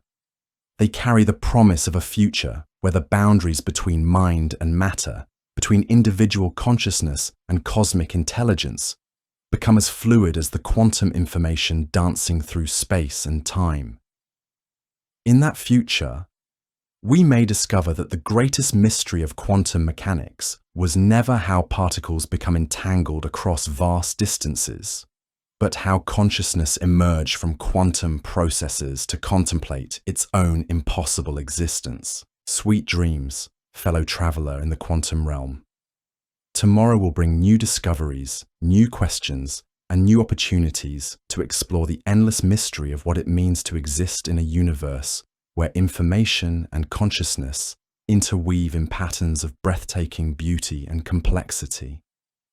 They carry the promise of a future where the boundaries between mind and matter, between individual consciousness and cosmic intelligence, become as fluid as the quantum information dancing through space and time. In that future, we may discover that the greatest mystery of quantum mechanics was never how particles become entangled across vast distances, but how consciousness emerged from quantum processes to contemplate its own impossible existence. Sweet dreams, fellow traveler in the quantum realm. Tomorrow will bring new discoveries, new questions, and new opportunities to explore the endless mystery of what it means to exist in a universe where information and consciousness interweave in patterns of breathtaking beauty and complexity.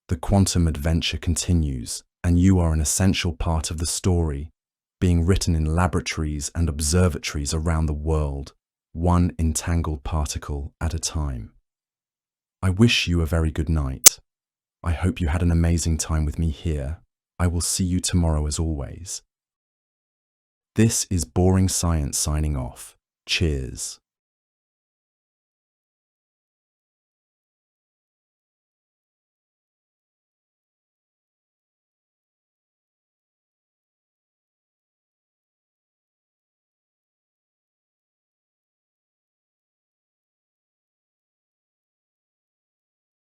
The quantum adventure continues, and you are an essential part of the story, being written in laboratories and observatories around the world, one entangled particle at a time. I wish you a very good night. I hope you had an amazing time with me here. I will see you tomorrow as always. This is Boring Science signing off. Cheers.